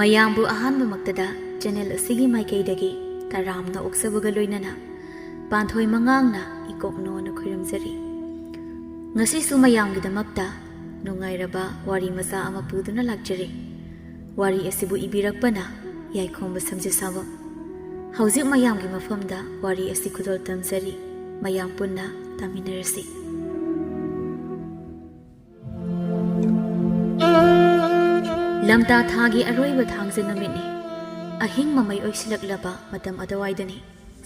ꯃꯌꯥꯝꯕꯨ ꯑꯍꯥꯟꯕꯃꯛꯇꯗ ꯆꯦꯅꯦꯜ ꯑꯁꯤꯒꯤ ꯃꯥꯏꯀꯩꯗꯒꯤ ꯇꯔꯥꯝꯅ ꯑꯣꯛꯆꯕꯒ ꯂꯣꯏꯅꯅ ꯄꯥꯟꯊꯣꯏ ꯃꯉꯥꯡꯅ ꯏꯀꯣꯛꯅꯣꯅ ꯈꯨꯔꯨꯝꯖꯔꯤ꯫ ꯉꯁꯤꯁꯨ ꯃꯌꯥꯝꯒꯤꯗꯃꯛꯇ ꯅꯨꯡꯉꯥꯏꯔꯕ ꯋꯥꯔꯤ ꯃꯆꯥ ꯑꯃ ꯄꯨꯗꯨꯅ ꯂꯥꯛꯆꯔꯤ꯫ ꯋꯥꯔꯤ ꯑꯁꯤꯕꯨ ꯏꯕꯤꯔꯛꯄꯅ ꯌꯥꯏꯈꯣꯝꯕ ꯁꯝꯖꯦꯁꯥꯕꯝ꯫ ꯍꯧꯖꯤꯛ ꯃꯌꯥꯝꯒꯤ ꯃꯐꯝꯗ ꯋꯥꯔꯤ ꯑꯁꯤ ꯈꯨꯗꯣꯜ ꯇꯝꯖꯔꯤ꯫ ꯃꯌꯥꯝ ꯄꯨꯟꯅ ꯇꯥꯃꯤꯟꯅꯔꯁꯤ꯫ ꯂꯝꯇꯥ ꯊꯥꯒꯤ ꯑꯔꯣꯏꯕ ꯊꯥꯡꯖ ꯅꯨꯃꯤꯠꯅꯤ꯫ ꯑꯍꯤꯡ ꯃꯃꯩ ꯑꯣꯏꯁꯤꯜꯂꯛꯂꯕ ꯃꯇꯝ ꯑꯗꯨꯋꯥꯏꯗꯅꯤ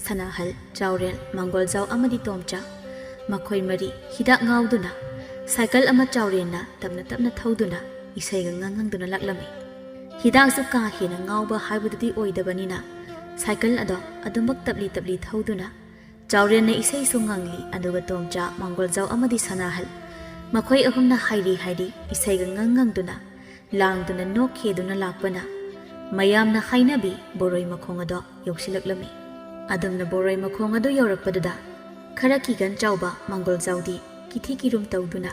ꯁꯅꯥꯍꯜ, ꯆꯥꯎꯔꯦꯜ, ꯃꯥꯡꯒꯣꯜꯖꯥꯎ ꯑꯃꯗꯤ ꯇꯣꯝꯆꯥ ꯃꯈꯣꯏ ꯃꯔꯤ ꯍꯤꯗꯥꯛ ꯉꯥꯎꯗꯨꯅ ꯁꯥꯏꯀꯜ ꯑꯃ ꯆꯥꯎꯔꯦꯜꯅ ꯇꯞꯅ ꯇꯞꯅ ꯊꯧꯗꯨꯅ ꯏꯁꯩꯒ ꯉꯪꯗꯨꯅ ꯂꯥꯛꯂꯝꯃꯤ꯫ ꯍꯤꯗꯥꯛꯁꯨ ꯀꯥ ꯍꯦꯟꯅ ꯉꯥꯎꯕ ꯍꯥꯏꯕꯗꯨꯗꯤ ꯑꯣꯏꯗꯕꯅꯤꯅ ꯁꯥꯏꯀꯜ ꯑꯗꯣ ꯑꯗꯨꯃꯛ ꯇꯞꯂꯤ ꯇꯞꯂꯤ ꯊꯧꯗꯨꯅ ꯆꯥꯎꯔꯦꯜꯅ ꯏꯁꯩꯁꯨ ꯉꯪꯂꯤ, ꯑꯗꯨꯒ ꯇꯣꯝꯆꯥ, ꯃꯥꯡꯒꯣꯜꯖꯥꯎ ꯑꯃꯗꯤ ꯁꯅꯥꯍꯜ ꯃꯈꯣꯏ ꯑꯍꯨꯝꯅ ꯍꯥꯏꯔꯤ ꯏꯁꯩꯒ ꯉꯪꯗꯨꯅ ꯂꯥꯡꯗꯨꯅ ꯅꯣꯛꯈꯦꯗꯨꯅ ꯂꯥꯛꯄꯅ ꯃꯌꯥꯝꯅ ꯍꯥꯏꯅꯕꯤ ꯕꯣꯔꯣꯏ ꯃꯈꯣꯡ ꯑꯗꯣ ꯌꯧꯁꯤꯜꯂꯛꯂꯝꯃꯤ꯫ ꯑꯗꯨꯝꯅ ꯕꯣꯔꯣꯏ ꯃꯈꯣꯡ ꯑꯗꯨ ꯌꯧꯔꯛꯄꯗꯨꯗ ꯈꯔ ꯀꯤꯒꯟ ꯆꯥꯎꯕ ꯃꯥꯡꯒꯣꯜꯖꯥꯎꯗꯤ ꯀꯤꯊꯤ ꯀꯤꯔꯨꯝ ꯇꯧꯗꯨꯅ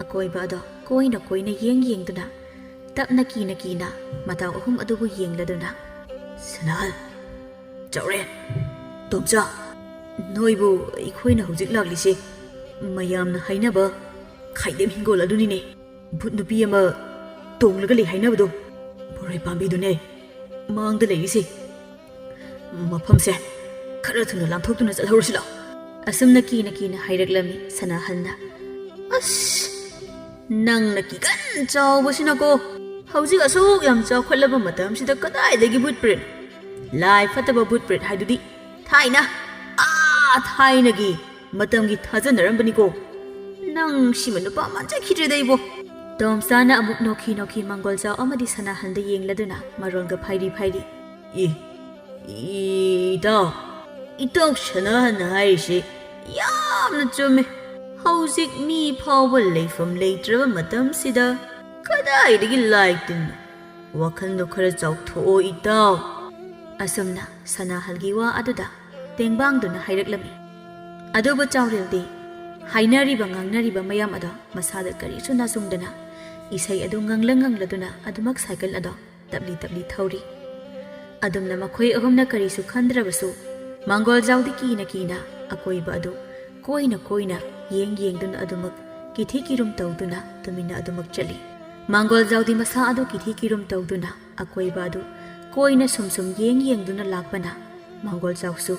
ꯑꯀꯣꯏꯕ ꯑꯗꯣ ꯀꯣꯏꯅ ꯀꯣꯏꯅ ꯌꯦꯡꯗꯨꯅ ꯇꯞꯅ ꯀꯤꯅ ꯃꯇꯥꯎ ꯑꯍꯨꯝ ꯑꯗꯨꯕꯨ ꯌꯦꯡꯂꯗꯨꯅ ꯁꯅꯥꯍꯜ, ꯆꯥꯎꯔꯦꯜ, ꯇꯣꯝꯆꯥ, ꯅꯣꯏꯕꯨ ꯑꯩꯈꯣꯏꯅ ꯍꯧꯖꯤꯛ ꯂꯥꯛꯂꯤꯁꯦ ꯃꯌꯥꯝꯅ ꯍꯥꯏꯅꯕ ꯈꯥꯏꯗꯦꯝ ꯍꯤꯡꯒꯣꯜ ꯑꯗꯨꯅꯤꯅꯦ꯫ ꯚꯨꯠ ꯅꯨꯄꯤ ꯑꯃ ꯇꯣꯡꯂꯒ ꯂꯩ ꯍꯥꯏꯅꯕꯗꯣ ꯕꯣꯔꯣꯏ ꯄꯥꯝꯕꯤꯗꯨꯅꯦ ꯃꯥꯡꯗ ꯂꯩꯔꯤꯁꯦ꯫ ꯃꯐꯝꯁꯦ ꯈꯔ ꯊꯨꯅ ꯂꯥꯟꯊꯣꯛꯇꯨꯅ ꯆꯠꯍꯧꯔꯁꯤ ꯂꯥꯎ꯫ ꯑꯁꯨꯝꯅ ꯀꯤꯅ ꯍꯥꯏꯔꯛꯂꯝꯃꯤ ꯁꯅꯥꯍꯜꯅ꯫ ꯑꯁ, ꯅꯪꯅ ꯀꯤꯒꯟ ꯆꯥꯎꯕꯁꯤꯅꯀꯣ ꯍꯧꯖꯤꯛ ꯑꯁꯨꯛ ꯌꯥꯝ ꯆꯥꯎꯈꯠꯂꯕ ꯃꯇꯝꯁꯤꯗ ꯀꯗꯥꯏꯗꯒꯤ ꯚꯨꯠ ꯄ꯭ꯔꯦꯠ? ꯂꯥꯏ ꯐꯠꯇꯕ ꯚꯨꯠ ꯄ꯭ꯔꯦꯠ ꯍꯥꯏꯗꯨꯗꯤ ꯊꯥꯏꯅꯒꯤ ꯃꯇꯝꯒꯤ ꯊꯥꯖꯅꯔꯝꯕꯅꯤꯀꯣ꯫ ꯅꯪ ꯁꯤꯃ ꯅꯨꯄꯥ ꯃꯥꯟꯖꯈꯤꯗ꯭ꯔꯦꯗ ꯏꯕꯣ꯫ ꯇꯣꯝꯆꯥꯅ ꯑꯃꯨꯛ ꯅꯣꯛꯈꯤ ꯃꯥꯡꯒꯣꯜꯖꯥꯎ ꯑꯃꯗꯤ ꯁꯅꯥꯍꯜꯗ ꯌꯦꯡꯂꯗꯨꯅ ꯃꯔꯣꯜꯒ ꯐꯥꯏꯔꯤ꯫ ꯏꯇꯥꯎ ꯁꯅꯥꯍꯜꯅ ꯍꯥꯏꯔꯤꯁꯦ ꯌꯥꯝꯅ ꯆꯨꯝꯃꯦ꯫ ꯍꯧꯖꯤꯛ ꯃꯤ ꯐꯥꯎꯕ ꯂꯩꯐꯝ ꯂꯩꯇ꯭ꯔꯕ ꯃꯇꯝꯁꯤꯗ ꯀꯗꯥꯏꯗꯒꯤ ꯂꯥꯏ ꯇꯤꯟꯅꯣ? ꯋꯥꯈꯜꯗꯣꯈꯔ ꯆꯥꯎꯊꯣꯛꯑꯣ ꯏꯇꯥꯎ꯫ ꯑꯁꯨꯝꯅ ꯁꯅꯥꯍꯜꯒꯤ ꯋꯥ ꯑꯗꯨꯗ ꯇꯦꯡꯕꯥꯡꯗꯨꯅ ꯍꯥꯏꯔꯛꯂꯝꯃꯤ꯫ ꯑꯗꯨꯕꯨ ꯆꯥꯎꯔꯦꯜꯗꯤ ꯍꯥꯏꯅꯔꯤꯕ ꯉꯥꯡꯅꯔꯤꯕ ꯃꯌꯥꯝ ꯑꯗꯣ ꯃꯁꯥꯗ ꯀꯔꯤꯁꯨ ꯅꯥꯆꯨꯡꯗꯅ ꯏꯁꯩ ꯑꯗꯨ ꯉꯪꯂꯗꯨꯅ ꯑꯗꯨꯃꯛ ꯁꯥꯏꯀꯜ ꯑꯗꯣ ꯇꯞꯂꯤ ꯊꯧꯔꯤ꯫ ꯑꯗꯨꯝꯅ ꯃꯈꯣꯏ ꯑꯍꯨꯝꯅ ꯀꯔꯤꯁꯨ ꯈꯟꯗ꯭ꯔꯕꯁꯨ ꯃꯥꯡꯒꯣꯜꯖꯥꯎꯗꯤ ꯀꯤꯅ ꯑꯀꯣꯏꯕ ꯑꯗꯨ ꯀꯣꯏꯅ ꯌꯦꯡꯗꯨꯅ ꯑꯗꯨꯃꯛ ꯀꯤꯊꯤ ꯀꯤꯔꯨꯝ ꯇꯧꯗꯨꯅ ꯇꯨꯃꯤꯟꯅ ꯑꯗꯨꯃꯛ ꯆꯠꯂꯤ꯫ ꯃꯥꯡꯒꯣꯜꯖꯥꯎꯗꯤ ꯃꯁꯥ ꯑꯗꯨ ꯀꯤꯊꯤ ꯀꯤꯔꯨꯝ ꯇꯧꯗꯨꯅ ꯑꯀꯣꯏꯕ ꯑꯗꯨ ꯀꯣꯏꯅ ꯁꯨꯝ ꯌꯦꯡꯗꯨꯅ ꯂꯥꯛꯄꯅ ꯃꯥꯡꯒꯣꯜꯖꯥꯎꯁꯨ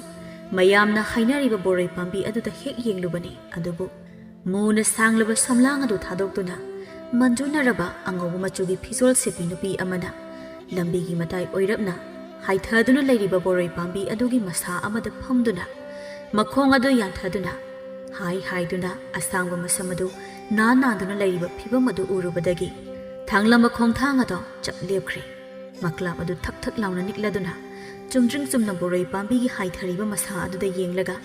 ꯃꯌꯥꯝꯅ ꯍꯥꯏꯅꯔꯤꯕ ꯕꯣꯔꯣꯏ ꯄꯥꯝꯕꯤ ꯑꯗꯨꯗ ꯍꯦꯛ ꯌꯦꯡꯂꯨꯕꯅꯤ꯫ ꯑꯗꯨꯕꯨ ꯃꯨꯅ ꯁꯥꯡꯂꯕ ꯁꯝꯂꯥꯡ ꯑꯗꯨ ꯊꯥꯗꯣꯛꯇꯨꯅ ꯃꯟꯖꯨꯅꯔꯕ ꯑꯉꯧꯕ ꯃꯆꯨꯒꯤ ꯐꯤꯖꯣꯜ ꯁꯦꯠꯄꯤ ꯅꯨꯄꯤ ꯑꯃꯅ ꯂꯝꯕꯤꯒꯤ ꯃꯇꯥꯏ ꯑꯣꯏꯔꯞꯅ ꯍꯥꯏꯊꯗꯨꯅ ꯂꯩꯔꯤꯕ ꯕꯣꯔꯣꯏ ꯄꯥꯝꯕꯤ ꯑꯗꯨꯒꯤ ꯃꯁꯥ ꯑꯃꯗ ꯐꯝꯗꯨꯅ ꯃꯈꯣꯡ ꯑꯗꯨ ꯌꯥꯟꯊꯗꯨꯅ ꯍꯥꯏꯗꯨꯅ ꯑꯁꯥꯡꯕ ꯃꯁꯝ ꯑꯗꯨ ꯅꯥꯟꯗꯨꯅ ꯂꯩꯔꯤꯕ ꯐꯤꯕꯝ ꯑꯗꯨ ꯎꯔꯨꯕꯗꯒꯤ ꯊꯥꯡꯂꯝꯕ ꯈꯣꯡꯊꯥꯡ ꯑꯗꯣ ꯆꯞ ꯂꯦꯞꯈ꯭ꯔꯦ꯫ ꯃꯀ꯭ꯂꯥꯞ ꯑꯗꯨ ꯊꯛ ꯂꯥꯎꯅ ꯅꯤꯛꯂꯗꯨꯅ ꯆꯨꯝꯗ꯭ꯔꯤꯡ ꯆꯨꯝꯅ ꯕꯣꯔꯣꯏ ꯄꯥꯝꯕꯤꯒꯤ ꯍꯥꯏꯊꯔꯤꯕ ꯃꯁꯥ ꯑꯗꯨꯗ ꯌꯦꯡꯂꯒ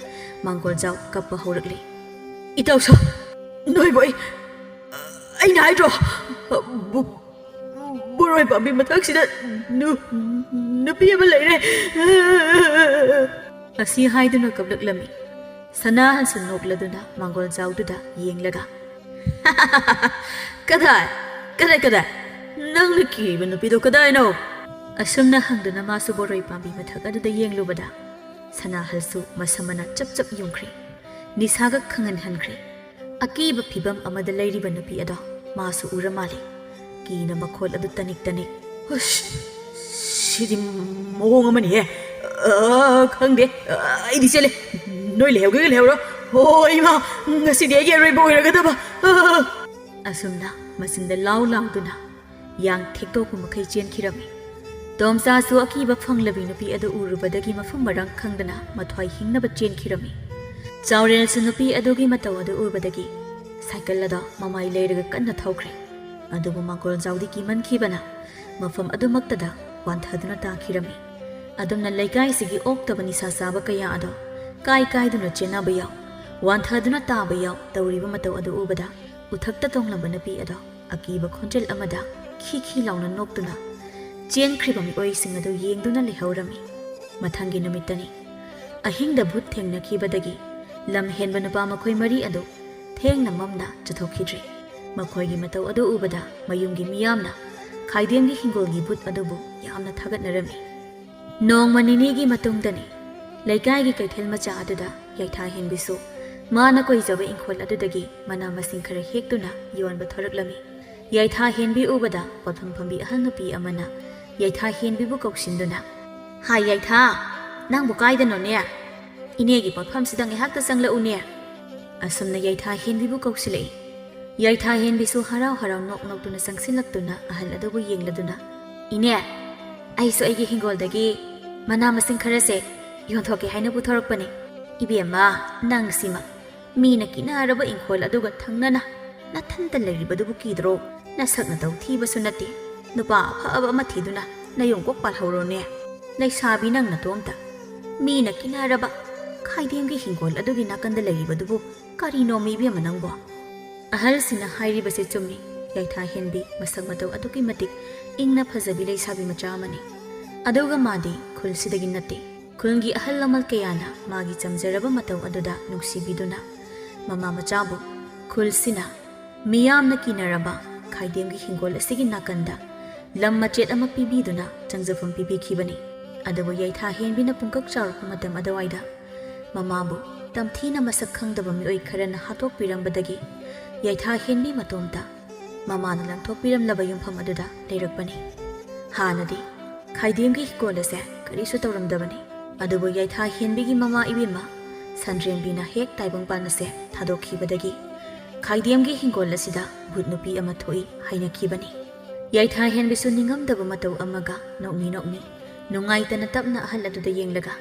ꯃꯥꯡꯒꯣꯜꯖꯥꯎ ꯀꯞꯄ ꯍꯧꯔꯛꯂꯤ꯫ ꯏꯇꯥꯎꯁꯥ, ꯅꯣꯏꯕꯨ ꯑꯩꯅ ꯍꯥꯏꯗ꯭ꯔꯣ ꯕꯣꯔꯣꯏ ꯄꯥꯝꯕꯤ ꯃꯊꯛꯁꯤꯗ ꯅꯨꯄꯤ ꯑꯃ ꯂꯩꯔꯦ? ꯑꯁꯤ ꯍꯥꯏꯗꯨꯅ ꯀꯞꯂꯛꯂꯝꯃꯤ꯫ ꯁꯅꯥꯍꯜꯁꯨ ꯅꯣꯛꯂꯗꯨꯅ ꯃꯥꯡꯒꯣꯜꯖꯥꯎꯗꯨꯗ ꯌꯦꯡꯂꯒ ꯀꯗꯥꯏ ꯅꯪꯅ ꯀꯤꯔꯤꯕ ꯅꯨꯄꯤꯗꯣ ꯀꯗꯥꯏꯅꯣ? ꯑꯁꯨꯝꯅ ꯍꯪꯗꯨꯅ ꯃꯥꯁꯨ ꯕꯣꯔꯣꯏ ꯄꯥꯝꯕꯤ ꯃꯊꯛ ꯑꯗꯨꯗ ꯌꯦꯡꯂꯨꯕꯗ ꯁꯅꯥꯍꯜꯁꯨ ꯃꯁꯝ ꯃꯅꯥ ꯆꯞ ꯌꯨꯡꯈ꯭ꯔꯦ, ꯅꯤꯁꯥꯒ ꯈꯪꯍꯟꯈ꯭ꯔꯦ꯫ ꯑꯀꯤꯕ ꯐꯤꯕꯝ ꯑꯃꯗ ꯂꯩꯔꯤꯕ ꯅꯨꯄꯤ ꯑꯗꯣ ꯃꯥꯁꯨ ꯎꯔ ꯃꯥꯜꯂꯤ꯫ ꯀꯤꯅ ꯃꯈꯣꯜ ꯑꯗꯨ ꯇꯅꯤꯛ ꯁꯤꯗꯤ ꯃꯑꯣꯡ ꯑꯃꯅꯤꯍꯦ꯫ ꯈꯪꯗꯦ, ꯑꯩꯗꯤ ꯆꯦꯜꯂꯦ꯫ ꯅꯣꯏ ꯂꯩꯍꯧꯔꯣ꯫ ꯏꯃꯥ, ꯉꯁꯤꯗꯤ ꯑꯩꯒꯤ ꯑꯔꯣꯏꯕ ꯑꯣꯏꯔꯒꯗꯕ꯫ ꯑꯁꯨꯝꯅ ꯃꯆꯤꯟꯗ ꯂꯥꯎꯗꯨꯅ ꯌꯥꯡ ꯊꯦꯛꯇꯣꯛꯄ ꯃꯈꯩ ꯆꯦꯟꯈꯤꯔꯝꯃꯤ꯫ ꯇꯣꯝꯆꯥꯁꯨ ꯑꯀꯤꯕ ꯐꯪꯂꯕꯤ ꯅꯨꯄꯤ ꯑꯗꯨ ꯎꯔꯨꯕꯗꯒꯤ ꯃꯐꯝ ꯃꯔꯥꯡ ꯈꯪꯗꯅ ꯃꯊ꯭ꯋꯥꯏ ꯍꯤꯡꯅꯕ ꯆꯦꯟꯈꯤꯔꯝꯃꯤ꯫ ꯆꯥꯎꯔꯦꯜꯁꯨ ꯅꯨꯄꯤ ꯑꯗꯨꯒꯤ ꯃꯇꯧ ꯑꯗꯨ ꯎꯕꯗꯒꯤ ꯁꯥꯏꯀꯜ ꯑꯗꯣ ꯃꯃꯥꯏ ꯂꯩꯔꯒ ꯀꯟꯅ ꯊꯧꯈ꯭ꯔꯦ꯫ ꯑꯗꯨꯕꯨ ꯃꯥꯡꯒꯣꯜꯖꯥꯎꯗꯤ ꯀꯤꯃꯟꯈꯤꯕꯅ ꯃꯐꯝ ꯑꯗꯨꯃꯛꯇꯗ ꯋꯥꯟꯊꯗꯨꯅ ꯇꯥꯈꯤꯔꯝꯃꯤ꯫ ꯑꯗꯨꯝꯅ ꯂꯩꯀꯥꯏꯁꯤꯒꯤ ꯑꯣꯛꯇꯕ ꯅꯤꯁꯥ ꯆꯥꯕ ꯀꯌꯥ ꯑꯗꯣ ꯀꯥꯏꯗꯨꯅ ꯆꯦꯟꯅꯕ ꯌꯥꯎ, ꯋꯥꯟꯊꯗꯨꯅ ꯇꯥꯕ ꯌꯥꯎ ꯇꯧꯔꯤꯕ ꯃꯇꯧ ꯑꯗꯨ ꯎꯕꯗ ꯎꯊꯛꯇ ꯇꯣꯡꯂꯝꯕ ꯅꯨꯄꯤ ꯑꯗꯣ ꯑꯀꯤꯕ ꯈꯣꯟꯖꯦꯜ ꯑꯃꯗ ꯈꯤ ꯂꯥꯎꯅ ꯅꯣꯛꯇꯨꯅ ꯆꯦꯟꯈ꯭ꯔꯤꯕ ಮಿꯑꯣꯏꯁꯤꯡ ꯑꯗꯨ ꯌꯦꯡꯗꯨꯅ ꯂꯩꯍꯧꯔꯝꯃꯤ꯫ ꯃꯊꯪꯒꯤ ꯅꯨꯃꯤꯠꯇꯅꯤ ꯑꯍꯤꯡꯗ ꯚꯨꯠ ꯊꯦꯡꯅꯈꯤꯕꯗꯒꯤ ꯂꯝ ꯍꯦꯟꯕ ꯅꯨꯄꯥ ꯃꯈꯣꯏ ꯃꯔꯤ ꯑꯗꯨ ꯊꯦꯡꯅ ꯃꯝꯅ ꯆꯠꯊꯣꯛꯈꯤꯗ꯭ꯔꯦ꯫ ꯃꯈꯣꯏꯒꯤ ꯃꯇꯧ ꯑꯗꯨ ꯎꯕꯗ ꯃꯌꯨꯝꯒꯤ ꯃꯤꯌꯥꯝꯅ ꯈꯥꯏꯗꯦꯝꯒꯤ ꯍꯤꯡꯒꯣꯜꯒꯤ ꯕꯨꯠ ꯑꯗꯨꯕꯨ ꯌꯥꯝꯅ ꯊꯥꯒꯠꯅꯔꯝꯃꯤ꯫ ꯅꯣꯡꯃ ꯅꯤꯅꯤꯒꯤ ꯃꯇꯨꯡꯗꯅꯤ ꯂꯩꯀꯥꯏꯒꯤ ꯀꯩꯊꯦꯜ ꯃꯆꯥ ꯑꯗꯨꯗ ꯌꯥꯏꯊꯥꯍꯦꯟꯕꯤꯁꯨ ꯃꯥꯅ ꯀꯣꯏꯖꯕ ꯏꯪꯈꯣꯜ ꯑꯗꯨꯗꯒꯤ ꯃꯅꯥ ꯃꯁꯤꯡ ꯈꯔ ꯍꯦꯛꯇꯨꯅ ꯌꯣꯟꯕ ꯊꯣꯔꯛꯂꯝꯃꯤ꯫ ꯌꯥꯏꯊꯥꯍꯦꯟꯕꯤ ꯎꯕꯗ ꯄꯣꯠꯐꯝ ꯐꯝꯕꯤ ꯑꯍꯜ ꯅꯨꯄꯤ ꯑꯃꯅ ꯌꯥꯏꯊꯥꯍꯦꯟꯕꯤꯕꯨ ꯀꯧꯁꯤꯟꯗꯨꯅ "ꯍꯥꯏ ꯌꯥꯏꯊꯥ, ꯅꯪꯕꯨ ꯀꯥꯏꯗꯅꯣꯅꯦ? ꯏꯅꯦꯒꯤ ꯄꯣꯠꯐꯝꯁꯤꯗ ꯉꯥꯏꯍꯥꯛꯇ ꯆꯪꯂꯛꯎꯅꯦ." ꯑꯁꯨꯝꯅ ꯌꯥꯏꯊꯥꯍꯦꯟꯕꯤꯕꯨ ꯀꯧꯁꯤꯜꯂꯛꯏ꯫ ꯌꯥꯏꯊꯥꯍꯦꯟꯕꯤꯁꯨ ꯍꯔꯥꯎ ꯍꯔꯥꯎ ꯅꯣꯛ ꯅꯣꯛꯇꯨꯅ ꯆꯪꯁꯤꯜꯂꯛꯇꯨꯅ ꯑꯍꯜ ꯑꯗꯨꯕꯨ ꯌꯦꯡꯂꯗꯨꯅ "ꯏꯅꯦ, ꯑꯩꯁꯨ ꯑꯩꯒꯤ ꯍꯤꯡꯒꯣꯜꯗꯒꯤ ꯃꯅꯥ ꯃꯁꯤꯡ ꯈꯔꯁꯦ ꯌꯣꯟꯊꯣꯛꯀꯦ ꯍꯥꯏꯅ ꯄꯨꯊꯣꯔꯛꯄꯅꯦ꯫ ꯏꯕꯦꯝꯃ, ꯅꯪ ꯁꯤꯃ ꯃꯤꯅ ꯀꯤꯅꯔꯕ ꯏꯪꯈꯣꯜ ꯑꯗꯨꯒ ꯊꯪꯅꯅ ꯅꯊꯟꯇ ꯂꯩꯔꯤꯕꯗꯨꯕꯨ ꯀꯤꯗ꯭ꯔꯣ? ꯅꯁꯛ ꯅꯇꯧ ꯊꯤꯕꯁꯨ ꯅꯠꯇꯦ, ꯅꯨꯄꯥ ꯑꯐꯕ ꯑꯃ ꯊꯤꯗꯨꯅ ꯅꯌꯨꯝ ꯀꯣꯛ ꯄꯥꯜꯍꯧꯔꯣꯅꯦ꯫ ꯂꯩꯁꯥꯕꯤ ꯅꯪ ꯅꯇꯣꯝꯇ ꯃꯤꯅ ꯀꯤꯅꯔꯕ ꯈꯥꯏꯗꯦꯝꯒꯤ ꯍꯤꯡꯒꯣꯜ ꯑꯗꯨꯒꯤ ꯅꯥꯀꯟꯗ ꯂꯩꯔꯤꯕꯗꯨꯕꯨ ꯀꯔꯤꯅꯣꯃꯤ ꯏꯕꯦꯝꯃ ꯅꯪꯕꯣ?" ꯑꯍꯜꯁꯤꯅ ꯍꯥꯏꯔꯤꯕꯁꯦ ꯆꯨꯝꯃꯤ꯫ ꯌꯥꯏꯊꯥꯍꯦꯟꯕꯤ ꯃꯁꯛ ꯃꯇꯧ ꯑꯗꯨꯛꯀꯤ ꯃꯇꯤꯛ ꯏꯪꯅ ꯐꯖꯕꯤ ꯂꯩꯁꯥꯕꯤ ꯃꯆꯥ ꯑꯃꯅꯤ꯫ ꯑꯗꯨꯒ ꯃꯥꯗꯤ ꯈꯨꯜꯁꯤꯗꯒꯤ ꯅꯠꯇꯦ, ꯈꯨꯜꯒꯤ ꯑꯍꯜ ꯂꯃꯟ ꯀꯌꯥꯅ ꯃꯥꯒꯤ ꯆꯝꯖꯔꯕ ꯃꯇꯧ ꯑꯗꯨꯗ ꯅꯨꯡꯁꯤꯕꯤꯗꯨꯅ ꯃꯃꯥ ꯃꯆꯥꯕꯨ ꯈꯨꯜꯁꯤꯅ ꯃꯤꯌꯥꯝꯅ ꯀꯤꯅꯔꯕ ꯈꯥꯏꯗꯦꯝꯒꯤ ꯍꯤꯡꯒꯣꯜ ꯑꯁꯤꯒꯤ ꯅꯥꯀꯟꯗ ꯂꯝ ꯃꯆꯦꯠ ꯑꯃ ꯄꯤꯕꯤꯗꯨꯅ ꯆꯪꯖꯐꯝ ꯄꯤꯕꯤꯈꯤꯕꯅꯤ꯫ ꯑꯗꯨꯕꯨ ꯌꯥꯏꯊꯥꯍꯦꯟꯕꯤꯅ ꯄꯨꯡꯀꯛ ꯆꯥꯎꯔꯛꯄ ꯃꯇꯝ ꯑꯗꯨꯋꯥꯏꯗ ꯃꯃꯥꯕꯨ ꯇꯝꯊꯤꯅ ꯃꯁꯛ ꯈꯪꯗꯕ ꯃꯤꯑꯣꯏ ꯈꯔꯅ ꯍꯥꯠꯇꯣꯛꯄꯤꯔꯝꯕꯗꯒꯤ ꯌꯥꯏꯊꯥꯍꯦꯟꯕꯤ ꯃꯇꯣꯝꯇ ꯃꯃꯥꯅ ꯂꯪꯊꯣꯛꯄꯤꯔꯝꯂꯕ ꯌꯨꯝꯐꯝ ꯑꯗꯨꯗ ꯂꯩꯔꯛꯄꯅꯤ꯫ ꯍꯥꯟꯅꯗꯤ ꯈꯥꯏꯗꯦꯝꯒꯤ ꯍꯤꯡꯒꯣꯜ ꯑꯁꯦ ꯀꯔꯤꯁꯨ ꯇꯧꯔꯝꯗꯕꯅꯤ꯫ ꯑꯗꯨꯕꯨ ꯌꯥꯏꯊꯥꯍꯦꯟꯕꯤꯒꯤ ꯃꯃꯥ ꯏꯕꯦꯝꯃ ꯁꯟꯗ꯭ꯔꯦꯝꯕꯤꯅ ꯍꯦꯛ ꯇꯥꯏꯕꯪꯄꯥꯟ ꯑꯁꯦ ꯊꯥꯗꯣꯛꯈꯤꯕꯗꯒꯤ ꯈꯥꯏꯗꯦꯝꯒꯤ ꯍꯤꯡꯒꯣꯜ ꯑꯁꯤꯗ ꯚꯨꯠ ꯅꯨꯄꯤ ꯑꯃ ꯊꯣꯛꯏ ꯍꯥꯏꯅꯈꯤꯕꯅꯤ꯫ ꯌꯥꯏꯊꯥꯍꯦꯟꯕꯤꯁꯨ ꯅꯤꯡꯉꯝꯗꯕ ꯃꯇꯧ ꯑꯃꯒ ꯅꯣꯛꯃꯤ ꯅꯣꯛꯃꯤ ꯅꯨꯡꯉꯥꯏꯇꯅ ꯇꯞꯅ ꯑꯍꯜ ꯑꯗꯨꯗ ꯌꯦꯡꯂꯒ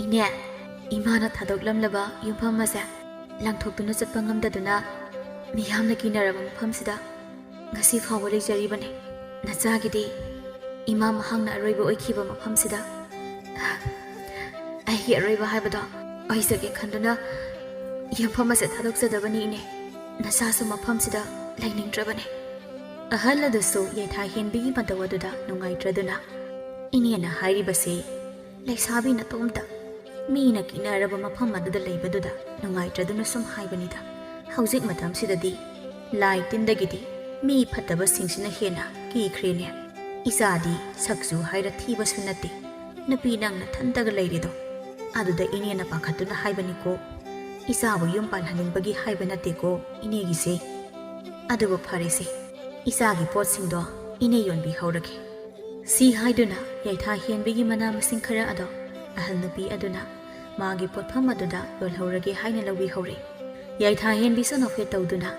"ꯏꯅꯦ, ꯏꯃꯥꯅ ꯊꯥꯗꯣꯛꯂꯝꯂꯕ ꯌꯨꯝꯐꯝ ꯑꯁꯦ ꯂꯪꯊꯣꯛꯇꯨꯅ ꯆꯠꯄ ꯉꯝꯗꯗꯨꯅ ꯃꯤꯌꯥꯝꯅ ꯀꯤꯅꯔꯕ ꯃꯐꯝꯁꯤꯗ ꯉꯁꯤ ꯐꯥꯎꯕ ꯂꯩꯖꯔꯤꯕꯅꯤ꯫ ꯅꯆꯥꯒꯤꯗꯤ ꯏꯃꯥ ꯃꯍꯥꯛꯅ ꯑꯔꯣꯏꯕ ꯑꯣꯏꯈꯤꯕ ꯃꯐꯝꯁꯤꯗ ꯑꯩꯒꯤ ꯑꯔꯣꯏꯕ ꯍꯥꯏꯕꯗꯣ ꯑꯣꯏꯖꯒꯦ ꯈꯟꯗꯨꯅ ꯌꯨꯝꯐꯝ ꯑꯁꯦ ꯊꯥꯗꯣꯛꯆꯗꯕꯅꯤ ꯏꯅꯦ꯫ ꯅꯆꯥꯁꯨ ꯃꯐꯝꯁꯤꯗ ꯂꯩꯅꯤꯡꯗ꯭ꯔꯕꯅꯤ." ꯑꯍꯜ ꯑꯗꯨꯁꯨ ꯌꯥꯏꯊꯥꯍꯦꯟꯕꯤꯒꯤ ꯃꯇꯧ ꯑꯗꯨꯗ ꯅꯨꯡꯉꯥꯏꯇ꯭ꯔꯗꯨꯅ "ꯏꯅꯦꯅ ꯍꯥꯏꯔꯤꯕꯁꯤ ꯂꯩꯁꯥꯕꯤ ꯅꯇꯣꯝꯇ ꯃꯤꯅ ꯀꯤꯅꯔꯕ ꯃꯐꯝ ꯑꯗꯨꯗ ꯂꯩꯕꯗꯨꯗ ꯅꯨꯡꯉꯥꯏꯇ꯭ꯔꯗꯨꯅ ꯁꯨꯝ ꯍꯥꯏꯕꯅꯤꯗ꯫ ꯍꯧꯖꯤꯛ ꯃꯇꯝꯁꯤꯗꯗꯤ ꯂꯥꯏ ꯇꯤꯟꯗꯒꯤꯗꯤ ꯃꯤ ꯐꯠꯇꯕꯁꯤꯡꯁꯤꯅ ꯍꯦꯟꯅ ꯀꯤꯈ꯭ꯔꯦꯅꯦ꯫ ꯏꯆꯥꯗꯤ ꯁꯛꯁꯨ ꯍꯥꯏꯔ ꯊꯤꯕꯁꯨ ꯅꯠꯇꯦ, ꯅꯨꯄꯤ ꯅꯪ ꯅꯊꯟꯇꯒ ꯂꯩꯔꯤꯗꯣ ꯑꯗꯨꯗ ꯏꯅꯦꯅ ꯄꯥꯈꯠꯇꯨꯅ ꯍꯥꯏꯕꯅꯤꯀꯣ꯫ ꯏꯆꯥꯕꯨ ꯌꯨꯝ ꯄꯥꯜꯍꯟꯅꯤꯡꯕꯒꯤ ꯍꯥꯏꯕ ꯅꯠꯇꯦꯀꯣ ꯏꯅꯦꯒꯤꯁꯦ꯫ ꯑꯗꯨꯕꯨ ꯐꯔꯦꯁꯦ, ꯏꯆꯥꯒꯤ ꯄꯣꯠꯁꯤꯡꯗꯣ ꯏꯅꯦ ꯌꯣꯟꯕꯤꯍꯧꯔꯒꯦ." ꯁꯤ ꯍꯥꯏꯗꯨꯅ ꯌꯥꯏꯊꯥꯍꯦꯟꯕꯤꯒꯤ ꯃꯅꯥ ꯃꯁꯤꯡ ꯈꯔ ꯑꯗꯣ ꯑꯍꯜ ꯅꯨꯄꯤ ꯑꯗꯨꯅ ꯃꯥꯒꯤ ꯄꯣꯠꯐꯝ ꯑꯗꯨꯗ ꯌꯣꯜꯍꯧꯔꯒꯦ ꯍꯥꯏꯅ ꯂꯧꯕꯤꯍꯧꯔꯦ꯫ ꯌꯥꯏꯊꯥꯍꯦꯟꯕꯤꯁꯨ ꯅꯣꯛꯐꯦꯠ ꯇꯧꯗꯨꯅ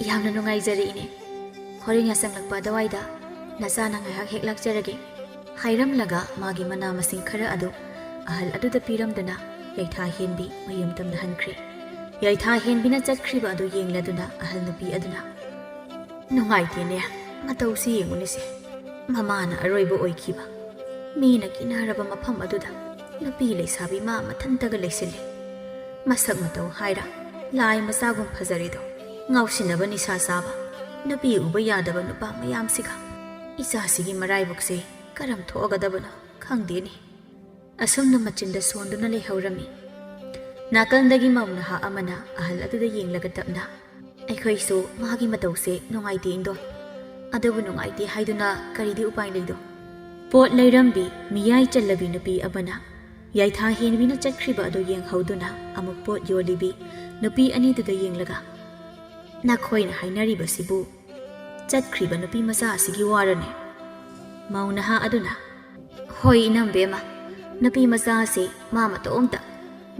"ꯌꯥꯝꯅ ꯅꯨꯡꯉꯥꯏꯖꯔꯦ ꯏꯅꯦ, ꯍꯣꯔꯦꯟ ꯌꯥꯆꯪꯂꯛꯄ ꯑꯗꯨꯋꯥꯏꯗ ꯅꯆꯥꯅ ꯉꯥꯏꯍꯥꯛ ꯍꯦꯛ ꯂꯥꯛꯆꯔꯒꯦ" ꯍꯥꯏꯔꯝꯂꯒ ꯃꯥꯒꯤ ꯃꯅꯥ ꯃꯁꯤꯡ ꯈꯔ ꯑꯗꯨ ꯑꯍꯜ ꯑꯗꯨꯗ ꯄꯤꯔꯝꯗꯨꯅ ꯌꯥꯏꯊꯥꯍꯦꯟꯕꯤ ꯃꯌꯨꯝ ꯇꯝꯅ ꯍꯟꯈ꯭ꯔꯦ꯫ ꯌꯥꯏꯊꯥꯍꯦꯟꯕꯤꯅ ꯆꯠꯈ꯭ꯔꯤꯕ ꯑꯗꯨ ꯌꯦꯡꯂꯗꯨꯅ ꯑꯍꯜ ꯅꯨꯄꯤ ꯑꯗꯨꯅ "ꯅꯨꯡꯉꯥꯏꯇꯦꯅꯦ, ꯃꯇꯧꯁꯤ ꯌꯦꯡꯉꯨꯅꯤꯁꯦ, ꯃꯃꯥꯅ ꯑꯔꯣꯏꯕ ꯑꯣꯏꯈꯤꯕ ꯃꯤꯅ ꯀꯤꯅꯔꯕ ꯃꯐꯝ ꯑꯗꯨꯗ ꯅꯨꯄꯤ ꯂꯩꯁꯥꯕꯤ ꯃꯥ ꯃꯊꯟꯇꯒ ꯂꯩꯁꯤꯜꯂꯦ꯫ ꯃꯁꯛ ꯃꯇꯧ ꯍꯥꯏꯔ ꯂꯥꯏ ꯃꯆꯥꯒꯨꯝ ꯐꯖꯔꯤꯗꯣ, ꯉꯥꯎꯁꯤꯟꯅꯕ ꯅꯤꯁꯥ ꯆꯥꯕ ꯅꯨꯄꯤ ꯎꯕ ꯌꯥꯗꯕ ꯅꯨꯄꯥ ꯃꯌꯥꯝꯁꯤꯒ ꯏꯆꯥꯁꯤꯒꯤ ꯃꯔꯥꯏꯕꯛꯁꯦ ꯀꯔꯝ ꯊꯣꯛꯑꯒꯗꯕꯅꯣ ꯈꯪꯗꯦꯅꯦ." ꯑꯁꯨꯝꯅ ꯃꯆꯤꯟꯗ ꯁꯣꯟꯗꯨꯅ ꯂꯩꯍꯧꯔꯝꯃꯤ꯫ ꯅꯥꯀꯜꯗꯒꯤ ꯃꯧ ꯅꯍꯥ ꯑꯃꯅ ꯑꯍꯜ ꯑꯗꯨꯗ ꯌꯦꯡꯂꯒ ꯇꯞꯅ "ꯑꯩꯈꯣꯏꯁꯨ ꯃꯥꯒꯤ ꯃꯇꯧꯁꯦ ꯅꯨꯡꯉꯥꯏꯇꯦ ꯏꯟꯗꯣꯟ, ꯑꯗꯨꯕꯨ ꯅꯨꯡꯉꯥꯏꯇꯦ ꯍꯥꯏꯗꯨꯅ ꯀꯔꯤꯗꯤ ꯎꯄꯥꯏ ꯂꯩꯗꯣ?" ꯄꯣꯠ ꯂꯩꯔꯝꯕꯤ ꯃꯤꯌꯥꯏ ꯆꯜꯂꯕꯤ ꯅꯨꯄꯤ ꯑꯃꯅ ꯌꯥꯏꯊꯥꯍꯦꯟꯕꯤꯅ ꯆꯠꯈ꯭ꯔꯤꯕ ꯑꯗꯨ ꯌꯦꯡꯍꯧꯗꯨꯅ ꯑꯃꯨꯛ ꯄꯣꯠ ꯌꯣꯜꯂꯤꯕꯤ ꯅꯨꯄꯤ ꯑꯅꯤꯗꯨꯗ ꯌꯦꯡꯂꯒ "ꯅꯈꯣꯏꯅ ꯍꯥꯏꯅꯔꯤꯕꯁꯤꯕꯨ ꯆꯠꯈ꯭ꯔꯤꯕ ꯅꯨꯄꯤ ꯃꯆꯥ ꯑꯁꯤꯒꯤ ꯋꯥꯔꯅꯦ?" ꯃꯧ ꯅꯍꯥ ꯑꯗꯨꯅ "ꯍꯣꯏ ꯏꯅꯝꯕꯦꯝꯃ, ꯅꯨꯄꯤ ꯃꯆꯥ ꯑꯁꯤ ꯃꯥ ꯃꯇꯣꯝꯇ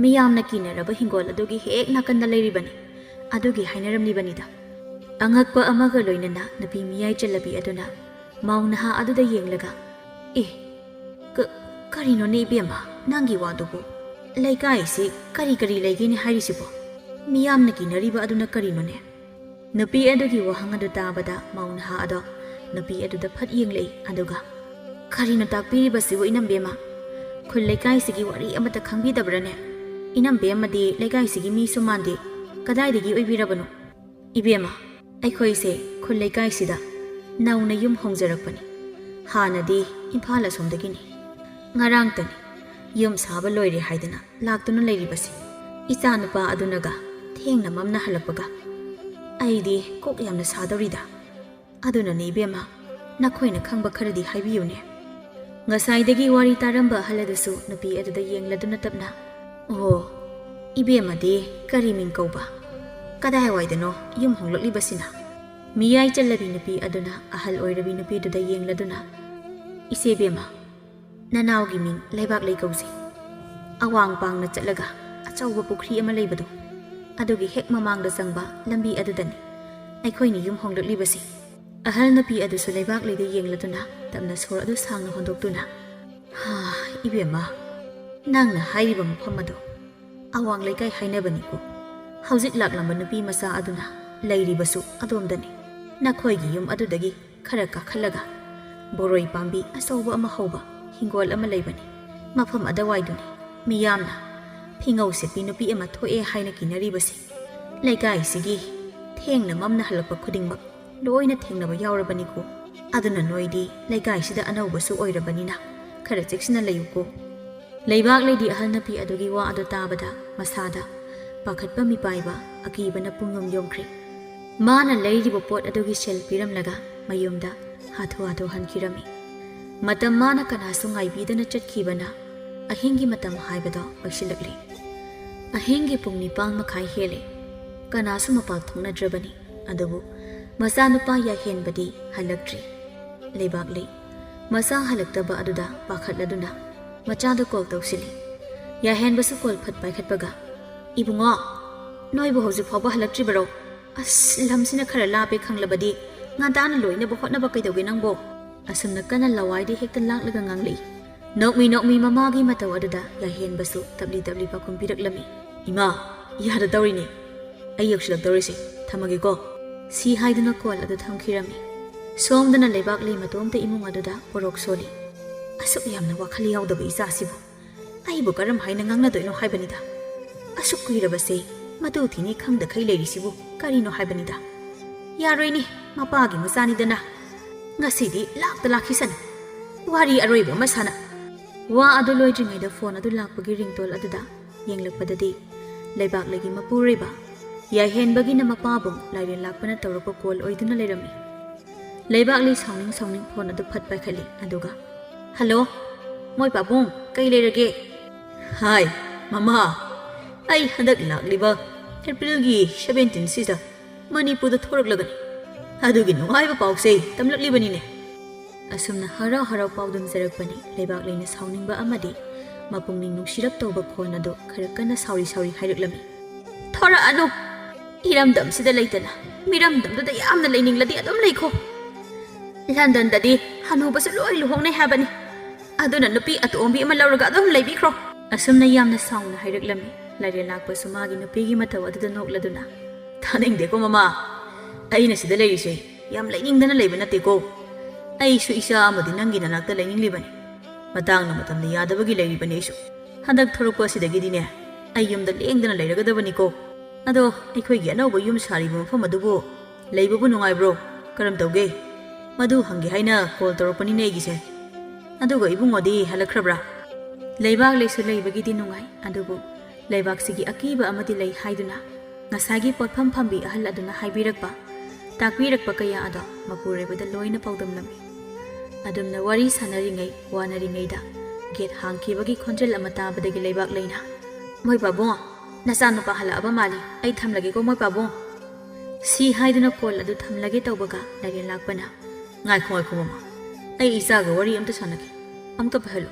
ꯃꯤꯌꯥꯝꯅ ꯀꯤꯅꯔꯕ ꯍꯤꯡꯒꯣꯜ ꯑꯗꯨꯒꯤ ꯍꯦꯛ ꯅꯥꯀꯟꯗ ꯂꯩꯔꯤꯕꯅꯤ, ꯑꯗꯨꯒꯤ ꯍꯥꯏꯅꯔꯝꯂꯤꯕꯅꯤꯗ." ꯑꯉꯛꯄ ꯑꯃꯒ ꯂꯣꯏꯅꯅ ꯅꯨꯄꯤ ꯃꯤꯌꯥꯏ ꯆꯜꯂꯕꯤ ꯑꯗꯨꯅ ꯃꯧ ꯅꯍꯥ ꯑꯗꯨꯗ ꯌꯦꯡꯂꯒ "ꯑꯦ, ꯀꯔꯤꯅꯣꯅꯦ ꯏꯕꯦꯝꯃ ꯅꯪꯒꯤ ꯋꯥꯗꯨꯕꯨ? ꯂꯩꯀꯥꯏꯁꯤ ꯀꯔꯤ ꯀꯔꯤ ꯂꯩꯒꯦꯅꯦ ꯍꯥꯏꯔꯤꯁꯤꯕꯣ? ꯃꯤꯌꯥꯝꯅ ꯀꯤꯅꯔꯤꯕ ꯑꯗꯨꯅ ꯀꯔꯤꯅꯣꯅꯦ?" ꯅꯨꯄꯤ ꯑꯗꯨꯒꯤ ꯋꯥꯍꯪ ꯑꯗꯨ ꯇꯥꯕꯗ ꯃꯧ ꯅꯍꯥ ꯑꯗꯣ ꯅꯨꯄꯤ ꯑꯗꯨꯗ ꯐꯠ ꯌꯦꯡꯂꯛꯏ, ꯑꯗꯨꯒ "ꯀꯔꯤꯅꯣ ꯇꯥꯛꯄꯤꯔꯤꯕꯁꯤꯕꯨ ꯏꯅꯝꯕꯦꯝꯃ? ꯈꯨꯜ ꯂꯩꯀꯥꯏꯁꯤꯒꯤ ꯋꯥꯔꯤ ꯑꯃꯠꯇ ꯈꯪꯕꯤꯗꯕ꯭ꯔꯅꯦ? ꯏꯅꯝꯕꯦꯝꯃꯗꯤ ꯂꯩꯀꯥꯏꯁꯤꯒꯤ ꯃꯤꯁꯨ ꯃꯥꯟꯗꯦ, ꯀꯗꯥꯏꯗꯒꯤ ꯑꯣꯏꯕꯤꯔꯕꯅꯣ?" "ꯏꯕꯦꯝꯃ, ꯑꯩꯈꯣꯏꯁꯦ ꯈꯨꯜ ꯂꯩꯀꯥꯏꯁꯤꯗ ꯅꯧꯅ ꯌꯨꯝ ꯍꯣꯡꯖꯔꯛꯄꯅꯤ, ꯍꯥꯟꯅꯗꯤ ꯏꯝꯐꯥꯜ ꯑꯁꯣꯝꯗꯒꯤꯅꯤ꯫ ꯉꯔꯥꯡꯇꯅꯤ ꯌꯨꯝ ꯁꯥꯕ ꯂꯣꯏꯔꯦ ꯍꯥꯏꯗꯅ ꯂꯥꯛꯇꯨꯅ ꯂꯩꯔꯤꯕꯁꯤ꯫ ꯏꯆꯥ ꯅꯨꯄꯥ ꯑꯗꯨꯅꯒ ꯊꯦꯡꯅ ꯃꯝꯅ ꯍꯜꯂꯛꯄꯒ ꯑꯩꯗꯤ ꯀꯣꯛ ꯌꯥꯝꯅ ꯁꯥꯗꯧꯔꯤꯗ, ꯑꯗꯨꯅꯅꯦ ꯏꯕꯦꯝꯃ ꯅꯈꯣꯏꯅ ꯈꯪꯕ ꯈꯔꯗꯤ ꯍꯥꯏꯕꯤꯌꯨꯅꯦ ꯉꯁꯥꯏꯗꯒꯤ ꯋꯥꯔꯤ ꯇꯥꯔꯝꯕ ꯑꯍꯜ ꯑꯗꯨꯁꯨ ꯅꯨꯄꯤ ꯑꯗꯨꯗ ꯌꯦꯡꯂꯗꯨꯅ ꯇꯞꯅ ꯑꯣ ꯏꯕꯦꯝꯃꯗꯤ ꯀꯔꯤ ꯃꯤꯡ ꯀꯧꯕ ꯀꯗꯥꯏꯋꯥꯏꯗꯅꯣ ꯌꯨꯝ ꯍꯣꯡꯂꯛꯂꯤꯕꯁꯤꯅ ꯃꯤꯌꯥꯏ ꯆꯜꯂꯕꯤ ꯅꯨꯄꯤ ꯑꯗꯨꯅ ꯑꯍꯜ ꯑꯣꯏꯔꯕꯤ ꯅꯨꯄꯤꯗꯨꯗ ꯌꯦꯡꯂꯗꯨꯅ ꯏꯆꯦꯕꯦꯝꯃ ꯅꯅꯥꯎꯒꯤ ꯃꯤꯡ ꯂꯩꯕꯥꯛꯂꯩ ꯀꯧꯖꯩ ꯑꯋꯥꯡ ꯄꯥꯡꯅ ꯆꯠꯂꯒ ꯑꯆꯧꯕ ꯄꯨꯈ꯭ꯔꯤ ꯑꯃ ꯂꯩꯕꯗꯣ ꯑꯗꯨꯒꯤ ꯍꯦꯛ ꯃꯃꯥꯡꯗ ꯆꯪꯕ ꯂꯝꯕꯤ ꯑꯗꯨꯗꯅꯤ ꯑꯩꯈꯣꯏꯅ ꯌꯨꯝ ꯍꯣꯡꯂꯛꯂꯤꯕꯁꯤ ꯑꯍꯜ ꯅꯨꯄꯤ ꯑꯗꯨꯁꯨ ꯂꯩꯕꯥꯛꯂꯩꯗ ꯌꯦꯡꯂꯗꯨꯅ ꯇꯞꯅ ꯁꯣꯔ ꯑꯗꯨ ꯁꯥꯡꯅ ꯍꯣꯟꯗꯣꯛꯇꯨꯅ ꯏꯕꯦꯝꯃ ꯅꯪꯅ ꯍꯥꯏꯔꯤꯕ ꯃꯐꯝ ꯑꯗꯣ ꯑꯋꯥꯡ ꯂꯩꯀꯥꯏ ꯍꯥꯏꯅꯕꯅꯤꯀꯣ ꯍꯧꯖꯤꯛ ꯂꯥꯛꯂꯝꯕ ꯅꯨꯄꯤ ꯃꯆꯥ ꯑꯗꯨꯅ ꯂꯩꯔꯤꯕꯁꯨ ꯑꯗꯣꯝꯗꯅꯤ ꯅꯈꯣꯏꯒꯤ ꯌꯨꯝ ꯑꯗꯨꯗꯒꯤ ꯈꯔ ꯀꯥꯈꯠꯂꯒ ꯕꯣꯔꯣꯏ ꯄꯥꯝꯕꯤ ꯑꯆꯧꯕ ꯑꯃ ꯍꯧꯕ ꯍꯤꯡꯒꯣꯜ ꯑꯃ ꯂꯩꯕꯅꯤ ꯃꯐꯝ ꯑꯗꯨꯋꯥꯏꯗꯨꯅꯤ ꯃꯤꯌꯥꯝꯅ ꯐꯤꯉꯧ ꯁꯦꯠꯄꯤ ꯅꯨꯄꯤ ꯑꯃ ꯊꯣꯛꯑꯦ ꯍꯥꯏꯅ ꯀꯤꯅꯔꯤꯕꯁꯤ ꯂꯩꯀꯥꯏꯁꯤꯒꯤ ꯊꯦꯡꯅ ꯃꯝꯅ ꯍꯜꯂꯛꯄ ꯈꯨꯗꯤꯡꯃꯛ ꯂꯣꯏꯅ ꯊꯦꯡꯅꯕ ꯌꯥꯎꯔꯕꯅꯤꯀꯣ ꯑꯗꯨꯅ ꯅꯣꯏꯗꯤ ꯂꯩꯀꯥꯏꯁꯤꯗ ꯑꯅꯧꯕꯁꯨ ꯑꯣꯏꯔꯕꯅꯤ나 ꯈꯔ ꯆꯦꯛꯁꯤꯟꯅ ꯂꯩꯌꯨꯀꯣ ꯂꯩꯕꯥꯛꯂꯩꯗꯤ ꯑꯍꯜ ꯅꯨꯄꯤ ꯑꯗꯨꯒꯤ ꯋꯥ ꯑꯗꯨ ꯇꯥꯕꯗ ꯃꯁꯥꯗ ꯄꯥꯈꯠꯄ ꯃꯤꯄꯥꯏꯕ ꯑꯀꯤꯕꯅ ꯄꯨꯡꯌꯣꯝ ꯌꯣꯝꯈ꯭ꯔꯦ ꯃꯥꯅ ꯂꯩꯔꯤꯕ ꯄꯣꯠ ꯑꯗꯨꯒꯤ ꯁꯦꯜ ꯄꯤꯔꯝꯂꯒ ꯃꯌꯨꯝꯗ ꯍꯥꯊꯨ ꯍꯥꯊꯨ ꯍꯟꯈꯤꯔꯝꯃꯤ ꯃꯇꯝ ꯃꯥꯅ ꯀꯅꯥꯁꯨ ꯉꯥꯏꯕꯤꯗꯅ ꯆꯠꯈꯤꯕꯅ ꯑꯍꯤꯡꯒꯤ ꯃꯇꯝ ꯍꯥꯏꯕꯗꯣ ꯑꯣꯏꯁꯤꯜꯂꯛꯂꯤ ꯑꯍꯤꯡꯒꯤ ꯄꯨꯡ 9:30 ꯍꯦꯜꯂꯦ ꯀꯅꯥꯁꯨ ꯃꯄꯥꯜ ꯊꯣꯛꯅꯗ꯭ꯔꯕꯅꯤ ꯑꯗꯨꯕꯨ ꯃꯆꯥꯅꯨꯄꯥ ꯌꯥꯏꯍꯦꯟꯕꯗꯤ ꯍꯜꯂꯛꯇ꯭ꯔꯤ ꯂꯩꯕꯥꯛꯂꯩ ꯃꯆꯥ ꯍꯜꯂꯛꯇꯕ ꯑꯗꯨꯗ ꯄꯥꯈꯠꯂꯗꯨꯅ ꯃꯆꯥꯗ ꯀꯣꯜ ꯇꯧꯁꯤꯜꯂꯤ ꯌꯥꯏꯍꯦꯟꯕꯁꯨ ꯀꯣꯜ ꯐꯠ ꯄꯥꯏꯈꯠꯄꯒ ꯏꯕꯨꯡꯉꯣ ꯅꯣꯏꯕꯨ ꯍꯧꯖꯤꯛ ꯐꯥꯎꯕ ꯍꯜꯂꯛꯇ꯭ꯔꯤꯕꯔꯣ ꯑꯁ ꯂꯝꯁꯤꯅ ꯈꯔ ꯂꯥꯞꯄꯦ ꯈꯪꯂꯕꯗꯤ ꯉꯟꯇꯥꯅ ꯂꯣꯏꯅꯕ ꯍꯣꯠꯅꯕ ꯀꯩꯗꯧꯒꯦ ꯅꯪꯕꯣ ꯑꯁꯨꯝꯅ ꯀꯟꯅ ꯂꯋꯥꯏꯗ ꯍꯦꯛꯇ ꯂꯥꯛꯂꯒ ꯉꯥꯡꯂꯛꯏ ꯅꯣꯛꯃꯤ ꯃꯃꯥꯒꯤ ꯃꯇꯧ ꯑꯗꯨꯗ ꯌꯥꯏꯍꯦꯟꯕꯁꯨ ꯇꯞꯂꯤ ꯇꯞꯂꯤ ꯄꯥꯎꯈꯨꯝ ꯄꯤꯔꯛꯂꯝꯃꯤ ꯏꯃꯥ ꯌꯥꯗ ꯇꯧꯔꯤꯅꯦ ꯑꯩ ꯌꯧꯁꯤꯜꯂꯛꯇꯧꯔꯤꯁꯦ ꯊꯝꯃꯒꯦꯀꯣ ꯁꯤ ꯍꯥꯏꯗꯨꯅ ꯀꯣꯜ ꯑꯗꯨ ꯊꯝꯈꯤꯔꯝꯃꯤ ꯁꯣꯝꯗꯅ ꯂꯩꯕꯥꯛꯂꯩ ꯃꯇꯣꯝꯇ ꯏꯃꯨꯡ ꯑꯗꯨꯗ ꯄꯣꯔꯣꯛ ꯁꯣꯜꯂꯤ ꯑꯁꯨꯛ ꯌꯥꯝꯅ ꯋꯥꯈꯜ ꯌꯥꯎꯗꯕ ꯏꯆꯥꯁꯤꯕꯨ ꯑꯩꯕꯨ ꯀꯔꯝ ꯍꯥꯏꯅ ꯉꯥꯡꯅꯗꯣꯏꯅꯣ ꯍꯥꯏꯕꯅꯤꯗ ꯑꯁꯨꯛ ꯀꯨꯏꯔꯕꯁꯦ ꯃꯇꯨ ꯊꯤꯅꯤ ꯈꯪꯗꯈꯩ ꯂꯩꯔꯤꯁꯤꯕꯨ ꯀꯔꯤꯅꯣ ꯍꯥꯏꯕꯅꯤꯗ ꯌꯥꯔꯣꯏꯅꯦ ꯃꯄꯥꯒꯤ ꯃꯆꯥꯅꯤꯗꯅ ꯉꯁꯤꯗꯤ ꯂꯥꯛꯇ ꯂꯥꯛꯈꯤꯁꯅꯨ ꯋꯥꯔꯤ ꯑꯔꯣꯏꯕ ꯑꯃ ꯁꯥꯟꯅ ꯋꯥ ꯑꯗꯨ ꯂꯣꯏꯗ꯭ꯔꯤꯉꯩꯗ ꯐꯣꯟ ꯑꯗꯨ ꯂꯥꯛꯄꯒꯤ ꯔꯤꯡꯇꯣꯜ ꯑꯗꯨꯗ ꯌꯦꯡꯂꯛꯄꯗꯗꯤ ꯂꯩꯕꯥꯛꯂꯩꯒꯤ ꯃꯄꯨꯔꯣꯏꯕ ꯌꯥꯏꯍꯦꯟꯕꯒꯤꯅ ꯃꯄꯥꯕꯨꯡ ꯂꯥꯏꯔꯦꯟ ꯂꯥꯛꯄꯅ ꯇꯧꯔꯛꯄ ꯀꯣꯜ ꯑꯣꯏꯗꯨꯅ ꯂꯩꯔꯝꯃꯤ ꯂꯩꯕꯥꯛꯂꯩ ꯁꯥꯎꯅꯤꯡ ꯐꯣꯟ ꯑꯗꯨ ꯐꯠ ꯄꯥꯏꯈꯠꯂꯤ ꯑꯗꯨꯒ ꯍꯜꯂꯣ ꯃꯣꯏ ꯄꯥꯕꯨꯡ ꯀꯩ ꯂꯩꯔꯒꯦ ꯍꯥꯏ ꯃꯃꯥ ꯑꯩ ꯍꯟꯗꯛ ꯂꯥꯛꯂꯤꯕ ꯑꯦꯄ꯭ꯔꯤꯜꯒꯤ 17 ꯃꯅꯤꯄꯨꯔꯗ ꯊꯣꯔꯛꯂꯒꯅꯤ ꯑꯗꯨꯒꯤ ꯅꯨꯡꯉꯥꯏꯕ ꯄꯥꯎꯁꯦ ꯇꯝꯂꯛꯂꯤꯕꯅꯤꯅꯦ ꯑꯁꯨꯝꯅ ꯍꯔꯥꯎ ꯍꯔꯥꯎ ꯄꯥꯎꯗꯝꯖꯔꯛꯄꯅꯤ ꯂꯩꯕꯥꯛꯂꯩꯅ ꯁꯥꯎꯅꯤꯡꯕ ꯑꯃꯗꯤ ꯃꯄꯨꯡꯅꯤꯡ ꯅꯨꯡꯁꯤꯔꯞ ꯇꯧꯕ ꯈꯣꯟ ꯑꯗꯨ ꯈꯔ ꯀꯟꯅ ꯁꯥꯎꯔꯤ ꯍꯥꯏꯔꯛꯂꯝꯃꯤ ꯊꯣꯔꯛꯑꯅꯨ ꯏꯔꯝꯗꯝꯁꯤꯗ ꯂꯩꯇꯅ ꯃꯤꯔꯝꯗꯝꯗꯨꯗ ꯌꯥꯝꯅ ꯂꯩꯅꯤꯡꯂꯗꯤ ꯑꯗꯨꯝ ꯂꯩꯈꯣ ꯂꯟꯗꯟꯗꯗꯤ ꯍꯅꯨꯕꯁꯨ ꯂꯣꯏ ꯂꯨꯍꯣꯡꯅꯩ ꯍꯥꯏꯕꯅꯤ ꯑꯗꯨꯅ ꯅꯨꯄꯤ ꯑꯇꯣꯝꯕꯤ ꯑꯃ ꯂꯧꯔꯒ ꯑꯗꯨꯝ ꯂꯩꯕꯤꯈ꯭ꯔꯣ ꯑꯁꯨꯝꯅ ꯌꯥꯝꯅ ꯁꯥꯎꯅ ꯍꯥꯏꯔꯛꯂꯝꯃꯤ ꯂꯥꯏꯔꯦꯟ ꯂꯥꯛꯄꯁꯨ ꯃꯥꯒꯤ ꯅꯨꯄꯤꯒꯤ ꯃꯇꯧ ꯑꯗꯨꯗ ꯅꯣꯛꯂꯗꯨꯅ ꯊꯥꯅꯤꯡꯗꯦꯀꯣ ꯃꯃꯥ ꯑꯩꯅ ꯁꯤꯗ ꯂꯩꯔꯤꯁꯦ ꯌꯥꯝ ꯂꯩꯅꯤꯡꯗꯅ ꯂꯩꯕ ꯅꯠꯇꯦꯀꯣ ꯑꯩꯁꯨ ꯏꯆꯥ ꯑꯃꯗꯤ ꯅꯪꯒꯤ ꯅꯅꯥꯛꯇ ꯂꯩꯅꯤꯡꯂꯤꯕꯅꯤ ꯃꯇꯝꯅ ꯌꯥꯗꯕꯒꯤ ꯂꯩꯔꯤꯕꯅꯤ ꯑꯩꯁꯨ ꯍꯟꯗꯛ ꯊꯣꯔꯛꯄ ꯑꯁꯤꯗꯒꯤꯗꯤꯅꯦ ꯑꯩ ꯌꯨꯝꯗ ꯂꯦꯡꯗꯅ ꯂꯩꯔꯒꯗꯕꯅꯤꯀꯣ ꯑꯗꯣ ꯑꯩꯈꯣꯏꯒꯤ ꯑꯅꯧꯕ ꯌꯨꯝ ꯁꯥꯔꯤꯕ ꯃꯐꯝ ꯑꯗꯨꯕꯨ ꯂꯩꯕꯕꯨ ꯅꯨꯡꯉꯥꯏꯕ꯭ꯔꯣ ꯀꯔꯝ ꯇꯧꯒꯦ ꯃꯗꯨ ꯍꯪꯒꯦ ꯍꯥꯏꯅ ꯀꯣꯜ ꯇꯧꯔꯛꯄꯅꯤꯅꯦ ꯑꯩꯒꯤꯁꯦ ꯑꯗꯨꯒ ꯏꯕꯨꯡꯉꯣꯗꯤ ꯍꯜꯂꯛꯈ꯭ꯔꯕ꯭ꯔꯥ ꯂꯩꯕꯥꯛꯂꯩꯁꯨ ꯂꯩꯕꯒꯤꯗꯤ ꯅꯨꯡꯉꯥꯏ ꯑꯗꯨꯕꯨ ꯂꯩꯕꯥꯛꯁꯤꯒꯤ ꯑꯀꯤꯕ ꯑꯃꯗꯤ ꯂꯩ ꯍꯥꯏꯗꯨꯅ ꯉꯁꯥꯏꯒꯤ ꯄꯣꯠꯐꯝ ꯐꯝꯕꯤ ꯑꯍꯜ ꯑꯗꯨꯅ ꯍꯥꯏꯕꯤꯔꯛꯄ ꯇꯥꯛꯄꯤꯔꯛꯄ ꯀꯌꯥ ꯑꯗꯣ ꯃꯄꯨꯔꯣꯏꯕꯗ ꯂꯣꯏꯅ ꯄꯥꯎꯗꯝꯂꯝꯃꯤ ꯑꯗꯨꯝꯅ ꯋꯥꯔꯤ ꯁꯥꯟꯅꯔꯤꯉꯩ ꯋꯥꯅꯔꯤꯉꯩꯗ ꯒꯦꯠ ꯍꯥꯡꯈꯤꯕꯒꯤ ꯈꯣꯟꯖꯦꯜ ꯑꯃ ꯇꯥꯕꯗꯒꯤ ꯂꯩꯕꯥꯛꯂꯩꯅ ꯃꯣꯏ ꯄꯥꯕꯨꯡ ꯅꯆꯥꯅꯨꯄꯥ ꯍꯜꯂꯛꯑꯕ ꯃꯥꯜꯂꯤ ꯑꯩ ꯊꯝꯂꯒꯦꯀꯣ ꯃꯣꯏ ꯄꯥꯕꯨꯡ ꯁꯤ ꯍꯥꯏꯗꯨꯅ ꯀꯣꯜ ꯑꯗꯨ ꯊꯝꯂꯒꯦ ꯇꯧꯕꯒ ꯂꯥꯏꯔꯦꯟ ꯂꯥꯛꯄꯅ ꯉꯥꯏꯈꯣ ꯃꯃꯥ ꯑꯩ ꯏꯆꯥꯒ ꯋꯥꯔꯤ ꯑꯝꯇ ꯁꯥꯟꯅꯒꯦ ꯑꯃꯨꯛꯇ ꯄꯥꯏꯍꯜꯂꯨ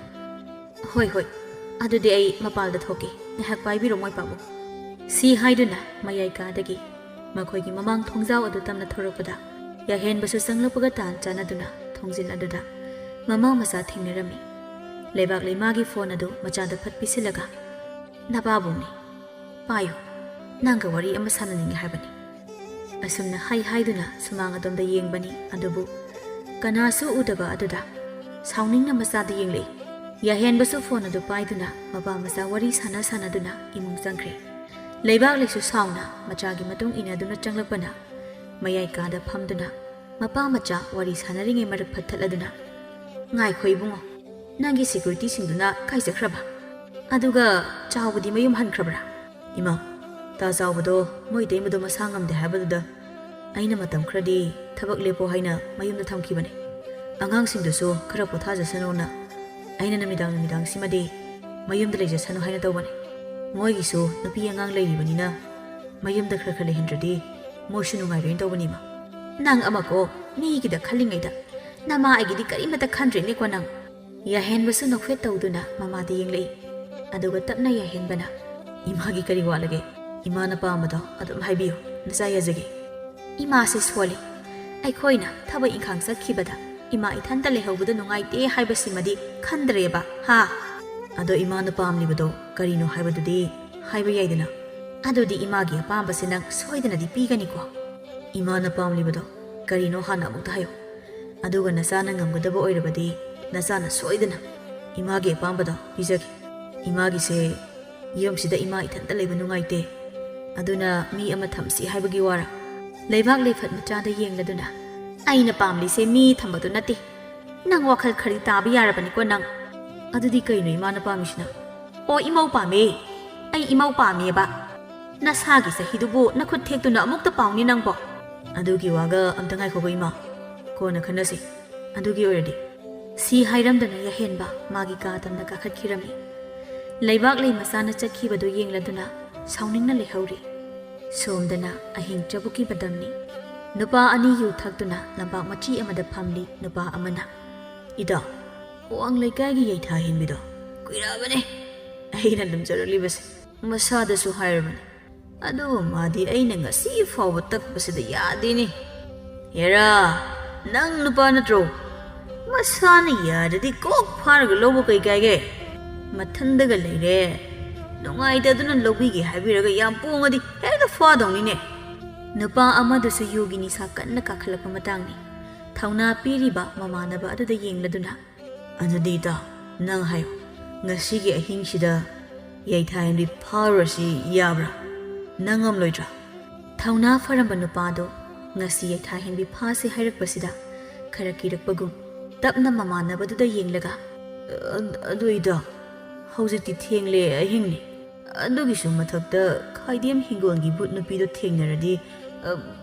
ꯍꯣꯏ ꯑꯗꯨꯗꯤ ꯑꯩ ꯃꯄꯥꯜꯗ ꯊꯣꯛꯀꯦ ꯉꯥꯏꯍꯥꯛ ꯄꯥꯏꯕꯤꯔꯣ ꯃꯣꯏ ꯄꯥꯕꯨꯡ ꯁꯤ ꯍꯥꯏꯗꯨꯅ ꯃꯌꯥꯏ ꯀꯥꯗꯒꯤ ꯃꯈꯣꯏꯒꯤ ꯃꯃꯥꯡ ꯊꯣꯡꯖꯥꯎ ꯑꯗꯨ ꯇꯝꯅ ꯊꯣꯔꯛꯄꯗ ꯌꯥꯏꯍꯦꯟꯕꯁꯨ ꯆꯪꯂꯛꯄꯒ ꯇꯥꯟ ꯆꯥꯟꯅꯗꯨꯅ ꯊꯣꯡꯖꯤꯟ ꯑꯗꯨꯗ ꯃꯃꯥ ꯃꯆꯥ ꯊꯦꯡꯅꯔꯝꯃꯤ ꯂꯩꯕꯥꯛꯂꯩ ꯃꯥꯒꯤ ꯐꯣꯟ ꯑꯗꯨ ꯃꯆꯥꯗ ꯐꯠ ꯄꯤꯁꯤꯜꯂꯒ ꯅꯄꯥꯕꯨꯡꯅꯤ ꯄꯥꯏꯌꯨ ꯅꯪꯒ ꯋꯥꯔꯤ ꯑꯃ ꯁꯥꯟꯅꯅꯤꯡꯉꯦ ꯍꯥꯏꯕꯅꯤ ꯑꯁꯨꯝꯅ ꯍꯥꯏꯗꯨꯅ ꯁꯨꯃꯥꯡ ꯑꯗꯣꯝꯗ ꯌꯦꯡꯕꯅꯤ ꯑꯗꯨꯕꯨ ꯀꯅꯥꯁꯨ ꯎꯗꯕ ꯑꯗꯨꯗ ꯁꯥꯎꯅꯤꯡꯅ ꯃꯆꯥꯗ ꯌꯦꯡꯂꯛꯏ ꯌꯥꯏꯍꯦꯟꯕꯁꯨ ꯐꯣꯟ ꯑꯗꯨ ꯄꯥꯏꯗꯨꯅ ꯃꯄꯥ ꯃꯆꯥ ꯋꯥꯔꯤ ꯁꯥꯟꯅꯗꯨꯅ ꯏꯃꯨꯡ ꯆꯪꯈ꯭ꯔꯦ ꯂꯩꯕꯥꯛꯂꯩꯁꯨ ꯁꯥꯎꯅ ꯃꯆꯥꯒꯤ ꯃꯇꯨꯡ ꯏꯟꯅꯗꯨꯅ ꯆꯪꯂꯛꯄꯅ ꯃꯌꯥꯏ ꯀꯥꯗ ꯐꯝꯗꯨꯅ ꯃꯄꯥ ꯃꯆꯥ ꯋꯥꯔꯤ ꯁꯥꯟꯅꯔꯤꯉꯩ ꯃꯔꯛ ꯐꯠꯊꯠꯂꯗꯨꯅ ꯉꯥꯏꯈꯣ ꯏꯕꯨꯡꯉꯣ ꯅꯪꯒꯤ ꯁꯦꯀ꯭ꯌꯨꯔꯤꯇꯤꯁꯤꯡꯗꯨꯅ ꯀꯥꯏ ꯆꯠꯈ꯭ꯔꯕ ꯑꯗꯨꯒ ꯆꯥꯎꯕꯗꯤ ꯃꯌꯨꯝ ꯍꯟꯈ꯭ꯔꯕ꯭ꯔꯥ ꯏꯃꯥ ꯇꯥ ꯆꯥꯎꯕꯗꯣ ꯃꯣꯏ ꯇꯩꯃꯗꯣ ꯃꯁꯥ ꯉꯝꯗꯦ ꯍꯥꯏꯕꯗꯨꯗ ꯑꯩꯅ ꯃꯇꯝ ꯈꯔꯗꯤ ꯊꯕꯛ ꯂꯦꯞꯄꯣ ꯍꯥꯏꯅ ꯃꯌꯨꯝꯗ ꯊꯝꯈꯤꯕꯅꯤ ꯑꯉꯥꯡꯁꯤꯡꯗꯨꯁꯨ ꯈꯔ ꯄꯣꯊꯥꯖꯁꯅꯣꯅ ꯑꯩꯅ ꯅꯨꯃꯤꯗꯥꯡꯁꯤꯃꯗꯤ ꯃꯌꯨꯝꯗ ꯂꯩꯖꯁꯅꯨ ꯍꯥꯏꯅ ꯇꯧꯕꯅꯤ ꯃꯣꯏꯒꯤꯁꯨ ꯅꯨꯄꯤ ꯑꯉꯥꯡ ꯂꯩꯔꯤꯕꯅꯤꯅ ꯃꯌꯨꯝꯗ ꯈꯔ ꯂꯩꯍꯟꯗ꯭ꯔꯗꯤ ꯃꯣꯏꯁꯨ ꯅꯨꯡꯉꯥꯏꯔꯣꯏꯅ ꯇꯧꯕꯅꯤꯃ ꯅꯪ ꯑꯃꯀꯣ ꯃꯤꯒꯤꯗ ꯈꯜꯂꯤꯉꯩꯗ ꯅꯃꯥ ꯑꯩꯒꯤꯗꯤ ꯀꯔꯤꯃꯠꯇ ꯈꯟꯗ꯭ꯔꯦꯅꯦꯀꯣ ꯅꯪ ꯌꯥꯍꯦꯟꯕꯁꯨ ꯅꯣꯛꯐꯦꯠ ꯇꯧꯗꯨꯅ ꯃꯃꯥꯗ ꯌꯦꯡꯂꯛꯏ ꯑꯗꯨꯒ ꯇꯞꯅ ꯌꯥꯍꯦꯟꯕꯅ ꯏꯃꯥꯒꯤ ꯀꯔꯤ ꯋꯥꯠꯂꯒꯦ ꯏꯃꯥꯅ ꯄꯥꯝꯕꯗꯣ ꯑꯗꯨꯝ ꯍꯥꯏꯕꯤꯌꯨ ꯅꯆꯥ ꯌꯥꯖꯒꯦ ꯏꯃꯥꯁꯦ ꯁꯣꯜꯂꯤ ꯑꯩꯈꯣꯏꯅ ꯊꯕꯛ ꯏꯪꯈꯥꯡ ꯆꯠꯈꯤꯕꯗ ꯏꯃꯥ ꯏꯊꯟꯇ ꯂꯩꯍꯧꯕꯗ ꯅꯨꯡꯉꯥꯏꯇꯦ ꯍꯥꯏꯕꯁꯤꯃꯗꯤ ꯈꯟꯗ꯭ꯔꯦꯕ ꯍꯥ ꯑꯗꯣ ꯏꯃꯥꯅ ꯄꯥꯝꯂꯤꯕꯗꯣ ꯀꯔꯤꯅꯣ ꯍꯥꯏꯕꯗꯨꯗꯤ ꯍꯥꯏꯕ ꯌꯥꯏꯗꯅ ꯑꯗꯨꯗꯤ ꯏꯃꯥꯒꯤ ꯑꯄꯥꯝꯕꯁꯦ ꯅꯪ ꯁꯣꯏꯗꯅꯗꯤ ꯄꯤꯒꯅꯤꯀꯣ ꯏꯃꯥꯅ ꯄꯥꯝꯂꯤꯕꯗꯣ ꯀꯔꯤꯅꯣ ꯍꯥꯟꯅ ꯑꯃꯨꯛꯇ ꯍꯥꯏꯌꯣ ꯑꯗꯨꯒ ꯅꯆꯥꯅ ꯉꯝꯒꯗꯕ ꯑꯣꯏꯔꯕꯗꯤ ꯅꯆꯥꯅ ꯁꯣꯏꯗꯅ ꯏꯃꯥꯒꯤ ꯑꯄꯥꯝꯕꯗꯣ ꯄꯤꯖꯒꯦ ꯏꯃꯥꯒꯤꯁꯦ ꯌꯨꯝꯁꯤꯗ ꯏꯃꯥ ꯏꯊꯟꯇ ꯂꯩꯕ ꯅꯨꯡꯉꯥꯏꯇꯦ ꯑꯗꯨꯅ ꯃꯤ ꯑꯃ ꯊꯝꯁꯤ ꯍꯥꯏꯕꯒꯤ ꯋꯥꯔꯥ ꯂꯩꯕꯥꯛ ꯂꯩꯐꯠ ꯃꯆꯥꯗ ꯌꯦꯡꯂꯗꯨꯅ ꯑꯩꯅ ꯄꯥꯝꯂꯤꯁꯦ ꯃꯤ ꯊꯝꯕꯗꯨ ꯅꯠꯇꯦ ꯅꯪ ꯋꯥꯈꯜ ꯈꯔꯤ ꯇꯥꯕ ꯌꯥꯔꯕꯅꯤꯀꯣ ꯅꯪ ꯑꯗꯨꯗꯤ ꯀꯩꯅꯣ ꯏꯃꯥꯅ ꯄꯥꯝꯃꯤꯁꯤꯅ ꯑꯣ ꯏꯃꯧ ꯄꯥꯝꯃꯦ ꯑꯩ ꯏꯃꯧ ꯄꯥꯝꯃꯦꯕ ꯅꯁꯥꯒꯤ ꯆꯍꯤꯗꯨꯕꯨ ꯅꯈꯨꯠ ꯊꯦꯛꯇꯨꯅ ꯑꯃꯨꯛꯇ ꯄꯥꯎꯅꯤ ꯅꯪꯕꯣ ꯑꯗꯨꯒꯤ ꯋꯥꯒ ꯑꯝꯇ ꯉꯥꯏꯈꯣꯕ ꯏꯃꯥ ꯀꯣꯟꯅ ꯈꯟꯅꯁꯤ ꯑꯗꯨꯒꯤ ꯑꯣꯏꯔꯗꯤ ꯁꯤ ꯍꯥꯏꯔꯝꯗꯅ ꯌꯥꯍꯦꯟꯕ ꯃꯥꯒꯤ ꯀꯥ ꯇꯝꯅ ꯀꯥꯈꯠꯈꯤꯔꯝꯃꯤ ꯂꯩꯕꯥꯛ ꯂꯩ ꯃꯆꯥꯅ ꯆꯠꯈꯤꯕꯗꯨ ꯌꯦꯡꯂꯗꯨꯅ ꯁꯥꯎꯅꯤꯡꯅ ꯂꯩꯍꯧꯔꯤ ꯁꯣꯝꯗꯅ ꯑꯍꯤꯡ ꯆꯕꯨꯛꯀꯤ ꯃꯇꯝꯅꯤ ꯅꯨꯄꯥ ꯑꯅꯤ ꯌꯨ ꯊꯛꯇꯨꯅ ꯂꯝꯄꯥꯛ ꯃꯆꯤ ꯑꯃꯗ ꯐꯝꯂꯤ ꯅꯨꯄꯥ ꯑꯃꯅ ꯏꯗꯥ ꯋꯥꯡ ꯂꯩꯀꯥꯏꯒꯤ ꯌꯩꯊꯥ ꯍꯦꯟꯕꯤꯗꯣ ꯀꯨꯏꯔꯛꯑꯕꯅꯦ ꯑꯩꯅ ꯂꯨꯝꯖꯔꯛꯂꯤꯕꯁꯦ ꯃꯁꯥꯗꯁꯨ ꯍꯥꯏꯔꯕꯅꯤ ꯑꯗꯨꯕꯨ ꯃꯥꯗꯤ ꯑꯩꯅ ꯉꯁꯤ ꯐꯥꯎꯕ ꯇꯛꯄꯁꯤꯗ ꯌꯥꯗꯦꯅꯦ ꯍꯦꯔꯥ ꯅꯪ ꯅꯨꯄꯥ ꯅꯠꯇ꯭ꯔꯣ ꯃꯁꯥꯅ ꯌꯥꯔꯗꯤ ꯀꯣꯛ ꯐꯥꯔꯒ ꯂꯧꯕ ꯀꯩ ꯀꯥꯏꯒꯦ ꯃꯊꯟꯗꯒ ꯂꯩꯔꯦ ꯅꯨꯡꯉꯥꯏꯇꯗꯨꯅ ꯂꯧꯕꯤꯒꯦ ꯍꯥꯏꯕꯤꯔꯒ ꯌꯥꯝ ꯄꯣꯡꯉꯗꯤ ꯍꯦꯛꯇ ꯐꯥꯗꯧꯅꯤꯅꯦ ꯅꯨꯄꯥ ꯑꯃꯗꯨꯁꯨ ꯌꯨꯒꯤ ꯅꯤꯁꯥ ꯀꯟꯅ ꯀꯥꯈꯠꯂꯛꯄ ꯃꯇꯥꯡꯅꯤ ꯊꯧꯅꯥ ꯄꯤꯔꯤꯕ ꯃꯃꯥꯟꯅꯕ ꯑꯗꯨꯗ ꯌꯦꯡꯂꯗꯨꯅ ꯑꯗꯨꯗꯤ ꯏꯇꯥꯎ ꯅꯪ ꯍꯥꯏꯌꯣ ꯉꯁꯤꯒꯤ ꯑꯍꯤꯡꯁꯤꯗ ꯌꯩꯊꯥꯍꯦꯟꯕꯤ ꯐꯥꯔꯨꯔꯁꯤ ꯌꯥꯕ꯭ꯔꯥ ꯅꯪ ꯉꯝꯂꯣꯏꯗ꯭ꯔꯥ ꯊꯧꯅꯥ ꯐꯔꯝꯕ ꯅꯨꯄꯥꯗꯣ ꯉꯁꯤ ꯌꯩꯊꯥꯍꯦꯟꯕꯤ ꯐꯥꯁꯤ ꯍꯥꯏꯔꯛꯄꯁꯤꯗ ꯈꯔ ꯀꯤꯔꯛꯄꯒꯨꯝ ꯇꯞꯅ ꯃꯃꯥꯟꯅꯕꯗꯨꯗ ꯌꯦꯡꯂꯒ ꯑꯗꯨ ꯏꯇꯥꯎ ꯍꯧꯖꯤꯛꯇꯤ ꯊꯦꯡꯂꯦ ꯑꯍꯤꯡꯅꯤ ꯑꯗꯨꯒꯤꯁꯨ ꯃꯊꯛꯇ ꯈꯥꯏꯗꯦꯝ ꯍꯤꯡꯒꯣꯜꯒꯤ ꯕꯨꯠ ꯅꯨꯄꯤꯗꯣ ꯊꯦꯡꯅꯔꯗꯤ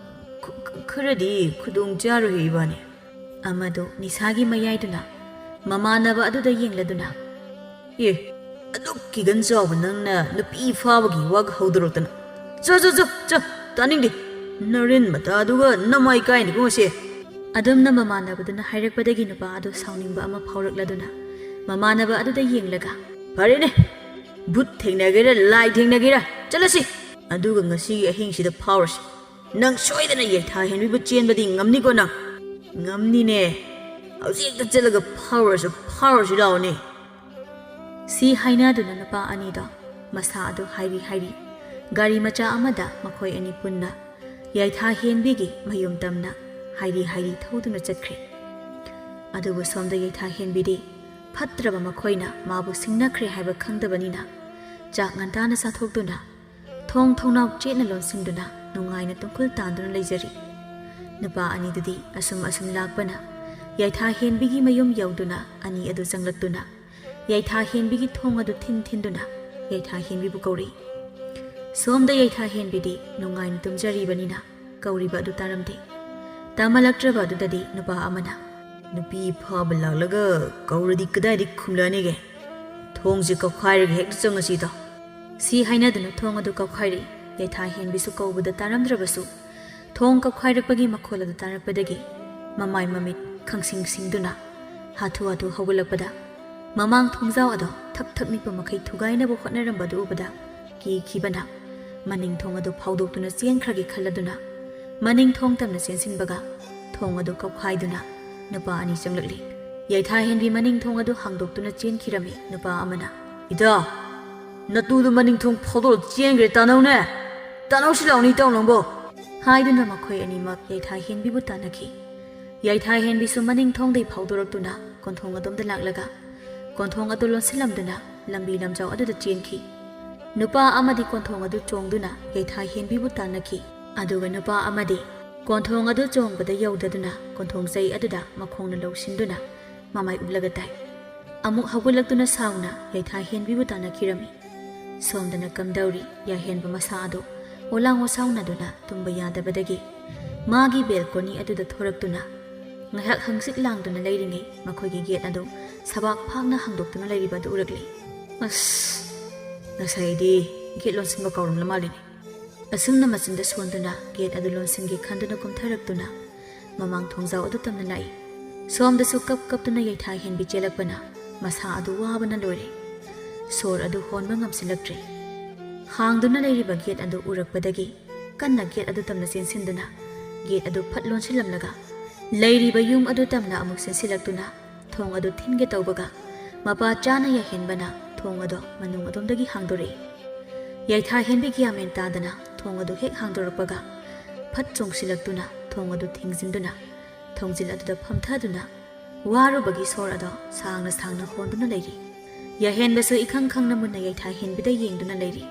ꯈꯔꯗꯤ ꯈꯨꯗꯣꯡ ꯆꯥꯔꯣꯏ ꯏꯕꯥꯅꯤ ꯑꯃꯗꯣ ꯅꯤꯁꯥꯒꯤ ꯃꯌꯥꯏꯗꯨꯅ ꯃꯃꯥꯟꯅꯕ ꯑꯗꯨꯗ ꯌꯦꯡꯂꯗꯨꯅ ꯑꯦ ꯑꯗꯨꯛ ꯀꯤꯒꯟ ꯆꯥꯎꯕ ꯅꯪꯅ ꯅꯨꯄꯤ ꯐꯥꯕꯒꯤ ꯋꯥꯒ ꯍꯧꯗꯣꯔꯛꯇꯅ ꯆ ꯇꯥꯅꯤꯡꯗꯦ ꯅꯔꯦꯟ ꯃꯇꯥꯗꯨꯒ ꯅꯃꯥꯏ ꯀꯥꯏꯅꯤꯀꯣ ꯉꯁꯤ ꯑꯗꯨꯝꯅ ꯃꯃꯥꯟꯅꯕꯗꯨꯅ ꯍꯥꯏꯔꯛꯄꯗꯒꯤ ꯅꯨꯄꯥ ꯑꯗꯨ ꯁꯥꯎꯅꯤꯡꯕ ꯑꯃ ꯐꯥꯎꯔꯛꯂꯗꯨꯅ ꯃꯃꯥꯟꯅꯕ ꯑꯗꯨꯗ ꯌꯦꯡꯂꯒ ꯐꯔꯦꯅꯦ ꯕꯨꯠ ꯊꯦꯡꯅꯒꯦꯔꯥ ꯂꯥꯏ ꯊꯦꯡꯅꯒꯦꯔꯥ ꯆꯠꯂꯁꯤ ꯑꯗꯨꯒ ꯉꯁꯤꯒꯤ ꯑꯍꯤꯡꯁꯤꯗ ꯐꯥꯎꯔꯁꯤ ꯅꯪ ꯁꯣꯏꯗꯅ ꯌꯩꯊꯥꯍꯦꯟꯕꯤꯕꯨ ꯆꯦꯟꯕꯗꯤ ꯉꯝꯅꯤꯀꯣ ꯅꯪ ꯉꯝꯅꯤꯅꯦ ꯍꯧꯖꯤꯛꯇ ꯆꯠꯂꯒ ꯐꯥꯎꯔꯁꯤ ꯂꯥꯛꯑꯣꯅꯦ ꯁꯤ ꯍꯥꯏꯅꯗꯨꯅ ꯅꯨꯄꯥ ꯑꯅꯤꯗꯣ ꯃꯁꯥ ꯑꯗꯨ ꯍꯥꯏꯔꯤ ꯒꯥꯔꯤ ꯃꯆꯥ ꯑꯃꯗ ꯃꯈꯣꯏ ꯑꯅꯤ ꯄꯨꯟꯅ ꯌꯩꯊꯥꯍꯦꯟꯕꯤꯒꯤ ꯃꯌꯨꯝ ꯇꯝꯅ ꯍꯥꯏꯔꯤ ꯊꯧꯗꯨꯅ ꯆꯠꯈ꯭ꯔꯦ ꯑꯗꯨꯕꯨ ꯁꯣꯝꯗ ꯌꯩꯊꯥꯍꯦꯟꯕꯤꯗꯤ ꯐꯠꯇ꯭ꯔꯕ ꯃꯈꯣꯏꯅ ꯃꯥꯕꯨ ꯁꯤꯡꯅꯈ꯭ꯔꯦ ꯍꯥꯏꯕ ꯈꯪꯗꯕꯅꯤꯅ ꯆꯥꯛ ꯉꯟꯇꯥꯅ ꯆꯥꯊꯣꯛꯇꯨꯅ ꯊꯣꯡ ꯊꯣꯡꯅꯥꯎ ꯆꯦꯠꯅ ꯂꯣꯟꯁꯤꯟꯗꯨꯅ ꯅꯨꯡꯉꯥꯏꯅ ꯇꯨꯝꯈꯨꯜ ꯇꯥꯟꯗꯨꯅ ꯂꯩꯖꯔꯤ ꯅꯨꯄꯥ ꯑꯅꯤꯗꯨꯗꯤ ꯑꯁꯨꯝ ꯂꯥꯛꯄꯅ ꯌꯩꯊꯥꯍꯦꯟꯕꯤꯒꯤ ꯃꯌꯨꯝ ꯌꯧꯗꯨꯅ ꯑꯅꯤ ꯑꯗꯨ ꯆꯪꯂꯛꯇꯨꯅ ꯌꯩꯊꯥꯍꯦꯟꯕꯤꯒꯤ ꯊꯣꯡ ꯑꯗꯨ ꯊꯤꯟꯗꯨꯅ ꯌꯩꯊꯥꯍꯦꯟꯕꯤꯕꯨ ꯀꯧꯔꯤ ꯁꯣꯝꯗ ꯌꯩꯊꯥꯍꯦꯟꯕꯤꯗꯤ ꯅꯨꯡꯉꯥꯏꯅ ꯇꯨꯝꯖꯔꯤꯕꯅꯤꯅ ꯀꯧꯔꯤꯕ ꯑꯗꯨ ꯇꯥꯔꯝꯗꯦ ꯇꯥꯃꯜꯂꯛꯇ꯭ꯔꯕ ꯑꯗꯨꯗꯗꯤ ꯅꯨꯄꯥ ꯑꯃꯅ ꯅꯨꯄꯤ ꯐꯥꯕ ꯂꯥꯛꯂꯒ ꯀꯧꯔꯗꯤ ꯀꯗꯥꯏꯗ ꯈꯨꯝꯂꯛꯑꯅꯤꯒꯦ ꯊꯣꯡꯁꯦ ꯀꯧꯈꯥꯏꯔꯒ ꯍꯦꯛꯇ ꯆꯪꯉꯁꯤꯗꯣ ꯁꯤ ꯍꯥꯏꯅꯗꯨꯅ ꯊꯣꯡ ꯑꯗꯨ ꯀꯧꯈꯥꯏꯔꯤ ꯌꯩꯊꯥꯍꯦꯟꯕꯤꯁꯨ ꯀꯧꯕꯗ ꯇꯥꯔꯝꯗ꯭ꯔꯕꯁꯨ ꯊꯣꯡ ꯀꯧꯈꯥꯏꯔꯛꯄꯒꯤ ꯃꯈꯣꯜ ꯑꯗꯨ ꯇꯥꯔꯛꯄꯗꯒꯤ ꯃꯃꯥꯏ ꯃꯃꯤꯠ ꯈꯪꯁꯤꯡꯗꯨꯅ ꯍꯥꯊꯨ ꯍꯧꯒꯠꯂꯛꯄꯗ ꯃꯃꯥꯡ ꯊꯣꯡꯖꯥꯎ ꯑꯗꯣ ꯊꯛ ꯅꯤꯛꯄ ꯃꯈꯩ ꯊꯨꯒꯥꯏꯅꯕ ꯍꯣꯠꯅꯔꯝꯕꯗꯨ ꯎꯕꯗ ꯀꯤꯈꯤꯕꯅ ꯃꯅꯤꯡ ꯊꯣꯡ ꯑꯗꯨ ꯐꯥꯎꯗꯣꯛꯇꯨꯅ ꯆꯦꯟꯈ꯭ꯔꯒꯦ ꯈꯜꯂꯗꯨꯅ ꯃꯅꯤꯡ ꯊꯣꯡ ꯇꯝꯅ ꯆꯦꯟꯁꯤꯟꯕꯒ ꯊꯣꯡ ꯑꯗꯨ ꯀꯧꯈꯥꯏꯗꯨꯅ ꯅꯨꯄꯥ ꯑꯅꯤ ꯆꯪꯂꯛꯂꯤ ꯌꯩꯊꯥꯍꯦꯟꯕꯤ ꯃꯅꯤꯡ ꯊꯣꯡ ꯑꯗꯨ ꯍꯥꯡꯗꯣꯛꯇꯨꯅ ꯆꯦꯟꯈꯤꯔꯝꯃꯤ ꯅꯨꯄꯥ ꯑꯃꯅ ꯏꯇꯥ ꯅꯇꯨꯗꯨ ꯃꯅꯤꯡ ꯊꯣꯡ ꯐꯥꯎꯗꯣꯛ ꯆꯦꯟꯈ꯭ꯔꯦ ꯇꯥꯅꯧꯁꯤ ꯂꯥꯎꯅꯤ ꯏꯇꯥꯎ ꯅꯪꯕꯣ ꯍꯥꯏꯗꯨꯅ ꯃꯈꯣꯏ ꯑꯅꯤꯃꯛ ꯌꯩꯊꯥꯍꯦꯟꯕꯤꯕꯨ ꯇꯥꯟꯅꯈꯤ ꯌꯩꯊꯥꯍꯦꯟꯕꯤꯁꯨ ꯃꯅꯤꯡ ꯊꯣꯡꯗꯩ ꯐꯥꯎꯗꯣꯔꯛꯇꯨꯅ ꯀꯣꯟꯊꯣꯡ ꯑꯗꯣꯝꯗ ꯂꯥꯛꯂꯒ ꯀꯣꯟꯊꯣꯡ ꯑꯗꯨ ꯂꯣꯟꯁꯤꯜꯂꯝꯗꯨꯅ ꯂꯝꯕꯤ ꯂꯝꯖꯥꯎ ꯑꯗꯨꯗ ꯆꯦꯟꯈꯤ ꯅꯨꯄꯥ ꯑꯃꯗꯤ ꯀꯣꯟꯊꯣꯡ ꯑꯗꯨ ꯆꯣꯡꯗꯨꯅ ꯌꯩꯊꯥꯍꯦꯟꯕꯤꯕꯨ ꯇꯥꯟꯅꯈꯤ ꯑꯗꯨꯒ ꯅꯨꯄꯥ ꯑꯃꯗꯤ ꯀꯣꯟꯊꯣꯡ ꯑꯗꯨ ꯆꯣꯡꯕꯗ ꯌꯧꯗꯗꯨꯅ ꯀꯣꯟꯊꯣꯡ ꯆꯩ ꯑꯗꯨꯗ ꯃꯈꯣꯡꯅ ꯂꯧꯁꯤꯟꯗꯨꯅ ꯃꯃꯥꯏ ꯎꯞꯂꯒ ꯇꯥꯏ ꯑꯃꯨꯛ ꯍꯧꯒꯠꯂꯛꯇꯨꯅ ꯁꯥꯎꯅ ꯌꯩꯊꯥꯍꯦꯟꯕꯤꯕꯨ ꯇꯥꯟꯅꯈꯤꯔꯝꯃꯤ ꯁꯣꯝꯗꯅ ꯀꯝꯗꯧꯔꯤ ꯌꯥꯍꯦꯟꯕ ꯃꯁꯥ ꯑꯗꯨ ꯑꯣꯂꯥꯡ ꯑꯣꯁꯥꯎꯅꯗꯨꯅ ꯇꯨꯝꯕ ꯌꯥꯗꯕꯗꯒꯤ Magi balcony aduda thoraktuna ngahak hangsik langduna leiringai makhoigi gate adu sabak phangna hangdoktuna leiriba du urakli. As nasaidi gate lonsinba kaurum lamalini. Asumna machinda sonduna gate adu lonsingi khanduna kumtharaktuna mamang thongjau adu tamna lai. Somda su kaptuna yaithai henbi chelakpana masa adu wabana lore. Sor adu honba ngamsilaktre. Hangduna leiriba gate adu urakpadagi kanna gate adu tamna sensinduna gate adu phatlon silamlaga leiriba yum adu tamna amuk sensilaktuna thong adu thinge tawbaga mapa chana ya henbana thong adu manung adumdagi hangdore yaitha henbi giamen tadana thong adu hek hangdorakpaga phat chongsilaktuna thong adu thingjinduna thongjil adu phamthaduna warubagi sor adu sangna honduna leiri ya henbasu ikhang khangna munna yaitha henbida yengduna leiri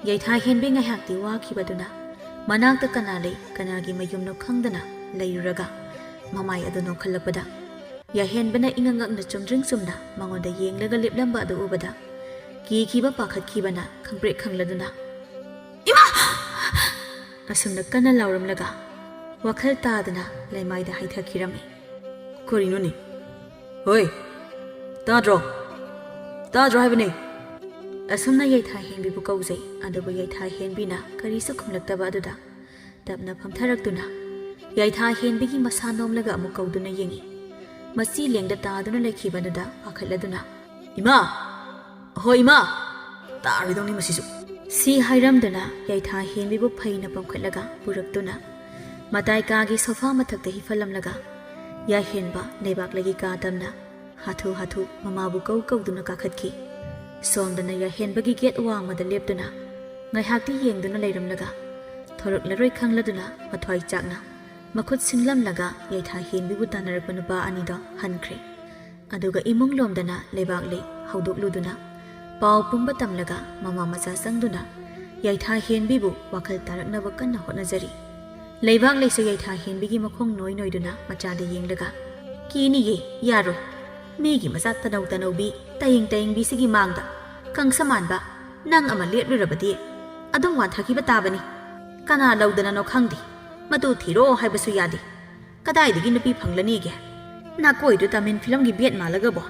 yaitha henbi ngahakti wakibaduna manakta kanale kanagi mayumno khangdana leiruraga mamai aduno khalakpada ya henbana ingangakna chumdring sumna mangoda yenglaga leplamba adu ubada kiba pakhat kibana khangprek khangladuna ima asumna kana lauramlaga wakhal tadana laimaida haithakirami korinoni hoi tadro habane asumna yaitha henbi bu kauzai adubu yaitha henbina karisu khumlaktaba aduda tapna phamtharaktuna yaitha henbi gi masa nomlaga amu kauduna yengi masi lengda taduna lekhibanuda pakhaladuna ima hoi ima taridoni masisu si hairamduna yaitha henbi bu phaina pamkhatlaga puraktuna matai kagi sofa mathakta hi falamlaga ya henba lebak lagi ka tamna hathu mama bu kauduna kakhatki somdana ya henbagi gate wangmada leptuna ngaihakti yengduna leiramlaga thoroklaroi khangladuna mathwai chakna makhut singlamlaga yaitha henbibu tanarakpa nupa anido hankhre aduga imung lomdana lebak le haudokluduna pau pumba tamlaga mama macha sangduna yaitha henbibu wakhal taraknaba kanna hotnajari leibak leisu yaitha henbigi makhong noiduna machada yenglaga kini ye yaro migi macha tanaubi taying bisigi mangda kang samanba nang ama letlurabadi adum wanthaki batabani kana laudana no khangdi madu thiro haibasu yadi kadai digi nupi phanglani ge na koi du tamin film gi bet malaga bo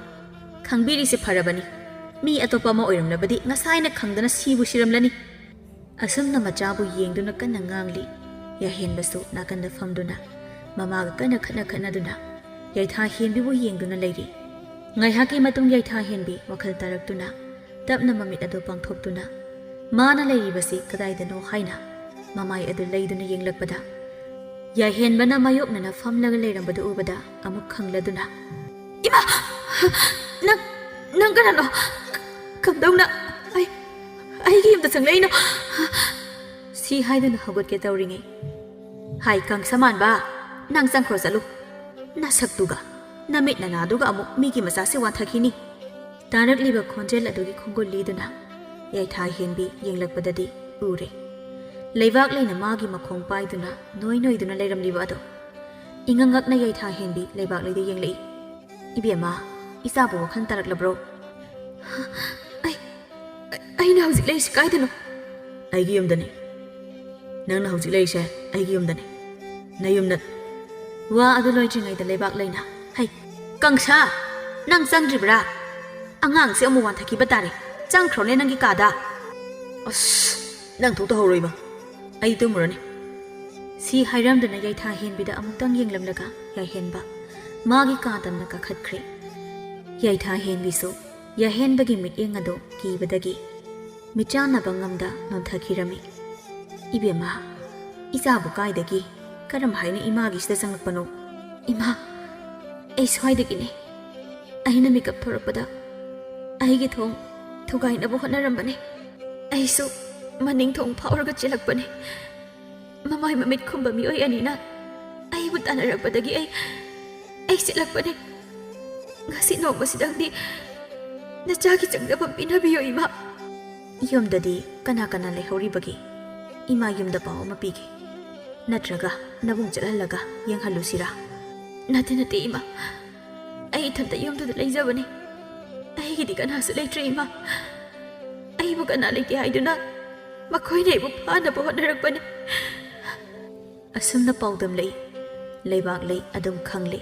khangbiri se pharabani mi atopa ma oiramlabadi ngasai na khangdana sibu siramlani asumna machabu yengduna kanna ngangli ya henbasu nakanda famduna mama ga kana khana duna yaitha henbibu yengduna leiri ngaihaki matung yaitha henbi wakhal taraktuna tapna mamit adu pangthoptuna mana leiribasi kadaidano haina mamai adu leiduna yenglakpada ya henbana mayoknana famlaga leirambadu ubada amuk khangladuna ima nang kanano kamdongna ai gi yamda changleino si haiduna hagotke tawringai hai kang saman ba nang changkhro chalu na saktuga namit na naduga amuk migi macha se wanthakini tarakliba khonjel adugi khongol liduna yaitha henbi yenglakpadadi ure leibak leina magi makhong paiduna noiduna leiramliba ado ingangakna yaitha henbi leibak leide yenglei ibema isabu wakhan taraklabro ai na hauzik lei sikaidano ai gi yumdani nangna hauzik lei se ai gi yumdani nayumna wa adu loitringai da leibak leina hai kangsa nang changribra angang se amu wanthaki batare changkhrone nangi kada as nang thokta horoiba ai tumurani si hairamdana yaitha henbida amutang yenglamlaga ya henba magi kadamna ka khatkhre yaitha henbiso ya henbagi miteng ado kibadagi michana bangamda nonthakirami ibema isabu kaidagi karam haina imagi sida changlakpano ima ai swaidagine aina makeup thorakpada aigi thong thugaina bo hotnarambane aisu maning thong phauraga chilakpane mamai mamit khumba mi oi anina ai bu tanarakpadagi ai chilakpane ngasi no basidangdi na chagi changdabam pinabiyo ima yumdadi kana lehoribagi ima yumda paw mapigi natraga nabung chalalaga yenghalusira nate ima ai thanta yumda leijabani ai gidi kana su leitre ima ai bu kana leiti haiduna makhoi nei bu phana bo hotnarakpani ꯑꯁꯨꯝꯅ ꯄꯥꯎꯗꯝ ꯂꯩ ꯂꯩꯕꯥꯛ ꯂꯩ ꯑꯗꯨꯝ ꯈꯪꯂꯦ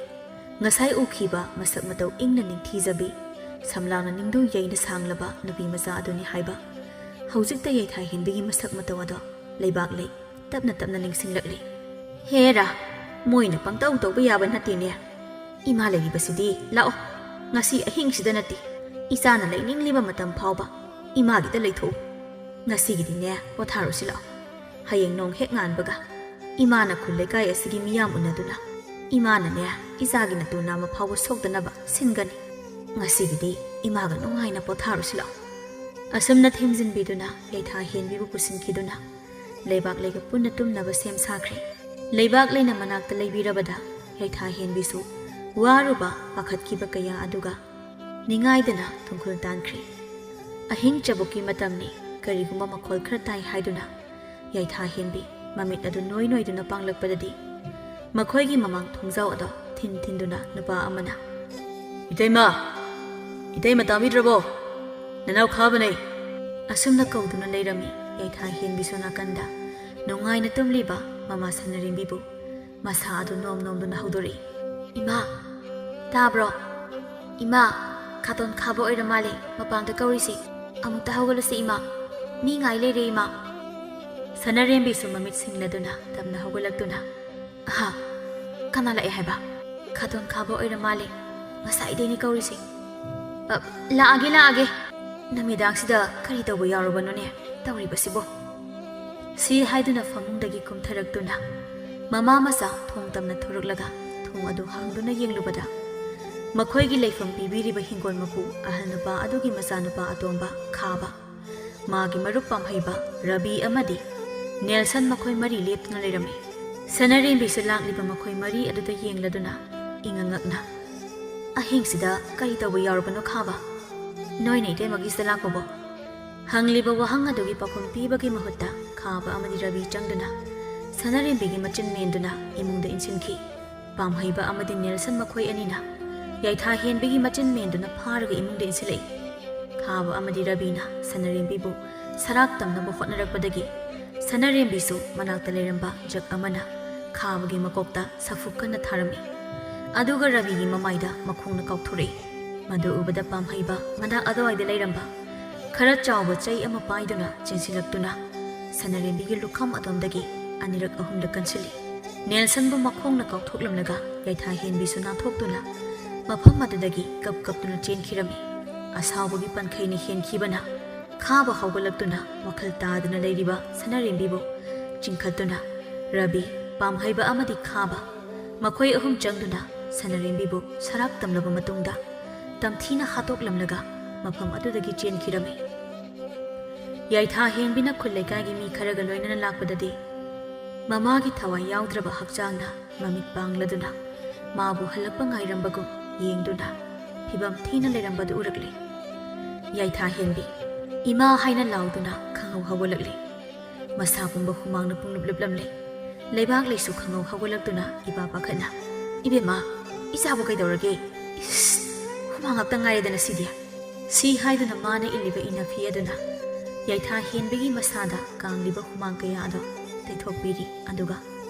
ꯉꯁꯥꯏ ꯎꯈꯤꯕ ꯃꯁꯛ ꯃꯇꯧ ꯏꯪꯅ ꯅꯤꯡꯊꯤꯖꯕꯤ ꯁꯝꯂꯥꯡꯅ ꯅꯤꯡꯗꯨ ꯌꯩꯅ ꯁꯥꯡꯂꯕ ꯅꯨꯄꯤ ꯃꯆꯥ ꯑꯗꯨꯅꯤ ꯍꯥꯏꯕ ꯍꯧꯖꯤꯛꯇ ꯌꯩꯊꯥꯍꯦꯟꯕꯤꯒꯤ ꯃꯁꯛ ꯃꯇꯧ ꯑꯗꯣ ꯂꯩꯕꯥꯛ ꯂꯩ ꯇꯞꯅ ꯇꯞꯅ ꯅꯤꯡꯁꯤꯡꯂꯛꯂꯤ ꯍꯦꯔꯥ ꯃꯣꯏꯅ ꯄꯪꯇꯧ ꯇꯧꯕ ꯌꯥꯕ ꯅꯠꯇꯦꯅꯦ ꯏꯃꯥ ꯂꯩꯔꯤꯕꯁꯤꯗꯤ ꯂꯥꯛꯑꯣ ꯉꯁꯤ ꯑꯍꯤꯡꯁꯤꯗ ꯅꯠꯇꯦ ꯏꯆꯥꯅ ꯂꯩꯅꯤꯡꯂꯤꯕ ꯃꯇꯝ ꯐꯥꯎꯕ ꯏꯃꯥꯒꯤꯗ ꯂꯩꯊꯣꯛꯎ ꯉꯁꯤꯒꯤꯗꯤꯅꯦ ꯄꯣꯊꯥꯔꯨꯁꯤ ꯂꯥꯛꯑꯣ ꯍꯌꯦꯡ ꯅꯣꯡ ꯍꯦꯛ ꯉꯥꯟꯕꯒ ꯏꯃꯥꯅ ꯈꯨꯜ ꯂꯩꯀꯥꯏ ꯑꯁꯤꯒꯤ ꯃꯤꯌꯥꯝ ꯎꯅꯗꯨꯅ ꯏꯃꯥꯅꯅꯦ ꯏꯆꯥꯒꯤ ꯅꯇꯨ ꯅꯥꯝꯃ ꯐꯥꯎꯕ ꯁꯣꯛꯇꯅꯕ ꯁꯤꯟꯒꯅꯤ ꯉꯁꯤꯒꯤꯗꯤ ꯏꯃꯥꯒ ꯅꯨꯡꯉꯥꯏꯅ ꯄꯣꯊꯥꯔꯨꯁꯤ ꯂꯥꯛꯑꯣ ꯑꯁꯨꯝꯅ ꯊꯦꯝꯖꯤꯟꯕꯤꯗꯨꯅ ꯌꯩꯊꯥꯍꯦꯟꯕꯤꯕꯨ ꯄꯨꯁꯤꯟꯈꯤꯗꯨꯅ ꯂꯩꯕꯥꯛ ꯂꯩꯒ ꯄꯨꯟꯅ ꯇꯨꯝꯅꯕ ꯁꯦꯝ ꯁꯥꯈ꯭ꯔꯦ ꯂꯩꯕꯥꯛ ꯂꯩꯅ ꯃꯅꯥꯛꯇ ꯂꯩꯕꯤꯔꯕꯗ ꯌꯩꯊꯥꯍꯦꯟꯕꯤꯁꯨ ꯋꯥꯔꯨꯕ ꯄꯥꯈꯠꯈꯤꯕ ꯀꯌꯥ ꯑꯗꯨꯒ ꯅꯤꯡꯉꯥꯏꯗꯅ ꯊꯨꯡꯈꯨꯜ ꯇꯥꯟꯈ꯭ꯔꯦ ꯑꯍꯤꯡ ꯆꯕꯨꯛꯀꯤ ꯃꯇꯝꯅꯤ ꯀꯔꯤꯒꯨꯝꯕ ꯃꯈꯣꯜ ꯈꯔ ꯇꯥꯏ ꯍꯥꯏꯗꯨꯅ ꯌꯩꯊꯥꯍꯦꯟꯕꯤ ꯃꯃꯤꯠ ꯑꯗꯨ ꯅꯣꯏ ꯅꯣꯏꯗꯨꯅ ꯄꯥꯡꯂꯛꯄꯗꯗꯤ ꯃꯈꯣꯏꯒꯤ ꯃꯃꯥꯡ ꯊꯣꯡꯖꯥꯎ ꯑꯗꯣ ꯊꯤꯟ ꯊꯤꯟꯗꯨꯅ ꯅꯨꯄꯥ ꯑꯃꯅ ꯏꯇꯩꯃ ꯇꯥꯕꯤꯗ꯭ꯔꯕꯣ ꯅꯅꯥꯎ ꯈꯥꯕꯅꯦ ꯑꯁꯨꯝꯅ ꯀꯧꯗꯨꯅ ꯂꯩꯔꯝꯃꯤ ꯌꯩꯊꯥꯍꯦꯟꯕꯤꯁꯨ ꯅꯥꯀꯟꯗ ꯅꯨꯡꯉꯥꯏꯅ ꯇꯨꯝꯂꯤꯕ ꯃꯃꯥ ꯁꯅꯔꯦꯝꯕꯤꯕꯨ ꯃꯁꯥ ꯑꯗꯨ ꯅꯣꯝ ꯅꯣꯝꯗꯨꯅ ꯍꯧꯗꯣꯔꯛꯏ ꯏꯃꯥ ꯇꯥꯕ꯭ꯔꯣ ꯏꯃꯥ ꯈꯥꯇꯣꯟ ꯈꯥꯕ ꯑꯣꯏꯔ ꯃꯥꯜꯂꯦ ꯃꯄꯥꯟꯗ ꯀꯧꯔꯤꯁꯤ ꯑꯃꯨꯛꯇ ꯍꯧꯒꯠꯂꯁꯤ ꯏꯃꯥ ꯃꯤ ꯉꯥꯏ ꯂꯩꯔꯦ ꯏꯃꯥ ꯁꯅꯔꯦꯝꯕꯤꯁꯨ ꯃꯃꯤꯠ ꯁꯤꯡꯂꯗꯨꯅ ꯇꯞꯅ ꯍꯧꯒꯠꯂꯛꯇꯨꯅ ꯑꯍꯥ ꯀꯅꯥ ꯂꯥꯛꯑꯦ ꯍꯥꯏꯕ ꯈꯥꯇꯣꯟ ꯈꯥꯕ ꯑꯣꯏꯔ ꯃꯥꯜꯂꯦ ꯉꯁꯥꯏꯗꯩꯅꯤ ꯀꯧꯔꯤꯁꯤ ꯂꯥꯛꯑꯒꯦ ꯅꯨꯃꯤꯗꯥꯡꯁꯤꯗ ꯀꯔꯤ ꯇꯧꯕ ꯌꯥꯎꯔꯕꯅꯣꯅꯦ ꯇꯧꯔꯤꯕꯁꯤꯕꯣ ꯁꯤ ꯍꯥꯏꯗꯨꯅ ꯐꯃꯨꯡꯗꯒꯤ ꯀꯨꯝꯊꯔꯛꯇꯨꯅ ꯃꯃꯥ ꯃꯆꯥ ꯊꯣꯡ ꯇꯝꯅ ꯊꯣꯔꯛꯂꯒ ꯊꯣꯡ ꯑꯗꯨ ꯍꯥꯡꯗꯨꯅ ꯌꯦꯡꯂꯨꯕꯗ ꯃꯈꯣꯏꯒꯤ ꯂꯩꯐꯝ ꯄꯤꯕꯤꯔꯤꯕ ꯍꯤꯡꯒꯣꯜ ꯃꯄꯨ ꯑꯍꯜ ꯅꯨꯄꯥ ꯑꯗꯨꯒꯤ ꯃꯆꯥꯅꯨꯄꯥ ꯑꯇꯣꯝꯕ ꯈꯥꯕ ꯃꯥꯒꯤ ꯃꯔꯨꯞ ꯄꯥꯝꯍꯩꯕ ꯔꯕꯤ ꯑꯃꯗꯤ ꯅꯦꯜꯁꯟ ꯃꯈꯣꯏ ꯃꯔꯤ ꯂꯦꯞꯇꯨꯅ ꯂꯩꯔꯝꯃꯤ ꯁꯅꯔꯦꯝꯕꯤꯁꯨ ꯂꯥꯛꯂꯤꯕ ꯃꯈꯣꯏ ꯃꯔꯤ ꯑꯗꯨꯗ ꯌꯦꯡꯂꯗꯨꯅ ꯏꯉꯉꯛꯅ ꯑꯍꯤꯡꯁꯤꯗ ꯀꯔꯤ ꯇꯧꯕ ꯌꯥꯎꯔꯕꯅꯣ ꯈꯥꯕ ꯅꯣꯏꯅ ꯏꯇꯩꯃꯒꯤꯁꯤꯗ ꯂꯥꯛꯄꯕꯣ ꯍꯪꯂꯤꯕ ꯋꯥꯍꯪ ꯑꯗꯨꯒꯤ ꯄꯥꯎꯈꯨꯝ ꯄꯤꯕꯒꯤ ꯃꯍꯨꯠꯇ ꯈꯥꯕ ꯑꯃꯗꯤ ꯔꯕꯤ ꯆꯪꯗꯨꯅ ꯁꯅꯔꯦꯝꯕꯤꯒꯤ ꯃꯆꯤꯟ ꯃꯦꯟꯗꯨꯅ ꯏꯃꯨꯡꯗ ꯏꯟꯁꯤꯟꯈꯤ ꯄꯥꯝꯍꯩꯕ ꯑꯃꯗꯤ ꯅꯦꯜꯁꯟ ꯃꯈꯣꯏ ꯑꯅꯤꯅ ꯌꯩꯊꯥꯍꯦꯟꯕꯤꯒꯤ ꯃꯆꯤꯟ ꯃꯦꯟꯗꯨꯅ ꯐꯥꯔꯒ ꯏꯃꯨꯡꯗ ꯏꯟꯁꯤꯜꯂꯛꯏ ꯈꯥꯕ ꯑꯃꯗꯤ ꯔꯕꯤꯅ ꯁꯅꯔꯦꯝꯕꯤꯕꯨ ꯁꯔꯥꯛ ꯇꯝꯅꯕ ꯍꯣꯠꯅꯔꯛꯄꯗꯒꯤ ꯁꯅꯔꯦꯝꯕꯤꯁꯨ ꯃꯅꯥꯛꯇ ꯂꯩꯔꯝꯕ ꯖꯛ ꯑꯃꯅ ꯈꯥꯕꯒꯤ ꯃꯀꯣꯛꯇ ꯁꯥꯐꯨ ꯀꯟꯅ ꯊꯥꯔꯝꯃꯤ ꯑꯗꯨꯒ ꯔꯕꯤꯒꯤ ꯃꯃꯥꯏꯗ ꯃꯈꯣꯡꯅ ꯀꯥꯎꯊꯣꯔꯛꯏ ꯃꯗꯨ ꯎꯕꯗ ꯄꯥꯝꯍꯩꯕ ꯃꯅꯥꯛ ꯑꯗꯨꯋꯥꯏꯗ ꯂꯩꯔꯝꯕ ꯈꯔ ꯆꯥꯎꯕ ꯆꯩ ꯑꯃ ꯄꯥꯏꯗꯨꯅ ꯆꯦꯟꯁꯤꯜꯂꯛꯇꯨꯅ ꯁꯅꯔꯦꯝꯕꯤꯒꯤ ꯂꯨꯈꯝ ꯑꯗꯣꯝꯗꯒꯤ ꯑꯅꯤꯔꯛ ꯑꯍꯨꯝꯂꯛ ꯀꯟꯁꯤꯜꯂꯤ ꯅꯦꯜꯁꯟꯕꯨ ꯃꯈꯣꯡꯅ ꯀꯥꯎꯊꯣꯛꯂꯝꯂꯒ ꯌꯩꯊꯥꯍꯦꯟꯕꯤꯁꯨ ꯅꯥꯟꯊꯣꯛꯇꯨꯅ ꯃꯐꯝ ꯑꯗꯨꯗꯒꯤ ꯀꯞꯇꯨꯅ ꯆꯦꯟꯈꯤꯔꯝꯃꯤ ꯑꯁꯥꯎꯕꯒꯤ ꯄꯟꯈꯩꯅ ꯍꯦꯟꯈꯤꯕꯅ ꯈꯥꯕ ꯍꯧꯒꯠꯂꯛꯇꯨꯅ ꯋꯥꯈꯜ ꯇꯥꯗꯨꯅ ꯂꯩꯔꯤꯕ ꯁꯅꯔꯦꯝꯕꯤꯕꯨ ꯆꯤꯡꯈꯠꯇꯨꯅ ꯔꯕꯤ ꯄꯥꯝꯍꯩꯕ ꯑꯃꯗꯤ ꯈꯥꯕ ꯃꯈꯣꯏ ꯑꯍꯨꯝ ꯆꯪꯗꯨꯅ ꯁꯅꯔꯦꯝꯕꯤꯕꯨ ꯁꯔꯥꯛ ꯇꯝꯂꯕ ꯃꯇꯨꯡꯗ ꯇꯝꯊꯤꯅ ꯍꯥꯠꯇꯣꯛꯂꯝꯂꯒ ꯃꯐꯝ ꯑꯗꯨꯗꯒꯤ ꯆꯦꯟꯈꯤꯔꯝꯃꯤ ꯌꯩꯊꯥꯍꯦꯟꯕꯤꯅ ꯈꯨꯜ ꯂꯩꯀꯥꯏꯒꯤ ꯃꯤ ꯈꯔꯒ ꯂꯣꯏꯅꯅ ꯂꯥꯛꯄꯗꯗꯤ ꯃꯃꯥꯒꯤ ꯊꯋꯥꯏ ꯌꯥꯎꯗ꯭ꯔꯕ ꯍꯛꯆꯥꯡꯅ ꯃꯃꯤꯠ ꯄꯥꯡꯂꯗꯨꯅ ꯃꯥꯕꯨ ꯍꯜꯂꯛꯄ ꯉꯥꯏꯔꯝꯕꯒꯨꯝ ꯌꯦꯡꯗꯨꯅ ꯐꯤꯕꯝ ꯊꯤꯅ ꯂꯩꯔꯝꯕꯗꯨ ꯎꯔꯛꯂꯤ ꯌꯩꯊꯥꯍꯦꯟꯕꯤ ꯏꯃꯥ ꯍꯥꯏꯅ ꯂꯥꯎꯗꯨꯅ ꯈꯪꯍꯧ ꯍꯧꯒꯠꯂꯛꯂꯤ ꯃꯁꯥ ꯄꯨꯝꯕ ꯍꯨꯃꯥꯡꯅ ꯄꯨꯡꯂꯨꯞ ꯂꯨꯞꯂꯝꯂꯤ ꯂꯩꯕꯥꯛ ꯂꯩꯁꯨ ꯈꯪꯍꯧ ꯍꯧꯒꯠꯂꯛꯇꯨꯅ ꯏꯄꯥ ꯄꯥꯈꯠꯅ ꯏꯕꯦꯝꯃ ꯏꯆꯥꯕꯨ ꯀꯩꯗꯧꯔꯒꯦ ꯍꯨꯃꯥꯡ ꯉꯥꯛꯇ ꯉꯥꯏꯔꯦꯗꯅ ꯁꯤꯗꯤ ꯁꯤ ꯍꯥꯏꯗꯨꯅ ꯃꯥꯅ ꯏꯜꯂꯤꯕ ꯏꯅꯐꯤ ꯑꯗꯨꯅ ꯌꯩꯊꯥꯍꯦꯟꯕꯤꯒꯤ ꯃꯁꯥꯗ ꯀꯥꯡꯂꯤꯕ ꯍꯨꯃꯥꯡ ꯀꯌꯥ ꯑꯗꯣ ꯇꯩꯊꯣꯛꯄꯤꯔꯤ ꯑꯗꯨꯒ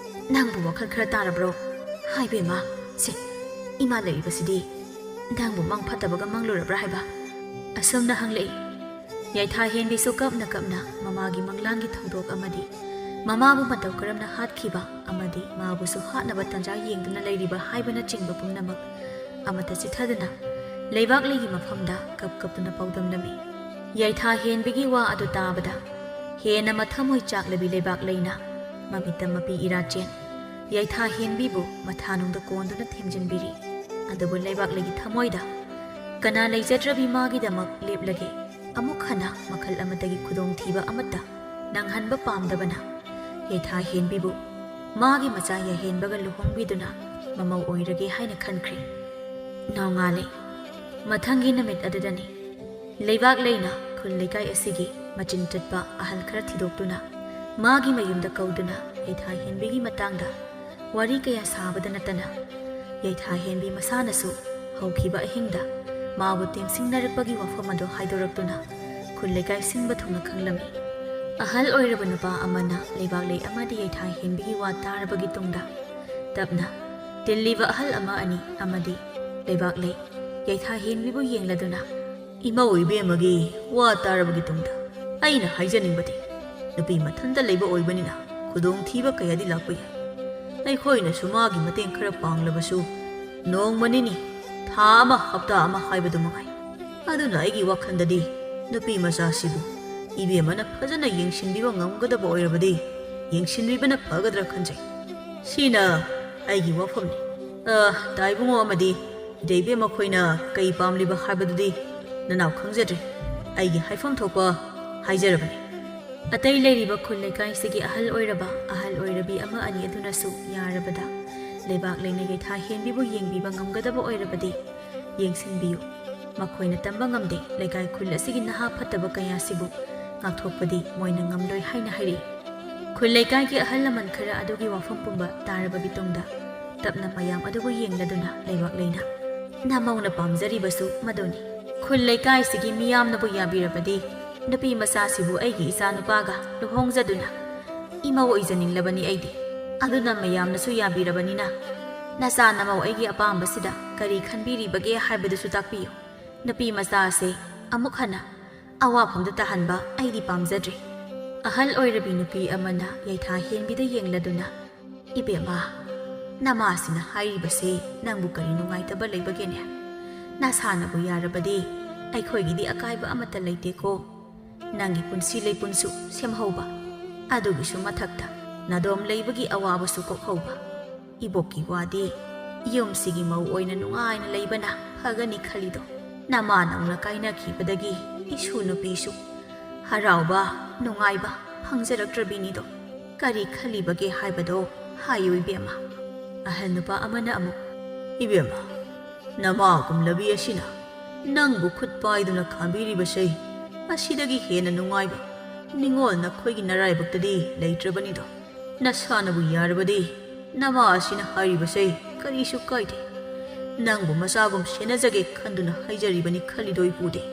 ꯅꯪꯕꯨ ꯋꯥꯈꯜ ꯈꯔ ꯇꯥꯔꯕ꯭ꯔꯣ ꯍꯥꯏꯕꯦꯝꯃ ꯁꯤ ꯏꯃꯥ ꯂꯩꯔꯤꯕꯁꯤꯗꯤ ꯅꯪꯕꯨ ꯃꯪ ꯐꯠꯇꯕꯒ ꯃꯪꯂꯨꯔꯕ꯭ꯔꯥ ꯍꯥꯏꯕ ꯑꯁꯨꯝꯅ ꯍꯪꯂꯛꯏ ꯌꯩꯊꯥꯍꯦꯟꯕꯤꯁꯨ ꯀꯞꯅ ꯀꯞꯅ ꯃꯃꯥꯒꯤ ꯃꯪꯂꯥꯟꯒꯤ ꯊꯧꯗꯣꯛ ꯑꯃꯗꯤ ꯃꯃꯥꯕꯨ ꯃꯇꯧ ꯀꯔꯝꯅ ꯍꯥꯠꯈꯤꯕ ꯑꯃꯗꯤ ꯃꯥꯕꯨꯁꯨ ꯍꯥꯠꯅꯕ ꯇꯟꯖꯥ ꯌꯦꯡꯗꯨꯅ ꯂꯩꯔꯤꯕ ꯍꯥꯏꯕꯅꯆꯤꯡꯕ ꯄꯨꯝꯅꯃꯛ ꯑꯃꯠꯇ ꯆꯤꯊꯗꯨꯅ ꯂꯩꯕꯥꯛ ꯂꯩꯒꯤ ꯃꯐꯝꯗ ꯀꯞꯇꯨꯅ ꯄꯥꯎꯗꯝꯂꯝꯃꯤ ꯌꯩꯊꯥꯍꯦꯟꯕꯤꯒꯤ ꯋꯥ ꯑꯗꯨ ꯇꯥꯕꯗ ꯍꯦꯟꯅ ꯃꯊꯃꯣꯏ ꯆꯥꯛꯂꯕꯤ ꯂꯩꯕꯥꯛ ꯂꯩꯅ ꯃꯃꯤꯠꯇ ꯃꯄꯤ ꯏꯔꯥꯆꯦꯟ ꯌꯩꯊꯥꯍꯦꯟꯕꯤꯕꯨ ꯃꯊꯥꯅꯨꯡꯗ ꯀꯣꯟꯗꯨꯅ ꯊꯦꯝꯖꯤꯟꯕꯤꯔꯤ ꯑꯗꯨꯕꯨ ꯂꯩꯕꯥꯛ ꯂꯩꯒꯤ ꯊꯃꯣꯏꯗ ꯀꯅꯥ ꯂꯩꯖꯗ꯭ꯔꯕꯤ ꯃꯥꯒꯤꯗꯃꯛ ꯂꯦꯞꯂꯒꯦ ꯑꯃꯨꯛ ꯍꯟꯅ ꯃꯈꯜ ꯑꯃꯠꯇꯒꯤ ꯈꯨꯗꯣꯡꯊꯤꯕ ꯑꯃꯠꯇ ꯅꯪꯍꯟꯕ ꯄꯥꯝꯗꯕꯅ ꯌꯩꯊꯥꯍꯦꯟꯕꯤꯕꯨ ꯃꯥꯒꯤ ꯃꯆꯥ ꯌꯥꯏꯍꯦꯟꯕꯒ ꯂꯨꯍꯣꯡꯕꯤꯗꯨꯅ ꯃꯃꯧ ꯑꯣꯏꯔꯒꯦ ꯍꯥꯏꯅ ꯈꯟꯈ꯭ꯔꯦ ꯅꯣꯡꯉꯥꯜꯂꯦ ꯃꯊꯪꯒꯤ ꯅꯨꯃꯤꯠ ꯑꯗꯨꯗꯅꯤ ꯂꯩꯕꯥꯛ ꯂꯩꯅ ꯈꯨꯜ ꯂꯩꯀꯥꯏ ꯑꯁꯤꯒꯤ ꯃꯆꯤꯟ ꯆꯠꯄ ꯑꯍꯜ ꯈꯔ ꯊꯤꯗꯣꯛꯇꯨꯅ ꯃꯥꯒꯤ ꯃꯌꯨꯝꯗ ꯀꯧꯗꯨꯅ ꯌꯩꯊꯥꯍꯦꯟꯕꯤꯒꯤ ꯃꯇꯥꯡꯗ ꯋꯥꯔꯤ ꯀꯌꯥ ꯁꯥꯕꯗ ꯅꯠꯇꯅ ꯌꯩꯊꯥꯍꯦꯟꯕꯤ ꯃꯁꯥꯅꯁꯨ ꯍꯧꯈꯤꯕ ꯑꯍꯤꯡꯗ ꯃꯥꯕꯨ ꯇꯦꯡꯁꯤꯡꯅꯔꯛꯄꯒꯤ ꯋꯥꯐꯝ ꯑꯗꯨ ꯍꯥꯏꯗꯣꯔꯛꯇꯨꯅ ꯈꯨꯜ ꯂꯩꯀꯥꯏ ꯁꯤꯟꯕ ꯊꯨꯡꯅ ꯈꯪꯂꯝꯃꯤ ꯑꯍꯜ ꯑꯣꯏꯔꯕ ꯅꯨꯄꯥ ꯑꯃꯅ ꯂꯩꯕꯥꯛꯂꯩ ꯑꯃꯗꯤ ꯌꯩꯊꯥ ꯍꯦꯟꯕꯤꯒꯤ ꯋꯥ ꯇꯥꯔꯕꯒꯤ ꯇꯨꯡꯗ ꯇꯞꯅ ꯇꯤꯜꯂꯤꯕ ꯑꯍꯜ ꯑꯃ ꯑꯅꯤ ꯑꯃꯗꯤ ꯂꯩꯕꯥꯛꯂꯩ ꯌꯩꯊꯥ ꯍꯦꯟꯕꯤꯕꯨ ꯌꯦꯡꯂꯗꯨꯅ ꯏꯃꯧ ꯏꯕꯦꯝꯃꯒꯤ ꯋꯥ ꯇꯥꯔꯕꯒꯤ ꯇꯨꯡꯗ ꯑꯩꯅ ꯍꯥꯏꯖꯅꯤꯡꯕꯗꯤ ꯅꯨꯄꯤ ꯃꯊꯟꯇ ꯂꯩꯕ ꯑꯣꯏꯕꯅꯤꯅ ꯈꯨꯗꯣꯡꯊꯤꯕ ꯀꯌꯥꯗꯤ ꯂꯥꯛꯄ ꯌꯥꯏ ꯑꯩꯈꯣꯏꯅꯁꯨ ꯃꯥꯒꯤ ꯃꯇꯦꯡ ꯈꯔ ꯄꯥꯡꯂꯕꯁꯨ ꯅꯣꯡꯃ ꯅꯤꯅꯤ ꯊꯥ ꯑꯃ ꯍꯞꯇꯥ ꯑꯃ ꯍꯥꯏꯕꯗꯨ ꯃꯉꯥꯏ ꯑꯗꯨꯅ ꯑꯩꯒꯤ ꯋꯥꯈꯜꯗꯗꯤ ꯅꯨꯄꯤ ꯃꯆꯥꯁꯤꯕꯨ ꯏꯕꯦꯝꯃꯅ ꯐꯖꯅ ꯌꯦꯡꯁꯤꯟꯕꯤꯕ ꯉꯝꯒꯗꯕ ꯑꯣꯏꯔꯕꯗꯤ ꯌꯦꯡꯁꯤꯟꯕꯤꯕꯅ ꯐꯒꯗ꯭ꯔꯥ ꯈꯟꯖꯩ ꯁꯤꯅ ꯑꯩꯒꯤ ꯋꯥꯐꯝꯅꯤ ꯇꯥꯏꯕꯨꯡꯉꯣ ꯑꯃꯗꯤ ꯏꯇꯩꯕꯦꯝ ꯃꯈꯣꯏꯅ ꯀꯩ ꯄꯥꯝꯂꯤꯕ ꯍꯥꯏꯕꯗꯨꯗꯤ ꯅꯅꯥꯎ ꯈꯪꯖꯗ꯭ꯔꯦ ꯑꯩꯒꯤ ꯍꯥꯏꯐꯝ ꯊꯣꯛꯄ ꯍꯥꯏꯖꯔꯕꯅꯤ ꯑꯇꯩ ꯂꯩꯔꯤꯕ ꯈꯨꯜ ꯂꯩꯀꯥꯏꯁꯤꯒꯤ ꯑꯍꯜ ꯑꯣꯏꯔꯕ ꯑꯍꯜ ꯑꯣꯏꯔꯕꯤ ꯑꯃ ꯑꯅꯤ ꯑꯗꯨꯅꯁꯨ ꯌꯥꯔꯕꯗ ꯂꯩꯕꯥꯛꯂꯩꯅ ꯌꯩꯊꯥ ꯍꯦꯟꯕꯤꯕꯨ ꯌꯦꯡꯕꯤꯕ ꯉꯝꯒꯗꯕ ꯑꯣꯏꯔꯕꯗꯤ ꯌꯦꯡꯁꯤꯟꯕꯤꯌꯨ ꯃꯈꯣꯏꯅ ꯇꯝꯕ ꯉꯝꯗꯦ ꯂꯩꯀꯥꯏ ꯈꯨꯜ ꯑꯁꯤꯒꯤ ꯅꯍꯥ ꯐꯠꯇꯕ ꯀꯌꯥꯁꯤꯕꯨ ꯉꯥꯛꯊꯣꯛꯄꯗꯤ ꯃꯣꯏꯅ ꯉꯝꯂꯣꯏ ꯍꯥꯏꯅ ꯍꯥꯏꯔꯛꯏ ꯈꯨꯜ ꯂꯩꯀꯥꯏꯒꯤ ꯑꯍꯜ ꯂꯃꯟ ꯈꯔ ꯑꯗꯨꯒꯤ ꯋꯥꯐꯝ ꯄꯨꯝꯕ ꯇꯥꯔꯕꯒꯤ ꯇꯨꯡꯗ ꯇꯞꯅ ꯃꯌꯥꯝ ꯑꯗꯨꯕꯨ ꯌꯦꯡꯂꯗꯨꯅ ꯂꯩꯕꯥꯛꯂꯩꯅ ꯅꯃꯧꯅ ꯄꯥꯝꯖꯔꯤꯕꯁꯨ ꯃꯗꯨꯅꯤ ꯈꯨꯜ ꯂꯩꯀꯥꯏꯁꯤꯒꯤ ꯃꯤꯌꯥꯝꯅꯕꯨ ꯌꯥꯕꯤꯔꯕꯗꯤ ꯅꯨꯄꯤ ꯃꯆꯥꯁꯤꯕꯨ ꯑꯩꯒꯤ ꯏꯆꯥꯅꯨꯄꯥꯒ ꯂꯨꯍꯣꯡꯖꯗꯨꯅ ꯏꯃꯧ ꯑꯣꯏꯖꯅꯤꯡꯂꯕꯅꯤ ꯑꯩꯗꯤ ꯑꯗꯨꯅ ꯃꯌꯥꯝꯅꯁꯨ ꯌꯥꯕꯤꯔꯕꯅꯤꯅ ꯅꯆꯥ ꯅꯃꯧ ꯑꯩꯒꯤ ꯑꯄꯥꯝꯕꯁꯤꯗ ꯀꯔꯤ ꯈꯟꯕꯤꯔꯤꯕꯒꯦ ꯍꯥꯏꯕꯗꯨꯁꯨ ꯇꯥꯛꯄꯤꯌꯨ ꯅꯨꯄꯤ ꯃꯆꯥꯁꯦ ꯑꯃꯨꯛ ꯍꯟꯅ ꯑꯋꯥꯐꯝꯗ ꯇꯥꯍꯟꯕ ꯑꯩꯗꯤ ꯄꯥꯝꯖꯗ꯭ꯔꯦ ꯑꯍꯜ ꯑꯣꯏꯔꯕꯤ ꯅꯨꯄꯤ ꯑꯃꯅ ꯌꯩꯊꯥ ꯍꯦꯟꯕꯤꯗ ꯌꯦꯡꯂꯗꯨꯅ ꯏꯕꯦꯝꯃ ꯅꯃꯥꯁꯤꯅ ꯍꯥꯏꯔꯤꯕꯁꯦ ꯅꯪꯕꯨ ꯀꯔꯤ ꯅꯨꯡꯉꯥꯏꯇꯕ ꯂꯩꯕꯒꯦꯅꯦ ꯅꯁꯥꯅꯕꯨ ꯌꯥꯔꯕꯗꯤ ꯑꯩꯈꯣꯏꯒꯤꯗꯤ ꯑꯀꯥꯏꯕ ꯑꯃꯠꯇ ꯂꯩꯇꯦꯀꯣ ꯅꯪꯒꯤ ꯄꯨꯟꯁꯤ ꯂꯩꯄꯨꯟꯁꯨ ꯁꯦꯝꯍꯧꯕ ꯑꯗꯨꯒꯤꯁꯨ ꯃꯊꯛꯇ ꯅꯥꯗꯣꯝ ꯂꯩꯕꯒꯤ ꯑꯋꯥꯕꯁꯨ ꯀꯣꯛꯍꯧꯕ ꯏꯕꯣꯛꯀꯤ ꯋꯥꯗꯤ ꯌꯨꯝꯁꯤꯒꯤ ꯃꯧ ꯑꯣꯏꯅ ꯅꯨꯡꯉꯥꯏꯅ ꯂꯩꯕꯅ ꯐꯒꯅꯤ ꯈꯜꯂꯤꯗꯣ ꯅꯃꯥ ꯅꯧꯅ ꯀꯥꯏꯅꯈꯤꯕꯗꯒꯤ ꯏꯁꯨ ꯅꯨꯄꯤꯁꯨ ꯍꯔꯥꯎꯕ ꯅꯨꯡꯉꯥꯏꯕ ꯐꯪꯖꯔꯛꯇ꯭ꯔꯕꯤꯅꯤꯗꯣ ꯀꯔꯤ ꯈꯜꯂꯤꯕꯒꯦ ꯍꯥꯏꯕꯗꯣ ꯍꯥꯏꯌꯨ ꯏꯕꯦꯝꯃ ꯑꯍꯜ ꯅꯨꯄꯥ ꯑꯃꯅ ꯑꯃꯨꯛ ꯏꯕꯦꯝꯃ ꯅꯃꯥ ꯀꯨꯝꯂꯕꯤ ꯑꯁꯤꯅ ꯅꯪꯕꯨ ꯈꯨꯠ ꯄꯥꯏꯗꯨꯅ ꯈꯥꯝꯕꯤꯔꯤꯕꯁꯦ ꯑꯁꯤꯗꯒꯤ ꯍꯦꯟꯅ ꯅꯨꯡꯉꯥꯏꯕ ꯅꯤꯡꯉꯣꯜ ꯅꯈꯣꯏꯒꯤ ꯅꯔꯥꯏꯕꯛꯇꯗꯤ ꯂꯩꯇ꯭ꯔꯕꯅꯤꯗꯣ ꯅꯁꯥꯅꯕꯨ ꯌꯥꯔꯕꯗꯤ ꯅꯃꯥ ꯑꯁꯤꯅ ꯍꯥꯏꯔꯤꯕꯁꯦ ꯀꯔꯤꯁꯨ ꯀꯥꯏꯗꯦ ꯅꯪꯕꯨ ꯃꯆꯥꯒꯨꯝ ꯁꯦꯟꯅꯖꯒꯦ ꯈꯟꯗꯨꯅ ꯍꯥꯏꯖꯔꯤꯕꯅꯤ ꯈꯜꯂꯤꯗꯣ ꯏꯄꯨꯗꯦ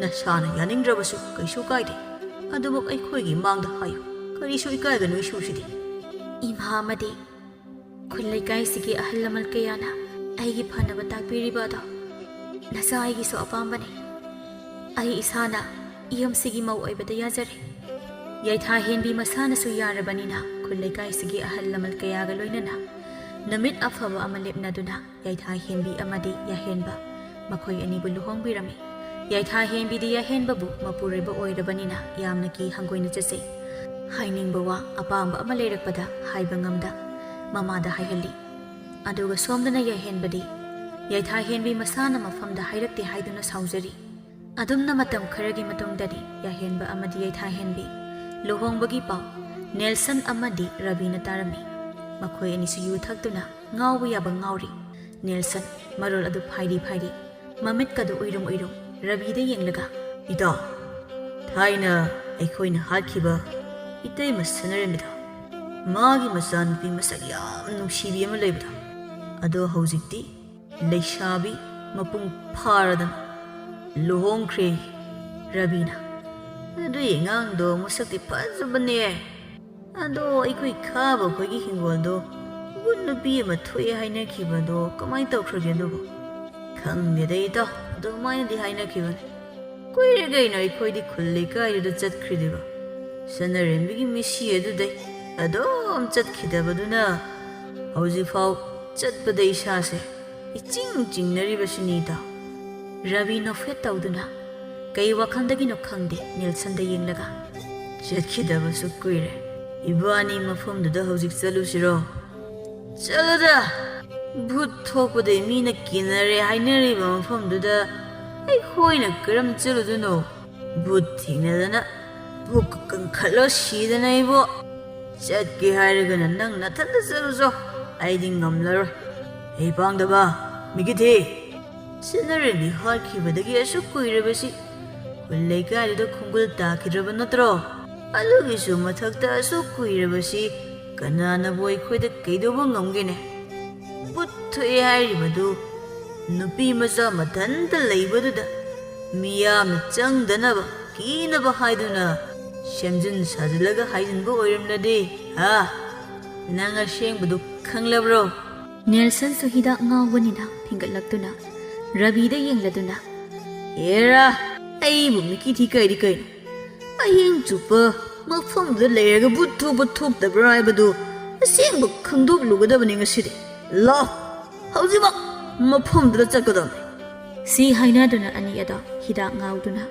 ꯅꯁꯥꯅ ꯌꯥꯅꯤꯡꯗ꯭ꯔꯕꯁꯨ ꯀꯩꯁꯨ ꯀꯥꯏꯗꯦ ꯑꯗꯨꯃꯛ ꯑꯩꯈꯣꯏꯒꯤ ꯃꯥꯡꯗ ꯍꯥꯏꯌꯨ ꯀꯔꯤꯁꯨ ꯏꯀꯥꯏꯒꯅꯨ ꯏꯁꯨꯁꯤꯗꯤ ꯏꯃꯥ ꯑꯃꯗꯤ ꯈꯨꯜ ꯂꯩꯀꯥꯏꯁꯤꯒꯤ ꯑꯍꯜ ꯂꯃꯟ ꯀꯌꯥꯅ ꯑꯩꯒꯤ ꯐꯅꯕ ꯇꯥꯛꯄꯤꯔꯤꯕ ꯑꯗꯣ ꯅꯆꯥ ꯑꯩꯒꯤꯁꯨ ꯑꯄꯥꯝꯕꯅꯤ ꯑꯩ ꯏꯁꯥꯅ ꯌꯨꯝꯁꯤꯒꯤ ꯃꯧ ꯑꯣꯏꯕꯗ ꯌꯥꯖꯔꯦ ꯌꯩꯊꯥ ꯍꯦꯟꯕꯤ ꯃꯁꯥꯅꯁꯨ ꯌꯥꯔꯕꯅꯤನ ꯈꯨꯜ ꯂꯩꯀꯥꯏꯁꯤꯒꯤ ꯑꯍꯜ ꯂꯃꯟ ꯀꯌꯥꯒ ꯂꯣꯏꯅꯅ ꯅꯨꯃꯤꯠ ꯑꯐꯕ ꯑꯃ ꯂꯦꯞꯅꯗꯨꯅ ꯌꯩꯊꯥ ꯍꯦꯟꯕꯤ ꯑꯃꯗꯤ ꯌꯥꯍꯦꯟꯕ ꯃꯈꯣꯏ ꯑꯅꯤꯕꯨ ꯂꯨꯍꯣꯡꯕꯤꯔꯝꯃꯤ ꯌꯩꯊꯥ ꯍꯦꯟꯕꯤꯗꯤ ꯌꯥꯍꯦꯟꯕꯕꯨ ꯃꯄꯨꯔꯣꯏꯕ ꯑꯣꯏꯔꯕꯅꯤꯅ ꯌꯥꯝꯅ ꯀꯤ ꯍꯪꯒꯣꯏꯅ ꯆꯠꯆꯩ ꯍꯥꯏꯅꯤꯡꯕ ꯋꯥ ꯑꯄꯥꯝꯕ ꯑꯃ ꯂꯩꯔꯛꯄꯗ ꯍꯥꯏꯕ ꯉꯝꯗ ꯃꯃꯥꯗ ꯍꯥꯏꯍꯜꯂꯤ ꯑꯗꯨꯒ ꯁꯣꯝꯗꯅ ꯌꯥꯍꯦꯟꯕꯗꯤ ꯌꯩꯊꯥ ꯍꯦꯟꯕꯤ ꯃꯁꯥꯅ ꯃꯐꯝꯗ ꯍꯥꯏꯔꯛꯇꯦ ꯍꯥꯏꯗꯨꯅ ꯁꯥꯎꯖꯔꯤ ꯑꯗꯨꯝꯅ ꯃꯇꯝ ꯈꯔꯒꯤ ꯃꯇꯨꯡꯗꯗꯤ ꯌꯥꯍꯦꯟꯕ ꯑꯃꯗꯤ ꯌꯩꯊꯥ ꯍꯦꯟꯕꯤ ꯂꯨꯍꯣꯡꯕꯒꯤ ꯄꯥꯎ ꯅꯦꯜꯁꯟ ꯑꯃꯗꯤ ꯔꯕꯤꯅ ꯇꯥꯔꯝꯃꯤ ꯃꯈꯣꯏ ꯑꯅꯤꯁꯨ ꯌꯨ ꯊꯛꯇꯨꯅ ꯉꯥꯎꯕ ꯌꯥꯕ ꯉꯥꯎꯔꯤ ꯅꯦꯜꯁꯟ ꯃꯔꯣꯜ ꯑꯗꯨ ꯐꯥꯏꯔꯤ ꯃꯃꯤꯠꯀꯗꯨ ꯎꯏꯔꯨꯝ ꯔꯕꯤꯗ ꯌꯦꯡꯂꯒ ꯏꯇꯥꯎ ꯊꯥꯏꯅ ꯑꯩꯈꯣꯏꯅ ꯍꯥꯠꯈꯤꯕ ꯏꯇꯩꯃ ꯁꯅꯔꯦꯝꯕꯤꯗꯣ ꯃꯥꯒꯤ ꯃꯆꯥꯅꯨꯄꯤ ꯃꯁꯛ ꯌꯥꯝ ꯅꯨꯡꯁꯤꯕꯤ ꯑꯃ ꯂꯩꯕꯗꯣ ꯑꯗꯣ ꯍꯧꯖꯤꯛꯇꯤ ꯂꯩꯁꯥꯕꯤ ꯃꯄꯨꯡ ꯐꯥꯔꯗꯅ ꯂꯨꯍꯣꯡꯈ꯭ꯔꯦ ꯔꯕꯤꯅ ꯑꯗꯨꯏ ꯑꯉꯥꯡꯗꯣ ꯃꯁꯛꯇꯤ ꯐꯖꯕꯅꯦ ꯑꯗꯣ ꯑꯩꯈꯣꯏ ꯈꯥꯕ ꯑꯩꯈꯣꯏꯒꯤ ꯍꯤꯡꯒꯣꯜꯗꯣ ꯒꯨꯟ ꯅꯨꯄꯤ ꯑꯃ ꯊꯣꯛꯑꯦ ꯍꯥꯏꯅꯈꯤꯕꯗꯣ ꯀꯃꯥꯏꯅ ꯇꯧꯈ꯭ꯔꯒꯦ ꯑꯗꯨꯕꯨ ꯈꯪꯗꯦꯗ ꯏꯇꯥꯎ ꯑꯗꯨꯃꯥꯏꯅꯗꯤ ꯍꯥꯏꯅꯈꯤꯕꯅꯤ ꯀꯨꯏꯔꯦ ꯀꯩꯅꯣ ꯑꯩꯈꯣꯏꯗꯤ ꯈꯨꯜ ꯂꯩꯀꯥꯏꯗꯨꯗ ꯆꯠꯈ꯭ꯔꯤꯗꯤꯕ ꯁꯅꯔꯦꯝꯕꯤꯒꯤ ꯃꯤꯁꯤ ꯑꯗꯨꯗꯩ ꯑꯗꯨꯝ ꯆꯠꯈꯤꯗꯕꯗꯨꯅ ꯍꯧꯖꯤꯛꯐꯥꯎ ꯆꯠꯄꯗ ꯏꯁꯥꯁꯦ ꯏꯆꯤꯡ ꯆꯤꯡꯅꯔꯤꯕꯁꯤꯅꯤ ꯏꯇꯥꯎ ꯔꯕꯤ ꯅꯣꯛꯐꯦꯠ ꯇꯧꯗꯨꯅ ꯀꯩ ꯋꯥꯈꯜꯗꯒꯤꯅꯣ ꯈꯪꯗꯦ ꯅꯦꯜꯁꯟꯗ ꯌꯦꯡꯂꯒ ꯆꯠꯈꯤꯗꯕꯁꯨ ꯀꯨꯏꯔꯦ 이번이 머품도 허직살루시로 쩔어다 붓토고대 미나 기나레 하이너리 머품도다 아이코이나 그럼 쩔어두노 붓팅나다나 붓극극 칼로 시드나 이보 ጨ게 하려거나 낭 나탄다 쩔어줘 아이딩 넘러러 에이 방다봐 미기티 시너를 니 헐키바다기 아쉽고 이러버시 원래 가리도 콩글 따키러버 너더러 알루기수 마탁다 아쉽고 이러버시 까나나보 아이코이다 깨도보 넘기네 붙어야 할리마도 누피 마자 마탄다 레이버두다 미야미 짱다나바 기나바 하이두나 ꯁꯦꯝꯖꯤꯟ ꯁꯥꯖꯤꯜꯂꯒ ꯍꯥꯏꯖꯤꯟꯕ ꯑꯣꯏꯔꯝꯂꯗꯤ ꯅꯪ ꯑꯁꯦꯡꯕꯗꯨ ꯈꯪꯂꯕ꯭ꯔꯣ? ꯅꯦꯜꯁꯟꯁꯨ ꯍꯤꯗꯥꯛ ꯉꯥꯎꯕꯅꯤꯅ ꯐꯤꯡꯒꯠꯂꯛꯇꯨꯅ ꯔꯕꯤꯗ ꯌꯦꯡꯂꯗꯨꯅ ꯑꯦꯔꯥ ꯑꯩꯕꯨ ꯃꯤꯀꯤ ꯊꯤ ꯀꯩꯗꯤ ꯀꯩꯅꯣ? ꯑꯍꯤꯡ ꯆꯨꯞꯄ ꯃꯐꯝꯗꯨꯗ ꯂꯩꯔꯒ ꯕꯨꯠ ꯊꯣꯛꯄ ꯊꯣꯛꯇꯕ꯭ꯔꯥ ꯍꯥꯏꯕꯗꯨ ꯑꯁꯦꯡꯕ ꯈꯪꯗꯣꯛꯂꯨꯒꯗꯕꯅꯤ ꯉꯁꯤꯗꯤ꯫ ꯂꯥꯛ ꯍꯧꯖꯤꯛꯃꯛ ꯃꯐꯝꯗꯨꯗ ꯆꯠꯀꯗꯕꯅꯤ꯫ ꯁꯤ ꯍꯥꯏꯅꯗꯨꯅ ꯑꯅꯤ ꯑꯗꯣ ꯍꯤꯗꯥꯛ ꯉꯥꯎꯗꯨꯅ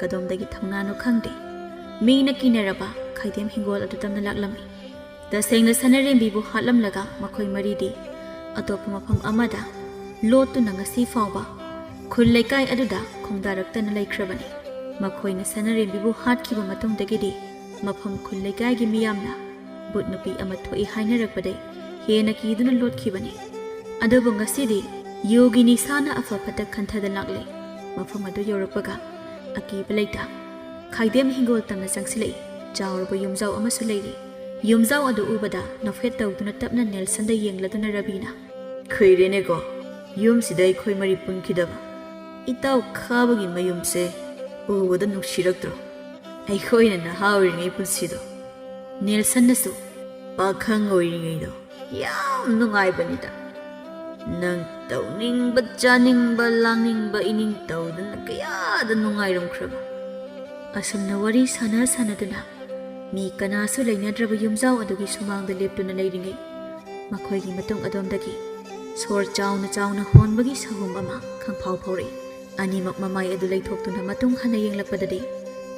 ꯀꯗꯣꯝꯗꯒꯤ ꯊꯧꯅꯥꯅꯣ ꯈꯪꯗꯦ ꯃꯤꯅ ꯀꯤꯅꯔꯕ ꯈꯥꯏꯗꯦꯝ ꯍꯤꯡꯒꯣꯜ ꯑꯗꯨ ꯇꯝꯅ ꯂꯥꯛꯂꯝꯃꯤ꯫ ꯇꯁꯦꯡꯅ ꯁꯅꯔꯦꯝꯕꯤꯕꯨ ꯍꯥꯠꯂꯝꯂꯒ ꯃꯈꯣꯏ ꯃꯔꯤꯗꯤ ꯑꯇꯣꯞꯄ ꯃꯐꯝ ꯑꯃꯗ ꯂꯣꯠꯇꯨꯅ ꯉꯁꯤ ꯐꯥꯎꯕ ꯈꯨꯜ ꯂꯩꯀꯥꯏ ꯑꯗꯨꯗ ꯈꯣꯡꯗꯥꯔꯛꯇꯅ ꯂꯩꯈ꯭ꯔꯕꯅꯤ꯫ ꯃꯈꯣꯏꯅ ꯁꯅꯔꯦꯝꯕꯤꯕꯨ ꯍꯥꯠꯈꯤꯕ ꯃꯇꯨꯡꯗꯒꯤꯗꯤ ꯃꯐꯝ ꯈꯨꯜ ꯂꯩꯀꯥꯏꯒꯤ ꯃꯤꯌꯥꯝꯅ ꯕꯨꯠ ꯅꯨꯄꯤ ꯑꯃ ꯊꯣꯛꯏ ꯍꯥꯏꯅꯔꯛꯄꯗꯩ ꯍꯦꯟꯅ ꯀꯤꯗꯨꯅ ꯂꯣꯠꯈꯤꯕꯅꯤ꯫ ꯑꯗꯨꯕꯨ ꯉꯁꯤꯗꯤ ꯌꯨꯒꯤ ꯅꯤꯁꯥꯅ ꯑꯐ ꯐꯠꯇ ꯈꯟꯊꯗ ꯂꯥꯛꯂꯦ꯫ ꯃꯐꯝ ꯑꯗꯨ ꯌꯧꯔꯛꯄꯒ ꯑꯀꯤꯕ ꯂꯩꯇ ꯈꯥꯏꯗꯦꯝ ꯍꯤꯡꯒꯣꯜ ꯇꯝꯅ ꯆꯪꯁꯤꯜꯂꯛꯏ꯫ ꯆꯥꯎꯔꯕ ꯌꯨꯝꯖꯥꯎ ꯑꯃꯁꯨ ꯂꯩꯔꯤ꯫ ꯌꯨꯝꯖꯥꯎ ꯑꯗꯨ ꯎꯕꯗ ꯅꯣꯐꯦꯠ ꯇꯧꯗꯨꯅ ꯇꯞꯅ ꯅꯦꯜꯁꯟꯗ ꯌꯦꯡꯂꯗꯨꯅ ꯔꯕꯤꯅ ꯈꯩꯔꯦꯅꯦꯀꯣ ꯌꯨꯝꯁꯤꯗ ꯑꯩꯈꯣꯏ ꯃꯔꯤ ꯄꯨꯟꯈꯤꯗꯕ꯫ ꯏꯇꯥꯎ ꯈꯥꯕꯒꯤ ꯃꯌꯨꯝꯁꯦ ꯎꯕꯗ ꯅꯨꯡꯁꯤꯔꯛꯇ꯭ꯔꯣ? ꯑꯩꯈꯣꯏꯅ ꯅꯍꯥ ꯑꯣꯏꯔꯤꯉꯩ ꯄꯨꯟꯁꯤꯗꯣ꯫ ꯅꯦꯜꯁꯟꯅꯁꯨ ꯄꯥꯈꯪ ꯑꯣꯏꯔꯤꯉꯩꯗꯣ ꯌꯥꯝ ꯅꯨꯡꯉꯥꯏꯕꯅꯤꯗ꯫ ꯅꯪ ꯇꯧꯅꯤꯡꯕ ꯆꯥꯅꯤꯡꯕ ꯂꯥꯡꯅꯤꯡꯕ ꯏꯅꯤꯡ ꯇꯧꯗꯨꯅ ꯀꯌꯥꯗ ꯅꯨꯡꯉꯥꯏꯔꯝꯈ꯭ꯔꯕ꯫ ꯑꯁꯨꯝꯅ ꯋꯥꯔꯤ ꯁꯥꯟꯅꯗꯨꯅ ꯃꯤ ꯀꯅꯥꯁꯨ ꯂꯩꯅꯗ꯭ꯔꯕ ꯌꯨꯝꯖꯥꯎ ꯑꯗꯨꯒꯤ ꯁꯨꯃꯥꯡꯗ ꯂꯦꯞꯇꯨꯅ ꯂꯩꯔꯤꯉꯩ ꯃꯈꯣꯏꯒꯤ ꯃꯇꯨꯡ ꯑꯗꯣꯝꯗꯒꯤ ꯁꯣꯔ ꯆꯥꯎꯅ ꯆꯥꯎꯅ ꯍꯣꯟꯕꯒꯤ ꯁꯍꯨꯝ ꯑꯃ ꯈꯪꯐꯥꯎ ꯐꯥꯎꯔꯛꯏ꯫ ꯑꯅꯤꯃꯛ ꯃꯃꯥꯏ ꯑꯗꯨ ꯂꯩꯊꯣꯛꯇꯨꯅ ꯃꯇꯨꯡ ꯍꯟꯅ ꯌꯦꯡꯂꯛꯄꯗꯗꯤ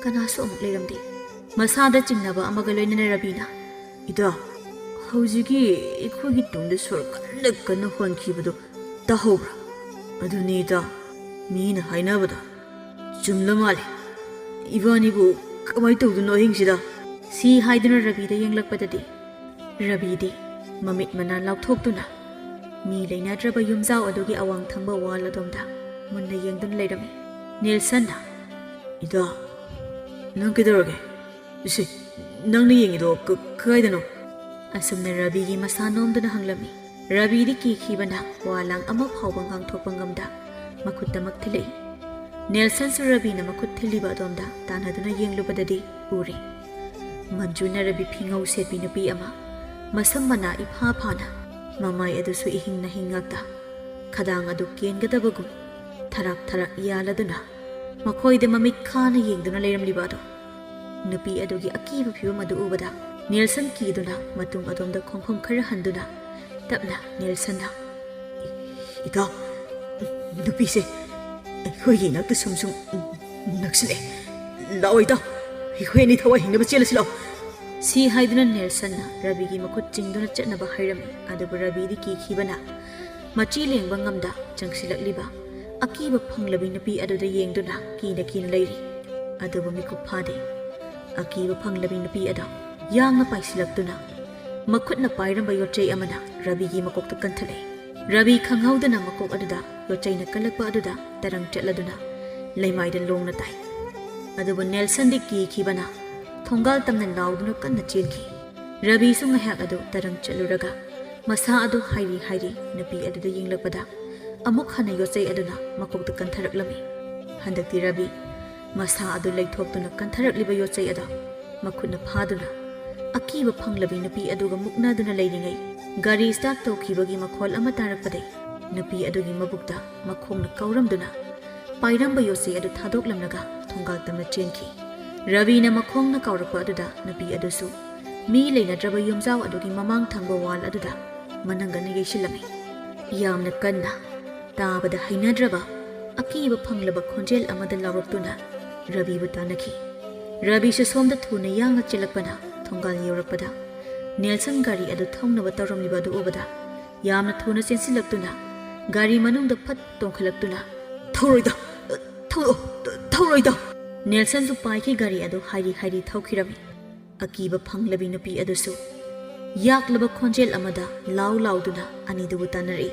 ꯀꯅꯥꯁꯨ ꯑꯃꯨꯛ ꯂꯩꯔꯝꯗꯦ꯫ ꯃꯁꯥꯗ ꯆꯤꯡꯅꯕ ꯑꯃꯒ ꯂꯣꯏꯅꯅ ꯔꯕꯤꯅ ꯏꯇꯥꯎ ꯍꯧꯖꯤꯛꯀꯤ ꯑꯩꯈꯣꯏꯒꯤ ꯇꯨꯡꯗ ꯁꯣꯔ ꯀꯟꯅ ꯀꯟꯅ ꯍꯣꯟꯈꯤꯕꯗꯣ ꯇꯥꯍꯧꯕ꯭ꯔꯥ? ꯑꯗꯨꯅꯤ ꯏꯇꯥꯎ ꯃꯤꯅ ꯍꯥꯏꯅꯕꯗ ꯆꯨꯝꯂ ꯃꯥꯜꯂꯦ꯫ ꯏꯕꯥꯅꯤꯕꯨ ꯀꯃꯥꯏꯅ ꯇꯧꯗꯣꯏꯅꯣ ꯑꯍꯤꯡꯁꯤꯗ? ꯁꯤ ꯍꯥꯏꯗꯨꯅ ꯔꯕꯤꯗ ꯌꯦꯡꯂꯛꯄꯗꯗꯤ ꯔꯕꯤꯗꯤ ꯃꯃꯤꯠ ꯃꯅꯥ ꯂꯥꯎꯊꯣꯛꯇꯨꯅ ꯃꯤ ꯂꯩꯅꯗ꯭ꯔꯕ ꯌꯨꯝꯖꯥꯎ ꯑꯗꯨꯒꯤ ꯑꯋꯥꯡ ꯊꯪꯕ ꯋꯥꯜ ꯑꯗꯣꯝꯗ ꯃꯨꯟꯅ ꯌꯦꯡꯗꯨꯅ ꯂꯩꯔꯝꯃꯤ꯫ ꯅꯦꯜꯁꯟꯅ ꯏꯇꯥꯎ ꯅꯪ ꯀꯩꯗꯧꯔꯒꯦ? ꯏꯁꯦ ꯅꯪꯅ ꯌꯦꯡꯉꯤꯗꯣ ꯀꯗꯥꯏꯗꯅꯣ? ꯑꯁꯨꯝꯅ ꯔꯕꯤꯒꯤ ꯃꯁꯥ ꯅꯣꯝꯗꯨꯅ ꯍꯪꯂꯝꯃꯤ꯫ ꯔꯕꯤꯗꯤ ꯀꯤꯈꯤꯕꯅ ꯋꯥꯂꯥꯡ ꯑꯃ ꯐꯥꯎꯕ ꯉꯥꯡꯊꯣꯛꯄ ꯉꯝꯗ ꯃꯈꯨꯠꯇꯃꯛ ꯊꯤꯜꯂꯛꯏ꯫ ꯅꯦꯜꯁꯟꯁꯨ ꯔꯕꯤꯅ ꯃꯈꯨꯠ ꯊꯤꯜꯂꯤꯕ ꯑꯗꯣꯝꯗ ꯇꯥꯟꯅꯗꯨꯅ ꯌꯦꯡꯂꯨꯕꯗꯗꯤ ꯎꯔꯦ ꯃꯟꯖꯨꯅ ꯔꯕꯤ ꯐꯤꯉꯧ ꯁꯦꯠꯄꯤ ꯅꯨꯄꯤ ꯑꯃ ꯃꯁꯝ ꯃꯅꯥ ꯏꯐꯥ ꯐꯥꯅ ꯃꯃꯥꯏ ꯑꯗꯨꯁꯨ ꯏꯍꯤꯡ ꯅꯍꯤꯡ ꯉꯥꯛꯇ ꯈꯗꯥꯡ ꯑꯗꯨ ꯀꯦꯟꯒꯗꯕꯒꯨꯝ ꯊꯔꯥꯛ ꯊꯔꯥꯛ ꯌꯥꯜꯂꯗꯨꯅ ꯃꯈꯣꯏꯗ ꯃꯃꯤꯠ ꯈꯥꯅ ꯌꯦꯡꯗꯨꯅ ꯂꯩꯔꯝꯂꯤꯕ ꯑꯗꯣ ꯅꯨꯄꯤ ꯑꯗꯨꯒꯤ ꯑꯀꯤꯕ ꯐꯤꯕꯝ ꯑꯗꯨ ꯎꯕꯗ ꯅꯦꯜꯁꯟ ꯀꯤꯗꯨꯅ ꯃꯇꯨꯡ ꯑꯗꯣꯝꯗ ꯈꯣꯡꯐꯝ ꯈꯔ ꯍꯟꯗꯨꯅ ꯇꯞꯅ ꯅꯦꯜꯁꯟꯅ ꯏꯇꯥꯎ ꯅꯨꯄꯤꯁꯦ ꯑꯩꯈꯣꯏꯒꯤ ꯏꯅꯥꯛꯇ ꯁꯨꯝ ꯅꯛꯁꯤꯜꯂꯦ꯫ ꯂꯥꯛꯑꯣ ꯏꯇꯥꯎ ꯑꯩꯈꯣꯏ ꯑꯅꯤ ꯊꯋꯥꯏ ꯍꯤꯡꯅꯕ ꯆꯦꯜꯂꯁꯤ ꯂꯥꯛꯑꯣ꯫ ꯁꯤ ꯍꯥꯏꯗꯨꯅ ꯅꯦꯜꯁꯟꯅ ꯔꯕꯤꯒꯤ ꯃꯈꯨꯠ ꯆꯤꯡꯗꯨꯅ ꯆꯠꯅꯕ ꯍꯥꯏꯔꯝꯃꯤ꯫ ꯑꯗꯨꯕꯨ ꯔꯕꯤꯗꯤ ꯀꯤꯈꯤꯕꯅ ꯃꯆꯤ ꯂꯦꯡꯕ ꯉꯝꯗ ꯆꯪꯁꯤꯜꯂꯛꯂꯤꯕ ꯑꯀꯤꯕ ꯐꯪꯂꯕꯤ ꯅꯨꯄꯤ ꯑꯗꯨꯗ ꯌꯦꯡꯗꯨꯅ ꯀꯤꯅ ꯂꯩꯔꯤ꯫ ꯑꯗꯨꯕꯨ ꯃꯤꯀꯨꯞ ꯐꯥꯗꯦ꯫ ꯑꯀꯤꯕ ꯐꯪꯂꯕꯤ ꯅꯨꯄꯤ ꯑꯗꯣ ꯌꯥꯡꯅ ꯄꯥꯏꯁꯤꯜꯂꯛꯇꯨꯅ ꯃꯈꯨꯠꯅ ꯄꯥꯏꯔꯝꯕ ꯌꯣꯠꯆꯩ ꯑꯃꯅ ꯔꯕꯤꯒꯤ ꯃꯀꯣꯛꯇ ꯀꯟꯊꯠꯂꯛꯏ꯫ ꯔꯕꯤ ꯈꯪꯍꯧꯗꯅ ꯃꯀꯣꯛ ꯑꯗꯨꯗ ꯌꯣꯠꯆꯩꯅ ꯀꯜꯂꯛꯄ ꯑꯗꯨꯗ ꯇꯔꯪ ꯆꯠꯂꯗꯨꯅ ꯂꯩꯃꯥꯏꯗ ꯂꯣꯡꯅ ꯇꯥꯏ꯫ ꯑꯗꯨꯕꯨ ꯅꯦꯜꯁꯟꯗꯤ ꯀꯤꯈꯤꯕꯅ ꯊꯣꯡꯒꯥꯜ ꯇꯝꯅ ꯂꯥꯎꯗꯨꯅ ꯀꯟꯅ ꯆꯦꯟꯈꯤ꯫ ꯔꯕꯤꯁꯨ ꯉꯥꯏꯍꯥꯛ ꯑꯗꯨ ꯇꯔꯪ ꯆꯠꯂꯨꯔꯒ ꯃꯁꯥ ꯑꯗꯨ ꯍꯥꯏꯔꯤ ꯅꯨꯄꯤ ꯑꯗꯨꯗ ꯌꯦꯡꯂꯛꯄꯗ ꯑꯃꯨꯛ ꯍꯟꯅ ꯌꯣꯠꯆꯩ ꯑꯗꯨꯅ ꯃꯀꯣꯛꯇ ꯀꯟꯊꯔꯛꯂꯝꯃꯤ꯫ ꯍꯟꯗꯛꯇꯤ ꯔꯕꯤ ꯃꯁꯥ ꯑꯗꯨ ꯂꯩꯊꯣꯛꯇꯨꯅ ꯀꯟꯊꯔꯛꯂꯤꯕ ꯌꯣꯠꯆꯩ ꯑꯗꯣ ꯃꯈꯨꯠꯅ ꯐꯥꯗꯨꯅ ꯑꯀꯤꯕ ꯐꯪꯂꯕꯤ ꯅꯨꯄꯤ ꯑꯗꯨꯒ ꯃꯨꯛꯅꯗꯨꯅ ꯂꯩꯔꯤꯉꯩ ꯒꯥꯔꯤ ꯁ꯭ꯇꯥꯔꯠ ꯇꯧꯈꯤꯕꯒꯤ ꯃꯈꯣꯜ ꯑꯃ ꯇꯥꯔꯛꯄꯗꯩ ꯅꯨꯄꯤ ꯑꯗꯨꯒꯤ ꯃꯕꯨꯛꯇ ꯃꯈꯣꯡꯅ ꯀꯧꯔꯝꯗꯨꯅ ꯄꯥꯏꯔꯝꯕ ꯌꯣꯠꯆꯩ ꯑꯗꯨ ꯊꯥꯗꯣꯛꯂꯝꯂꯒ ꯊꯣꯡꯒꯥꯜ ꯇꯝꯅ ꯆꯦꯟꯈꯤ꯫ ꯔꯕꯤꯅ ꯃꯈꯣꯡꯅ ꯀꯥꯎꯔꯛꯄ ꯑꯗꯨꯗ ꯅꯨꯄꯤ ꯑꯗꯨꯁꯨ ꯃꯤ ꯂꯩꯅꯗ꯭ꯔꯕ ꯌꯨꯝꯖꯥꯎ ꯑꯗꯨꯒꯤ ꯃꯃꯥꯡ ꯊꯪꯕ ꯋꯥꯜ ꯑꯗꯨꯗ ꯃꯅꯪꯒꯟꯅ ꯌꯩꯁꯤꯜꯂꯝꯃꯤ꯫ ꯌꯥꯝꯅ ꯀꯟꯅ ꯇꯥꯕꯗ ꯍꯩꯅꯗ꯭ꯔꯕ ꯑꯀꯤꯕ ꯐꯪꯂꯕ ꯈꯣꯟꯖꯦꯜ ꯑꯃꯗ ꯂꯥꯎꯔꯛꯇꯨꯅ ꯔꯕꯤꯕꯨ ꯇꯥꯟꯅꯈꯤ꯫ ꯔꯕꯤꯁꯨ ꯁꯣꯝꯗ ꯊꯨꯅ ꯌꯥꯡꯅ ꯆꯦꯜꯂꯛꯄꯅ ꯊꯣꯡꯒꯥꯜ ꯌꯧꯔꯛꯄꯗ ꯅꯦꯜꯁꯟ ꯒꯥꯔꯤ ꯑꯗꯨ ꯊꯧꯅꯕ ꯇꯧꯔꯝꯂꯤꯕ ꯑꯗꯨ ꯎꯕꯗ ꯌꯥꯝꯅ ꯊꯨꯅ ꯆꯦꯟꯁꯤꯜꯂꯛꯇꯨꯅ ꯒꯥꯔꯤ ꯃꯅꯨꯡꯗ ꯐꯠ ꯇꯣꯡꯈꯠꯂꯛꯇꯨꯅ ꯊꯧꯔꯣꯏꯗ ꯅꯦꯜꯁꯟꯁꯨ ꯄꯥꯏꯈꯤ ꯒꯥꯔꯤ ꯑꯗꯨ ꯍꯥꯏꯔꯤ ꯊꯧꯈꯤꯔꯝꯃꯤ꯫ ꯑꯀꯤꯕ ꯐꯪꯂꯕꯤ ꯅꯨꯄꯤ ꯑꯗꯨꯁꯨ ꯌꯥꯛꯂꯕ ꯈꯣꯟꯖꯦꯜ ꯑꯃꯗ ꯂꯥꯎꯗꯨꯅ ꯑꯅꯤꯗꯨꯕꯨ ꯇꯥꯟꯅꯔꯛꯏ꯫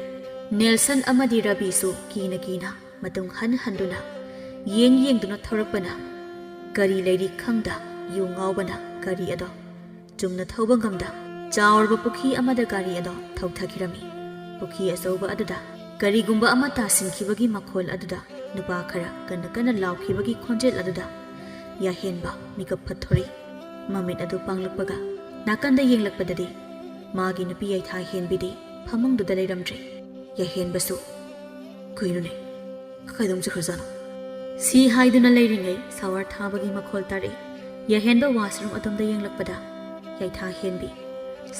ꯅꯦꯜꯁꯟ ꯑꯃꯗꯤ ꯔꯕꯤꯁꯨ ꯀꯤꯅ ꯃꯇꯨꯡ ꯍꯟꯗꯨꯅ ꯌꯦꯡꯗꯨꯅ ꯊꯧꯔꯛꯄꯅ ꯀꯔꯤ ꯂꯩꯔꯤ ꯈꯪꯗ ꯌꯨ ꯉꯥꯎꯕꯅ ꯒꯥꯔꯤ ꯑꯗꯣ ꯆꯨꯝꯅ ꯊꯧꯕ ꯉꯝꯗ ꯆꯥꯎꯔꯕ ꯄꯨꯈ꯭ꯔꯤ ꯑꯃꯗ ꯒꯥꯔꯤ ꯑꯗꯣ ꯊꯧꯊꯈꯤꯔꯝꯃꯤ꯫ ꯄꯨꯈ꯭ꯔꯤ ꯑꯆꯧꯕ ꯑꯗꯨꯗ ꯀꯔꯤꯒꯨꯝꯕ ꯑꯃ ꯇꯥꯁꯤꯟꯈꯤꯕꯒꯤ ꯃꯈꯣꯜ ꯑꯗꯨꯗ ꯅꯨꯄꯥ ꯈꯔ ꯀꯟꯅ ꯂꯥꯎꯈꯤꯕꯒꯤ ꯈꯣꯟꯖꯦꯜ ꯑꯗꯨꯗ ꯌꯥꯏꯍꯦꯟꯕ ꯃꯤꯀꯞ ꯐꯠꯊꯣꯔꯛꯏ꯫ Mamit adu panglakpaga nakanda yenglakpadadi magi nupi 𝐖𝐻ꯦꯟꯕꯤꯗꯤ ꯐꯃꯨꯡꯗꯨꯗ ꯂꯩꯔꯝꯗ꯭ꯔꯦ ꯌꯥꯏꯍꯦꯟꯕꯁꯨ ꯀꯩꯅꯣꯅꯦ ꯀꯩꯗꯧ ꯆꯠꯈ꯭ꯔꯖꯥꯠꯅꯣ ꯁꯤ ꯍꯥꯏꯗꯨꯅ ꯂꯩꯔꯤꯉꯩ ꯁꯥꯋꯔ ꯊꯥꯕꯒꯤ ꯃꯈꯣꯜ ꯇꯥꯔꯛꯏ ꯌꯥꯏꯍꯦꯟꯕ ꯋꯥꯁꯔꯨꯝ ꯑꯗꯣꯝꯗ ꯌꯦꯡꯂꯛꯄꯗ ꯌꯥꯏꯊꯥꯍꯦꯟꯕꯤ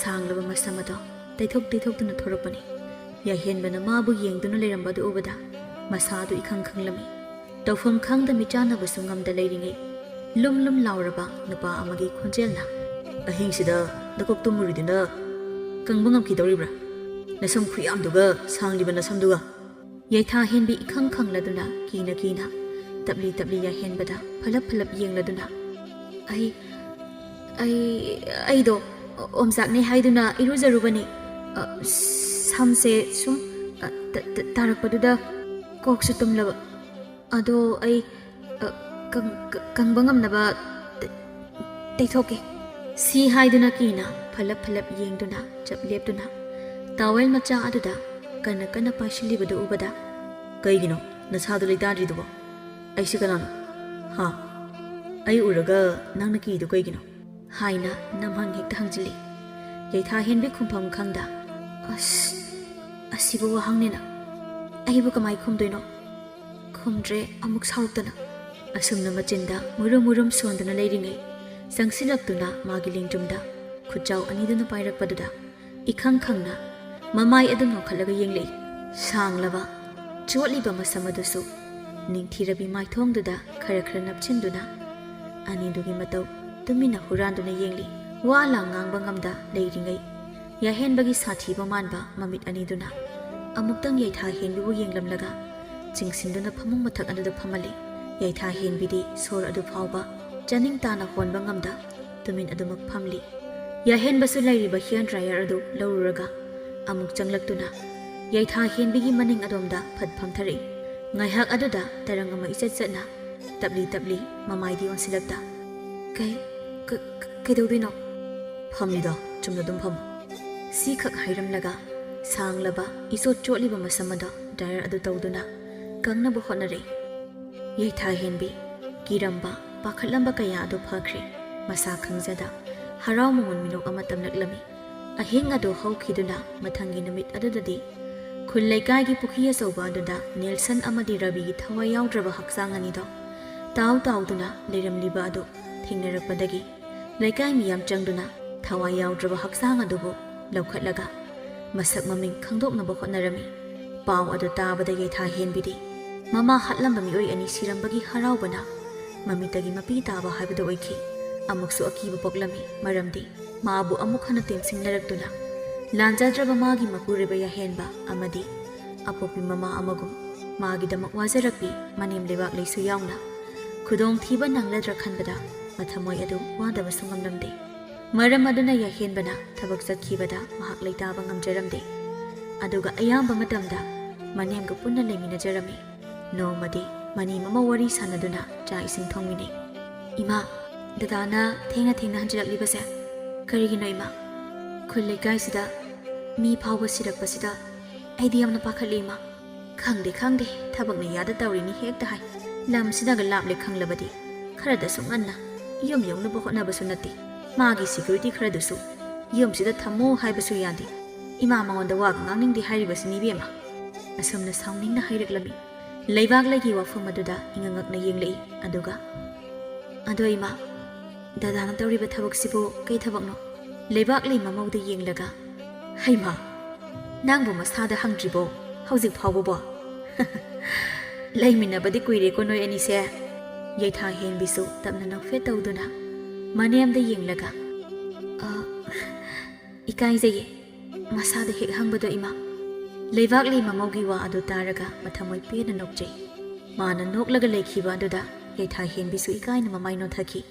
ꯁꯥꯡꯂꯕ ꯃꯁꯝ ꯑꯗꯣ ꯇꯩꯊꯣꯛꯇꯨꯅ ꯊꯣꯔꯛꯄꯅꯤ ꯌꯥꯏꯍꯦꯟꯕꯅ ꯃꯥꯕꯨ ꯌꯦꯡꯗꯨꯅ ꯂꯩꯔꯝꯕ ꯑꯗꯨ ꯎꯕꯗ ꯃꯁꯥꯗꯨ ꯏꯈꯪ ꯈꯪꯂꯝꯃꯤ ꯇꯧꯐꯝ ꯈꯪꯗ ꯃꯤꯆꯥꯟꯅꯕꯁꯨ ꯉꯝꯗ ꯂꯩꯔꯤꯉꯩ ꯂꯨꯝ ꯂꯥꯎꯔꯕ ꯅꯨꯄꯥ ꯑꯃꯒꯤ ꯈꯣꯟꯖꯦꯜꯅ ꯑꯍꯤꯡꯁꯤꯗ ꯅꯀꯣꯛ ꯇꯨꯝꯃꯨꯔꯤꯗꯨꯅ ꯀꯪꯕ ꯉꯝꯈꯤꯗꯧꯔꯤꯕ꯭ꯔꯥ ꯅꯁꯝ ꯈꯨꯌꯥꯝꯗꯨꯒ ꯁꯥꯡꯂꯤꯕ ꯅꯁꯝꯗꯨꯒ ꯌꯥꯏꯊꯥꯍꯦꯟꯕꯤ ꯏꯈꯪ ꯈꯪꯂꯗꯨꯅ ꯀꯤꯅ ꯇꯞꯂꯤ ꯌꯥꯏꯍꯦꯟꯕꯗ ꯐꯂꯞ ꯌꯦꯡꯂꯗꯨꯅ ꯑꯩꯗꯣ ꯑꯣꯝꯆꯥꯛꯅꯦ ꯍꯥꯏꯗꯨꯅ ꯏꯔꯨꯖꯔꯨꯕꯅꯤ ꯁꯝꯁꯦ ꯁꯨꯝ ꯇꯥꯔꯛꯄꯗꯨꯗ ꯀꯣꯛꯁꯨ ꯇꯨꯝꯂꯕ ꯑꯗꯣ ꯑꯩ ꯀꯪꯕ ꯉꯝꯅꯕ ꯇꯩꯊꯣꯛꯀꯦ ꯁꯤ ꯍꯥꯏꯗꯨꯅ ꯀꯤꯅ ꯐꯂꯞ ꯌꯦꯡꯗꯨꯅ ꯆꯞ ꯂꯦꯞꯇꯨꯅ ꯇꯥꯋꯦꯜ ꯃꯆꯥ ꯑꯗꯨꯗ ꯀꯟꯅ ꯄꯥꯏꯁꯤꯜꯂꯤꯕꯗꯨ ꯎꯕꯗ ꯀꯩꯒꯤꯅꯣ ꯅꯁꯥꯗꯨ ꯂꯩꯇꯥꯗ꯭ꯔꯤꯗꯨꯕꯣ ꯑꯩꯁꯤ ꯀꯅꯥꯅꯣ ꯍꯥ ꯑꯩ ꯎꯔꯒ ꯅꯪꯅ ꯀꯤꯗꯨ ꯀꯩꯒꯤꯅꯣ ꯍꯥꯏꯅ ꯅꯝꯍꯪ ꯍꯦꯛꯇ ꯍꯪꯖꯤꯜꯂꯤ ꯌꯥꯏꯊꯥꯍꯦꯟꯕꯤ ꯈꯨꯝꯐꯝ ꯈꯪꯗ ꯑꯁꯤꯕꯨ ꯋꯥꯍꯪꯅꯦꯅ ꯑꯩꯕꯨ ꯀꯃꯥꯏ ꯈꯨꯝꯗꯣꯏꯅꯣ ꯈꯨꯝꯗ꯭ꯔꯦ ꯑꯃꯨꯛ ꯁꯥꯎꯔꯛꯇꯅ ꯑꯁꯨꯝꯅ ꯃꯆꯤꯟꯗ ꯃꯨꯔꯨꯝ ꯁꯣꯟꯗꯨꯅ ꯂꯩꯔꯤꯉꯩ ꯆꯪꯁꯤꯜꯂꯛꯇꯨꯅ ꯃꯥꯒꯤ ꯂꯦꯡꯖꯨꯝꯗ ꯈꯨꯠꯆꯥꯎ ꯑꯅꯤꯗꯨꯅ ꯄꯥꯏꯔꯛꯄꯗꯨꯗ ꯏꯈꯪ ꯈꯪꯅ ꯃꯃꯥꯏ ꯑꯗꯨ ꯉꯣꯟꯈꯠꯂꯒ ꯌꯦꯡꯂꯛꯏ ꯁꯥꯡꯂꯕ ꯆꯣꯠꯂꯤꯕ ꯃꯁꯝ ꯑꯗꯨꯁꯨ ꯅꯤꯡꯊꯤꯔꯕꯤ ꯃꯥꯏꯊꯣꯡꯗꯨꯗ ꯈꯔ ꯅꯞꯁꯤꯟꯗꯨꯅ ꯑꯅꯤꯗꯨꯒꯤ ꯃꯇꯧ ꯇꯨꯃꯤꯟꯅ ꯍꯨꯔꯥꯟꯗꯨꯅ ꯌꯦꯡꯂꯤ ꯋꯥ ꯂꯥꯡ ꯉꯥꯡꯕ ꯉꯝꯗ ꯂꯩꯔꯤꯉꯩ ꯌꯥꯏꯍꯦꯟꯕꯒꯤ ꯁꯥꯊꯤꯕ ꯃꯥꯟꯕ ꯃꯃꯤꯠ ꯑꯅꯤꯗꯨꯅ ꯑꯃꯨꯛꯇꯪ ꯌꯥꯏꯊꯥꯍꯦꯟꯕꯤꯕꯨ ꯌꯦꯡꯂꯝꯂꯒ ꯆꯤꯡꯁꯤꯟꯗꯨꯅ ꯐꯃꯨꯡ ꯃꯊꯛ ꯑꯗꯨꯗ ꯐꯝꯍꯜꯂꯤ ꯌꯥꯏꯊꯥꯍꯦꯟꯕꯤꯗꯤ ꯁꯣꯔ ꯑꯗꯨ ꯐꯥꯎꯕ ꯆꯥꯅꯤꯡ ꯇꯥꯅ ꯍꯣꯟꯕ ꯉꯝꯗ ꯇꯨꯃꯤꯟ ꯑꯗꯨꯃꯛ ꯐꯝꯂꯤ ꯌꯥꯏꯍꯦꯟꯕꯁꯨ ꯂꯩꯔꯤꯕ ꯍꯤꯌꯔ ꯗ꯭ꯔꯥꯏꯌꯔ ꯑꯗꯨ ꯂꯧꯔꯨꯔꯒ ꯑꯃꯨꯛ ꯆꯪꯂꯛꯇꯨꯅ ꯌꯥꯏꯊꯥꯍꯦꯟꯕꯤꯒꯤ ꯃꯅꯤꯡ ꯑꯗꯣꯝꯗ ꯐꯠ ꯐꯝꯊꯔꯛꯏ ꯉꯥꯏꯍꯥꯛ ꯑꯗꯨꯗ ꯇꯔꯪ ꯑꯃ ꯏꯆꯠ ꯆꯠꯅ ꯇꯞꯂꯤ ꯃꯃꯥꯏꯗꯤ ꯑꯣꯟꯁꯤꯜꯂꯛꯇ ꯀꯩꯗꯧꯗꯣꯏꯅꯣ ꯐꯝꯂꯤꯗ ꯆꯨꯝꯅ ꯑꯗꯨꯝ ꯐꯝꯃꯨ ꯁꯤꯈꯛ ꯍꯥꯏꯔꯝꯂꯒ ꯁꯥꯡꯂꯕ ꯏꯆꯣꯠ ꯆꯣꯠꯂꯤꯕ ꯃꯁꯝ ꯑꯗꯣ ꯗ꯭ꯔꯥꯏꯌꯔ ꯑꯗꯨ ꯇꯧꯗꯨꯅ ꯀꯪꯅꯕ ꯍꯣꯠꯅꯔꯛꯏ ꯌꯥꯏꯊꯥꯍꯦꯟꯕꯤ ꯀꯤꯔꯝꯕ ꯄꯥꯈꯠꯂꯝꯕ ꯀꯌꯥ ꯑꯗꯨ ꯐꯈ꯭ꯔꯦ ꯃꯁꯥ ꯈꯪꯖꯗ ꯍꯔꯥꯎ ꯃꯉꯣꯟ ꯃꯤꯅꯣꯛ ꯑꯃ ꯇꯝꯂꯛꯂꯝꯃꯤ ꯑꯍꯤꯡ ꯑꯗꯨ ꯍꯧꯈꯤꯗꯨꯅ ꯃꯊꯪꯒꯤ ꯅꯨꯃꯤꯠ ꯑꯗꯨꯗꯗꯤ ꯈꯨꯜ ꯂꯩꯀꯥꯏꯒꯤ ꯄꯨꯈ꯭ꯔꯤ ꯑꯆꯧꯕ ꯑꯗꯨꯗ ꯅꯦꯜꯁꯟ ꯑꯃꯗꯤ ꯔꯕꯤꯒꯤ ꯊꯋꯥꯏ ꯌꯥꯎꯗ꯭ꯔꯕ ꯍꯛꯆꯥꯡ ꯑꯅꯤꯗꯣ ꯇꯥꯎꯗꯨꯅ ꯂꯩꯔꯝꯂꯤꯕ ꯑꯗꯨ ꯊꯦꯡꯅꯔꯛꯄꯗꯒꯤ ꯂꯩꯀꯥꯏ ꯃꯤꯌꯥꯝ ꯆꯪꯗꯨꯅ ꯊꯋꯥꯏ ꯌꯥꯎꯗ꯭ꯔꯕ ꯍꯛꯆꯥꯡ ꯑꯗꯨꯕꯨ ꯂꯧꯈꯠꯂꯒ ꯃꯁꯛ ꯃꯃꯤꯡ ꯈꯪꯗꯣꯛꯅꯕ ꯍꯣꯠꯅꯔꯝꯃꯤ ꯄꯥꯎ ꯑꯗꯨ ꯇꯥꯕꯗ ꯌꯥꯏꯊꯥꯍꯦꯟꯕꯤꯗꯤ ꯃꯃꯥ ꯍꯥꯠꯂꯝꯕ ꯃꯤꯑꯣꯏ ꯑꯅꯤ ꯁꯤꯔꯝꯕꯒꯤ ꯍꯔꯥꯎꯕꯅ ꯃꯃꯤꯠꯇꯒꯤ ꯃꯄꯤ ꯇꯥꯕ ꯍꯥꯏꯕꯗꯨ ꯑꯣꯏꯈꯤ ꯑꯃꯨꯛꯁꯨ ꯑꯀꯤꯕ ꯄꯣꯛꯂꯝꯃꯤ ꯃꯔꯝꯗꯤ ꯃꯥꯕꯨ ꯑꯃꯨꯛ ꯍꯟꯅ ꯇꯦꯝꯁꯤꯡꯅꯔꯛꯇꯨꯅ ꯂꯥꯟꯖꯗ꯭ꯔꯕ ꯃꯥꯒꯤ ꯃꯄꯨꯔꯣꯏꯕ ꯌꯥꯏꯍꯦꯟꯕ ꯑꯃꯗꯤ ꯑꯄꯣꯛꯄꯤ ꯃꯃꯥ ꯑꯃꯒꯨꯝ ꯃꯥꯒꯤꯗꯃꯛ ꯋꯥꯖꯔꯛꯄꯤ ꯃꯅꯦꯝ ꯂꯩꯕꯥꯛ ꯂꯩꯁꯨ ꯌꯥꯎꯅ ꯈꯨꯗꯣꯡꯊꯤꯕ ꯅꯪꯂꯗ꯭ꯔꯥ ꯈꯟꯕꯗ ꯃꯊꯃꯣꯏ ꯑꯗꯨ ꯋꯥꯗꯕꯁꯨ ꯉꯝꯂꯝꯗꯦ ꯃꯔꯝ ꯑꯗꯨꯅ ꯌꯥꯏꯍꯦꯟꯕꯅ ꯊꯕꯛ ꯆꯠꯈꯤꯕꯗ ꯃꯍꯥꯛ ꯂꯩꯇꯥꯕ ꯉꯝꯖꯔꯝꯗꯦ ꯑꯗꯨꯒ ꯑꯌꯥꯝꯕ ꯃꯇꯝꯗ ꯃꯅꯦꯝꯒ ꯄꯨꯟꯅ ꯂꯩꯃꯤꯟꯅꯖꯔꯝꯃꯤ ꯅꯣꯡꯃꯗꯤ ꯃꯅꯤ ꯃꯃ ꯋꯥꯔꯤ ꯁꯥꯟꯅꯗꯨꯅ ꯆꯥꯛ ꯏꯁꯤꯡ ꯊꯣꯡꯃꯤꯟꯅꯩ ꯏꯃꯥ ꯗꯗꯥꯅ ꯊꯦꯡꯅ ꯍꯟꯖꯤꯜꯂꯛꯂꯤꯕꯁꯦ ꯀꯔꯤꯒꯤꯅꯣ ꯏꯃꯥ ꯈꯨꯜ ꯂꯩꯀꯥꯏꯁꯤꯗ ꯃꯤ ꯐꯥꯎꯕ ꯁꯤꯔꯛꯄꯁꯤꯗ ꯑꯩꯗꯤ ꯌꯥꯝꯅ ꯄꯥꯈꯠꯂꯤ ꯏꯃꯥ ꯈꯪꯗꯦ ꯊꯕꯛꯅ ꯌꯥꯗ ꯇꯧꯔꯤꯅꯤ ꯍꯦꯛꯇ ꯍꯥꯏ ꯂꯝꯁꯤꯗꯒ ꯂꯥꯞꯂꯦ ꯈꯪꯂꯕꯗꯤ ꯈꯔꯗꯁꯨ ꯉꯟꯅ ꯌꯨꯝ ꯌꯧꯅꯕ ꯍꯣꯠꯅꯕꯁꯨ ꯅꯠꯇꯦ ꯃꯥꯒꯤ ꯁꯦꯀ꯭ꯌꯨꯔꯤꯇꯤ ꯈꯔꯗꯨꯁꯨ ꯌꯨꯝꯁꯤꯗ ꯊꯝꯃꯣ ꯍꯥꯏꯕꯁꯨ ꯌꯥꯗꯦ ꯏꯃꯥ ꯃꯉꯣꯟꯗ ꯋꯥꯒ ꯉꯥꯡꯅꯤꯡꯗꯦ ꯍꯥꯏꯔꯤꯕꯁꯤꯅꯤ ꯏꯕꯦꯝꯃ ꯑꯁꯨꯝꯅ ꯁꯥꯎꯅꯤꯡꯅ ꯍꯥꯏꯔꯛꯂꯝꯃꯤ ꯂꯩꯕꯥꯛ ꯂꯩꯒꯤ ꯋꯥꯐꯝ ꯑꯗꯨꯗ ꯏꯉꯛꯅ ꯌꯦꯡꯂꯛꯏ ꯑꯗꯨꯒ ꯑꯗꯣ ꯏꯃꯥ ꯗꯗꯥꯅ ꯇꯧꯔꯤꯕ ꯊꯕꯛꯁꯤꯕꯨ ꯀꯩ ꯊꯕꯛꯅꯣ ꯂꯩꯕꯥꯛ ꯂꯩ ꯃꯃꯧꯗ ꯌꯦꯡꯂꯒ ꯍꯩꯃꯥ ꯅꯪꯕꯨ ꯃꯁꯥꯗ ꯍꯪꯗ꯭ꯔꯤꯕꯣ ꯍꯧꯖꯤꯛ ꯐꯥꯎꯕꯕꯣ ꯂꯩꯃꯤꯟꯅꯕꯗꯤ ꯀꯨꯏꯔꯦꯀꯣ ꯅꯣꯏ ꯑꯅꯤꯁꯦ ꯌꯥꯏꯊꯥꯍꯦꯟꯕꯤꯁꯨ ꯇꯞꯅ ꯅꯣꯛꯐꯦꯠ ꯇꯧꯗꯨꯅ ꯃꯅꯦꯝꯗ ꯌꯦꯡꯂꯒ ꯏꯀꯥꯏꯖꯩꯌꯦ ꯃꯁꯥꯗ ꯍꯦꯛ ꯍꯪꯕꯗꯣ ꯏꯃꯥ ꯂꯩꯕꯥꯛ ꯂꯩ ꯃꯃꯧꯒꯤ ꯋꯥ ꯑꯗꯨ ꯇꯥꯔꯒ ꯃꯊꯃꯣꯏ ꯄꯦꯟꯅ ꯅꯣꯛꯆꯩ ꯃꯥꯅ ꯅꯣꯛꯂꯒ ꯂꯩꯈꯤꯕ ꯑꯗꯨꯗ ꯌꯥꯏꯊꯥꯍꯦꯟꯕꯤꯁꯨ ꯏꯀꯥꯏꯅ ꯃꯃꯥꯏ ꯅꯣꯟꯊꯈꯤ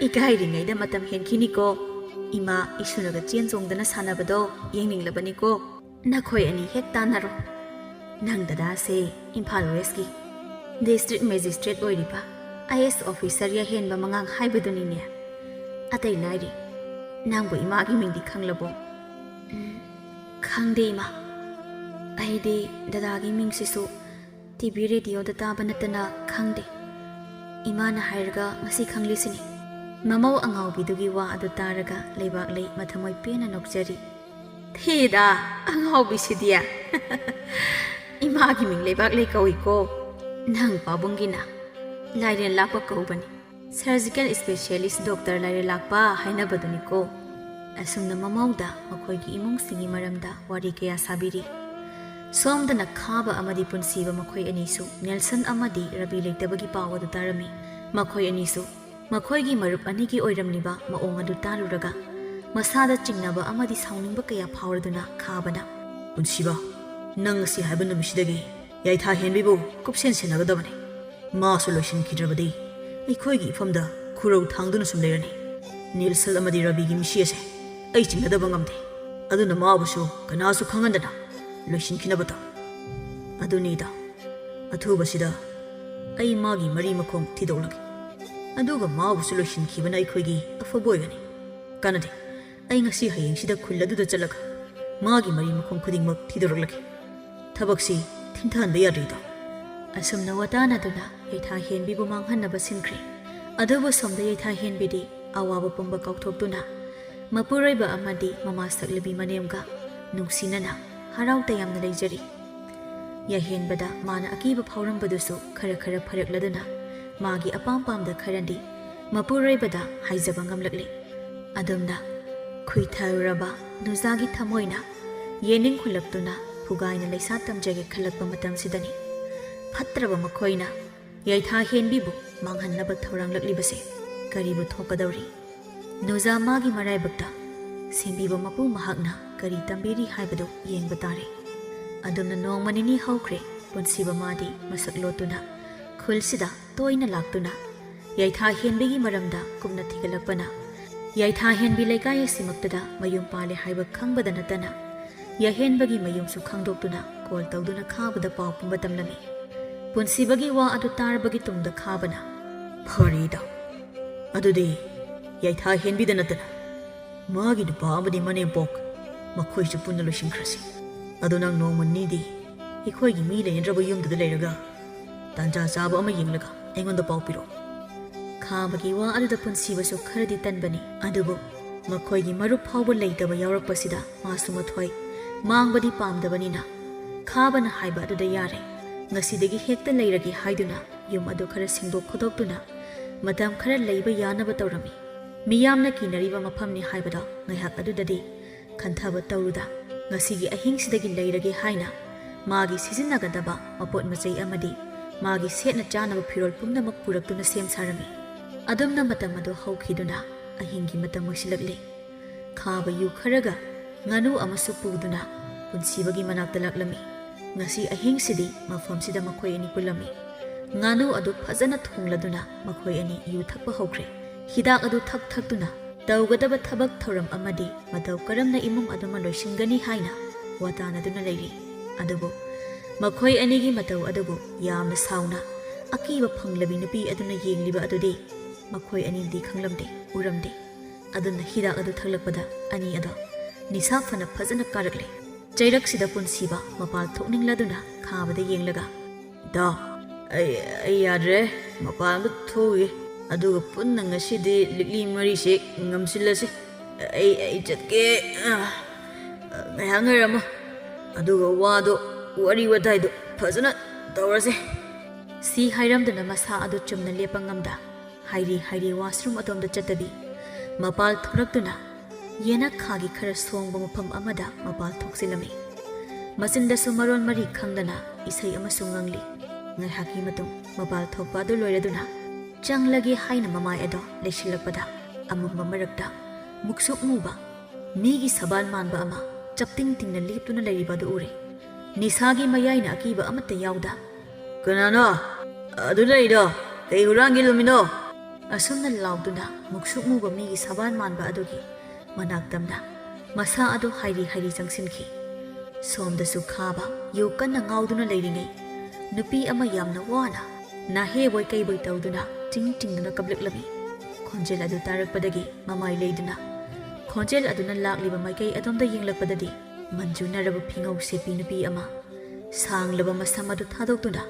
ꯏꯀꯥꯏꯔꯤꯉꯩꯗ ꯃꯇꯝ ꯍꯦꯟꯈꯤꯅꯤꯀꯣ ꯏꯃꯥ ꯏꯁꯨꯅꯒ ꯆꯦꯟ ꯆꯣꯡꯗꯅ ꯁꯥꯟꯅꯕꯗꯣ ꯌꯦꯡꯅꯤꯡꯂꯕꯅꯤꯀꯣ ꯅꯈꯣꯏ ꯑꯅꯤ ꯍꯦꯛ ꯇꯥꯟꯅꯔꯣ ꯅꯪ ꯗꯗꯥꯁꯦ ꯏꯝꯐꯥꯜ ꯋꯦꯁꯀꯤ ꯗꯤꯁꯇ꯭ꯔꯤꯛ ꯃꯦꯖꯤꯁꯇ꯭ꯔꯦꯠ ꯑꯣꯏꯔꯤꯕ IAS ꯑꯣꯐꯤꯁꯔ ꯌꯥꯏꯍꯦꯟꯕ ꯃꯉꯥꯡ ꯍꯥꯏꯕꯗꯨꯅꯤꯅꯦ ꯑꯇꯩ ꯂꯥꯏꯔꯤ ꯅꯪꯕꯨ ꯏꯃꯥꯒꯤ ꯃꯤꯡꯗꯤ ꯈꯪꯂꯕꯣ ꯈꯪꯗꯦ ꯏꯃꯥ ꯑꯩꯗꯤ ꯗꯗꯥꯒꯤ ꯃꯤꯡꯁꯤꯁꯨ TV ꯔꯦꯗꯤꯑꯣꯗ ꯇꯥꯕ ꯅꯠꯇꯅ ꯈꯪꯗꯦ ꯏꯃꯥꯅ ꯍꯥꯏꯔꯒ ꯉꯁꯤ ꯈꯪꯂꯤꯁꯤꯅꯤ ꯃꯃꯧ ꯑꯉꯥꯎꯕꯤꯗꯨꯒꯤ ꯋꯥ ꯑꯗꯨ ꯇꯥꯔꯒ ꯂꯩꯕꯥꯛ ꯂꯩ ꯃꯊꯃꯣꯏ ꯄꯦꯟꯅ ꯅꯣꯛꯆꯔꯤ ꯊꯤꯗ ꯑꯉꯥꯎꯕꯤꯁꯤꯗꯤ ꯏꯃꯥꯒꯤ ꯃꯤꯡ ꯂꯩꯕꯥꯛ ꯂꯩ ꯀꯧꯏꯀꯣ ꯅꯪ ꯄꯥꯕꯨꯡꯒꯤꯅ ꯂꯥꯏꯔꯦꯟ ꯂꯥꯛꯄ ꯀꯧꯕꯅꯤ ꯁꯔꯖꯤꯀꯦꯜ ꯁ꯭ꯄꯦꯁꯤꯌꯦꯂꯤꯁ ꯗꯣꯛꯇꯔ ꯂꯥꯏꯔꯦꯟ ꯂꯥꯛꯄ ꯍꯥꯏꯅꯕꯗꯨꯅꯤꯀꯣ ꯑꯁꯨꯝꯅ ꯃꯃꯧꯗ ꯃꯈꯣꯏꯒꯤ ꯏꯃꯨꯡꯁꯤꯡꯒꯤ ꯃꯔꯝꯗ ꯋꯥꯔꯤ ꯀꯌꯥ ꯁꯥꯕꯤꯔꯤ ꯁꯣꯝꯗꯅ ꯈꯥꯕ ꯑꯃꯗꯤ ꯄꯨꯟꯁꯤꯕ ꯃꯈꯣꯏ ꯑꯅꯤꯁꯨ ꯅꯦꯜꯁꯟ ꯑꯃꯗꯤ ꯔꯕꯤ ꯂꯩꯇꯕꯒꯤ ꯄꯥꯎ ꯑꯗꯨ ꯇꯥꯔꯝꯃꯤ ꯃꯈꯣꯏ ꯑꯅꯤꯁꯨ ꯃꯈꯣꯏꯒꯤ ꯃꯔꯨꯞ ꯑꯅꯤꯒꯤ ꯑꯣꯏꯔꯝꯂꯤꯕ ꯃꯑꯣꯡ ꯑꯗꯨ ꯇꯥꯔꯨꯔꯒ ꯃꯁꯥꯗ ꯆꯤꯡꯅꯕ ꯑꯃꯗꯤ ꯁꯥꯎꯅꯤꯡꯕ ꯀꯌꯥ ꯐꯥꯎꯔꯗꯨꯅ ꯈꯥꯕꯅ ꯄꯨꯟꯁꯤꯕ ꯅꯪ ꯉꯁꯤ ꯍꯥꯏꯕ ꯅꯨꯃꯤꯠꯁꯤꯗꯒꯤ ꯌꯥꯏꯊꯥ ꯍꯦꯟꯕꯤꯕꯨ ꯀꯨꯞꯁꯦꯟ ꯁꯦꯟꯅꯒꯗꯕꯅꯤ ꯃꯥꯁꯨ ꯂꯣꯏꯁꯤꯟꯈꯤꯗ꯭ꯔꯕꯗꯤ ꯑꯩꯈꯣꯏꯒꯤ ꯏꯐꯝꯗ ꯈꯨꯔꯧ ꯊꯥꯡꯗꯨꯅ ꯁꯨꯝ ꯂꯩꯔꯅꯤ ꯅꯤꯜꯁꯜ ꯑꯃꯗꯤ ꯔꯕꯤꯒꯤ ꯃꯤꯁꯤ ꯑꯁꯦ ꯑꯩ ꯆꯤꯡꯅꯗꯕ ꯉꯝꯗꯦ ꯑꯗꯨꯅ ꯃꯥꯕꯨꯁꯨ ꯀꯅꯥꯁꯨ ꯈꯪꯍꯟꯗꯅ ꯂꯣꯏꯁꯤꯟꯈꯤꯅꯕ ꯇꯧ ꯑꯗꯨꯅꯤꯗ ꯑꯊꯨꯕꯁꯤꯗ ꯑꯩ ꯃꯥꯒꯤ ꯃꯔꯤ ꯃꯈꯣꯡ ꯊꯤꯗꯣꯛꯂꯒꯦ ꯑꯗꯨꯒ ꯃꯥꯕꯨꯁꯨ ꯂꯣꯏꯁꯤꯟꯈꯤꯕꯅ ꯑꯩꯈꯣꯏꯒꯤ ꯑꯐꯕ ꯑꯣꯏꯒꯅꯤ ꯀꯥꯟꯅꯗꯦ ꯑꯩ ꯉꯁꯤ ꯍꯌꯦꯡꯁꯤꯗ ꯈꯨꯜ ꯑꯗꯨꯗ ꯆꯠꯂꯒ ꯃꯥꯒꯤ ꯃꯔꯤ ꯃꯈꯣꯡ ꯈꯨꯗꯤꯡꯃꯛ ꯊꯤꯗꯣꯔꯛꯂꯒꯦ ꯊꯕꯛꯁꯤ ꯊꯤꯟꯊꯍꯟꯕ ꯌꯥꯗ꯭ꯔꯤꯗꯣ ꯑꯁꯨꯝꯅ ꯋꯥꯇꯥꯅꯗꯨꯅ ꯌꯩꯊꯥ ꯍꯦꯟꯕꯤꯕꯨ ꯃꯥꯡꯍꯟꯅꯕ ꯁꯤꯟꯈ꯭ꯔꯦ ꯑꯗꯨꯕꯨ ꯁꯣꯝꯗ ꯌꯩꯊꯥ ꯍꯦꯟꯕꯤꯗꯤ ꯑꯋꯥꯕ ꯄꯨꯝꯕ ꯀꯥꯎꯊꯣꯛꯇꯨꯅ ꯃꯄꯨꯔꯣꯏꯕ ꯑꯃꯗꯤ ꯃꯃꯥ ꯁꯛꯂꯕꯤ ꯃꯅꯦꯝꯒ ꯅꯨꯡꯁꯤꯅꯅ ꯍꯔꯥꯎ ꯇꯌꯥꯝꯅ ꯂꯩꯖꯔꯤ ꯌꯥꯍꯦꯟꯕꯗ ꯃꯥꯅ ꯑꯀꯤꯕ ꯐꯥꯎꯔꯝꯕꯗꯨꯁꯨ ꯈꯔ ꯈꯔ ꯐꯔꯛꯂꯗꯨꯅ ꯃꯥꯒꯤ ꯑꯄꯥꯝ ꯄꯥꯝꯗ ꯈꯔꯗꯤ ꯃꯄꯨꯔꯣꯏꯕꯗ ꯍꯥꯏꯖꯕ ꯉꯝꯂꯛꯂꯤ ꯑꯗꯨꯝꯅ ꯈꯨꯏꯊꯔꯨꯔꯕ ꯅꯨꯖꯥꯒꯤ ꯊꯃꯣꯏꯅ ꯌꯦꯅꯤꯡ ꯈꯨꯜꯂꯛꯇꯨꯅ ꯐꯨꯒꯥꯏꯅ ꯂꯩꯁꯥ ꯇꯝꯖꯒꯦ ꯈꯜꯂꯛꯄ ꯃꯇꯝꯁꯤꯗꯅꯤ ꯐꯠꯇ꯭ꯔꯕ ꯃꯈꯣꯏꯅ ꯌꯩꯊꯥ ꯍꯦꯟꯕꯤꯕꯨ ꯃꯥꯡꯍꯟꯅꯕ ꯊꯧꯔꯥꯡꯂꯛꯂꯤꯕꯁꯦ ꯀꯔꯤꯕꯨ ꯊꯣꯛꯀꯗꯧꯔꯤ ꯅꯨꯖꯥ ꯃꯥꯒꯤ ꯃꯔꯥꯏꯕꯛꯇ ꯁꯦꯝꯕꯤꯕ ꯃꯄꯨ ꯃꯍꯥꯛꯅ ꯀꯔꯤ ꯇꯝꯕꯤꯔꯤ ꯍꯥꯏꯕꯗꯨ ꯌꯦꯡꯕ ꯇꯥꯔꯦ ꯑꯗꯨꯝꯅ ꯅꯣꯡꯃ ꯅꯤꯅꯤ ꯍꯧꯈ꯭ꯔꯦ ꯄꯨꯟꯁꯤꯕ ꯃꯥꯗꯤ ꯃꯁꯛ ꯂꯣꯠꯇꯨꯅ ꯈꯨꯜꯁꯤꯗ ꯇꯣꯏꯅ ꯂꯥꯛꯇꯨꯅ ꯌꯩꯊꯥ ꯍꯦꯟꯕꯤꯒꯤ ꯃꯔꯝꯗ ꯀꯨꯞꯅ ꯊꯤꯒꯠꯂꯛꯄꯅ ꯌꯩꯊꯥ ꯍꯦꯟꯕꯤ ꯂꯩꯀꯥꯏ ꯑꯁꯤꯃꯛꯇꯗ ꯃꯌꯨꯝ ꯄꯥꯜꯂꯦ ꯍꯥꯏꯕ ꯈꯪꯕꯗ ꯅꯠꯇꯅ ꯌꯥꯍꯦꯟꯕꯒꯤ ꯃꯌꯨꯝꯁꯨ ꯈꯪꯗꯣꯛꯇꯨꯅ ꯀꯣꯜ ꯇꯧꯗꯨꯅ ꯈꯥꯕꯗ ꯄꯥꯎ ꯄꯨꯝꯕ ꯇꯝꯂꯝꯃꯤ ꯄꯨꯟꯁꯤꯕꯒꯤ ꯋꯥ ꯑꯗꯨ ꯇꯥꯔꯕꯒꯤ ꯇꯨꯡꯗ ꯈꯥꯕꯅ ꯐꯔꯦꯗ ꯑꯗꯨꯗꯤ ꯌꯩꯊꯥ ꯍꯦꯟꯕꯤꯗ ꯅꯠꯇꯅ ꯃꯥꯒꯤ ꯅꯨꯄꯥ ꯑꯃꯗꯤ ꯃꯅꯦꯝꯄꯣꯛ ꯃꯈꯣꯏꯁꯨ ꯄꯨꯟꯅ ꯂꯣꯏꯁꯤꯟꯈ꯭ꯔꯁꯤ ꯑꯗꯨ ꯅꯪ ꯅꯣꯡꯃ ꯅꯤꯗꯤ ꯑꯩꯈꯣꯏꯒꯤ ꯃꯤ ꯂꯩꯅꯗ꯭ꯔꯕ ꯌꯨꯝꯗꯨꯗ ꯂꯩꯔꯒ ꯇꯥꯟꯖꯥ ꯆꯥꯕ ꯑꯃ ꯌꯦꯡꯂꯒ ꯑꯩꯉꯣꯟꯗ ꯄꯥꯎ ꯄꯤꯔꯛꯑꯣ ꯈꯥꯕꯒꯤ ꯋꯥ ꯑꯗꯨꯗ ꯄꯨꯟꯁꯤꯕꯁꯨ ꯈꯔꯗꯤ ꯇꯟꯕꯅꯤ ꯑꯗꯨꯕꯨ ꯃꯈꯣꯏꯒꯤ ꯃꯔꯨꯞ ꯐꯥꯎꯕ ꯂꯩꯇꯕ ꯌꯥꯎꯔꯛꯄꯁꯤꯗ ꯃꯥꯁꯨ ꯃꯊꯣꯏ ꯃꯥꯡꯕꯗꯤ ꯄꯥꯝꯗꯕꯅꯤꯅ ꯈꯥꯕꯅ ꯍꯥꯏꯕ ꯑꯗꯨꯗ ꯌꯥꯔꯦ ꯉꯁꯤꯗꯒꯤ ꯍꯦꯛꯇ ꯂꯩꯔꯒꯦ ꯍꯥꯏꯗꯨꯅ ꯌꯨꯝ ꯑꯗꯨ ꯈꯔ ꯁꯦꯡꯗꯣꯛ ꯈꯣꯠꯇꯣꯛꯇꯨꯅ ꯃꯇꯝ ꯈꯔ ꯂꯩꯕ ꯌꯥꯅꯕ ꯇꯧꯔꯝꯃꯤ ꯃꯤꯌꯥꯝꯅ ꯀꯤꯅꯔꯤꯕ ꯃꯐꯝꯅꯤ ꯍꯥꯏꯕꯗꯣ ꯉꯥꯏꯍꯥꯛ ꯑꯗꯨꯗꯗꯤ ꯈꯟꯊꯕ ꯇꯧꯔꯨꯗ ꯉꯁꯤꯒꯤ ꯑꯍꯤꯡꯁꯤꯗꯒꯤ ꯂꯩꯔꯒꯦ ꯍꯥꯏꯅ ꯃꯥꯒꯤ ꯁꯤꯖꯤꯟꯅꯒꯗꯕ ꯃꯄꯣꯠ ꯃꯆꯩ ꯑꯃꯗꯤ ꯃꯥꯒꯤ ꯁꯦꯠꯅ ꯆꯥꯅꯕ ꯐꯤꯔꯣꯜ ꯄꯨꯝꯅꯃꯛ ꯄꯨꯔꯛꯇꯨꯅ ꯁꯦꯝ ꯁꯥꯔꯝꯃꯤ ꯑꯗꯨꯝꯅ ꯃꯇꯝ ꯑꯗꯨ ꯍꯧꯈꯤꯗꯨꯅ ꯑꯍꯤꯡꯒꯤ ꯃꯇꯝ ꯑꯣꯏꯁꯤꯜꯂꯛꯂꯤ ꯈꯥꯕ ꯌꯨ ꯈꯔꯒ ꯉꯥꯅꯨ ꯑꯃꯁꯨ ꯄꯨꯗꯨꯅ ꯄꯨꯟꯁꯤꯕꯒꯤ ꯃꯅꯥꯛꯇ ꯂꯥꯛꯂꯝꯃꯤ ꯉꯁꯤ ꯑꯍꯤꯡꯁꯤꯗꯤ ꯃꯐꯝꯁꯤꯗ ꯃꯈꯣꯏ ꯑꯅꯤ ꯄꯨꯜꯂꯝꯃꯤ ꯉꯥꯅꯨ ꯑꯗꯨ ꯐꯖꯅ ꯊꯣꯡꯂꯗꯨꯅ ꯃꯈꯣꯏ ꯑꯅꯤ ꯌꯨ ꯊꯛꯄ ꯍꯧꯈ꯭ꯔꯦ ꯍꯤꯗꯥꯛ ꯑꯗꯨ ꯊꯛꯇꯨꯅ ꯇꯧꯒꯗꯕ ꯊꯕꯛ ꯊꯧꯔꯝ ꯑꯃꯗꯤ ꯃꯇꯧ ꯀꯔꯝꯅ ꯏꯃꯨꯡ ꯑꯗꯨꯃ ꯂꯣꯏꯁꯤꯟꯒꯅꯤ ꯍꯥꯏꯅ ꯋꯥꯇꯥꯅꯗꯨꯅ ꯂꯩꯔꯤ ꯑꯗꯨꯕꯨ ꯃꯈꯣꯏ ꯑꯅꯤꯒꯤ ꯃꯇꯧ ꯑꯗꯨꯕꯨ ꯌꯥꯝꯅ ꯁꯥꯎꯅ ꯑꯀꯤꯕ ꯐꯪꯂꯕꯤ ꯅꯨꯄꯤ ꯑꯗꯨꯅ ꯌꯦꯡꯂꯤꯕ ꯑꯗꯨꯗꯤ ꯃꯈꯣꯏ ꯑꯅꯤꯗꯤ ꯈꯪꯂꯝꯗꯦ ꯎꯔꯝꯗꯦ ꯑꯗꯨꯅ ꯍꯤꯗꯥꯛ ꯑꯗꯨ ꯊꯛꯂꯛꯄꯗ ꯑꯅꯤ ꯑꯗꯣ ꯅꯤꯁꯥ ꯐꯅ ꯐꯖꯅ ꯀꯥꯔꯛꯂꯦ ꯆꯩꯔꯛꯁꯤꯗ ꯄꯨꯟꯁꯤꯕ ꯃꯄꯥꯜ ꯊꯣꯛꯅꯤꯡꯂꯗꯨꯅ ꯈꯥꯕꯗ ꯌꯦꯡꯂꯒ ꯏꯇꯥꯎ ꯑꯩ ꯌꯥꯗ꯭ꯔꯦ ꯃꯄꯥꯟ ꯑꯃꯗ ꯊꯣꯛꯎꯏ ꯑꯗꯨꯒ ꯄꯨꯟꯅ ꯉꯁꯤꯗꯤ ꯂꯤꯛꯂꯤ ꯃꯔꯤꯁꯦ ꯉꯝꯁꯤꯜꯂꯁꯤ ꯑꯩ ꯆꯠꯀꯦ ꯉꯥꯏꯍꯥꯛ ꯉꯥꯏꯔꯝꯃꯣ ꯑꯗꯨꯒ ꯋꯥꯔꯤ ꯋꯥꯇꯥꯏꯗꯣ ꯐꯖꯅ ꯇꯧꯔꯁꯦ ꯁꯤ ꯍꯥꯏꯔꯝꯗꯨꯅ ꯃꯁꯥ ꯑꯗꯨ ꯆꯨꯝꯅ ꯂꯦꯞꯄ ꯉꯝꯗ ꯍꯥꯏꯔꯤ ꯋꯥꯁꯔꯨꯝ ꯑꯗꯣꯝꯗ ꯆꯠꯇꯕꯤ ꯃꯄꯥꯜ ꯊꯣꯛꯂꯛꯇꯨꯅ ꯌꯦꯅꯈꯥꯒꯤ ꯈꯔ ꯁꯣꯡꯕ ꯃꯐꯝ ꯑꯃꯗ ꯃꯄꯥꯜ ꯊꯣꯛꯆꯤꯜꯂꯝꯃꯤ ꯃꯆꯤꯟꯗꯁꯨ ꯃꯔꯣꯟ ꯃꯔꯤ ꯈꯪꯗꯅ ꯏꯁꯩ ꯑꯃꯁꯨ ꯉꯪꯂꯤ ꯉꯥꯏꯍꯥꯛꯀꯤ ꯃꯇꯨꯡ ꯃꯄꯥꯜ ꯊꯣꯛꯄ ꯑꯗꯨ ꯂꯣꯏꯔꯗꯨꯅ ꯆꯪꯂꯒꯦ ꯍꯥꯏꯅ ꯃꯃꯥꯏ ꯑꯗꯣ ꯂꯩꯁꯤꯜꯂꯛꯄꯗ ꯑꯃꯝꯕ ꯃꯔꯛꯇ ꯃꯨꯛꯁꯨꯛ ꯃꯨꯕ ꯃꯤꯒꯤ ꯁꯕꯥꯟ ꯃꯥꯟꯕ ꯑꯃ ꯆꯞꯇꯤꯡ ꯇꯤꯡꯅ ꯂꯦꯞꯇꯨꯅ ꯂꯩꯔꯤꯕ ꯑꯗꯨ ꯎꯔꯦ ꯅꯤꯁꯥꯒꯤ ꯃꯌꯥꯏꯅ ꯑꯀꯤꯕ ꯑꯃꯠꯇ ꯌꯥꯎꯗ ꯀꯅꯥꯅꯣ ꯑꯗꯨ ꯂꯩꯗꯣ ꯀꯩ ꯍꯨꯔꯥꯟꯒꯤ ꯂꯨꯃꯤꯅꯣ ꯑꯁꯨꯝꯅ ꯂꯥꯎꯗꯨꯅ ꯃꯨꯛꯁꯨꯛ ꯃꯨꯕ ꯃꯤꯒꯤ ꯁꯕꯥꯟ ꯃꯥꯟꯕ ꯑꯗꯨꯒꯤ ꯃꯅꯥꯛꯇꯝꯅ ꯃꯁꯥ ꯑꯗꯨ ꯍꯥꯏꯔꯤ ꯆꯪꯁꯤꯟꯈꯤ ꯁꯣꯝꯗꯁꯨ ꯈꯥꯕ ꯌꯨ ꯀꯟꯅ ꯉꯥꯎꯗꯨꯅ ꯂꯩꯔꯤꯉꯩ ꯅꯨꯄꯤ ꯑꯃ ꯌꯥꯝꯅ ꯋꯥꯅ ꯅꯥꯍꯦꯕꯣꯏ ꯀꯩꯕꯣꯏ ꯇꯧꯗꯨꯅ ꯆꯤꯡꯗꯨꯅ ꯀꯞꯂꯛꯂꯝꯃꯤ ꯈꯣꯟꯖꯦꯜ ꯑꯗꯨ ꯇꯥꯔꯛꯄꯗꯒꯤ ꯃꯃꯥꯏ ꯂꯩꯗꯨꯅ ꯈꯣꯟꯖꯦꯜ ꯑꯗꯨꯅ ꯂꯥꯛꯂꯤꯕ ꯃꯥꯏꯀꯩ ꯑꯗꯣꯝꯗ ꯌꯦꯡꯂꯛꯄꯗꯗꯤ ꯃꯟꯖꯨꯅꯔꯕ ꯐꯤꯉꯧ ꯁꯦꯠꯄꯤ ꯅꯨꯄꯤ ꯑꯃ ꯁꯥꯡꯂꯕ ꯃꯁꯝ ꯑꯗꯨ ꯊꯥꯗꯣꯛꯇꯨꯅ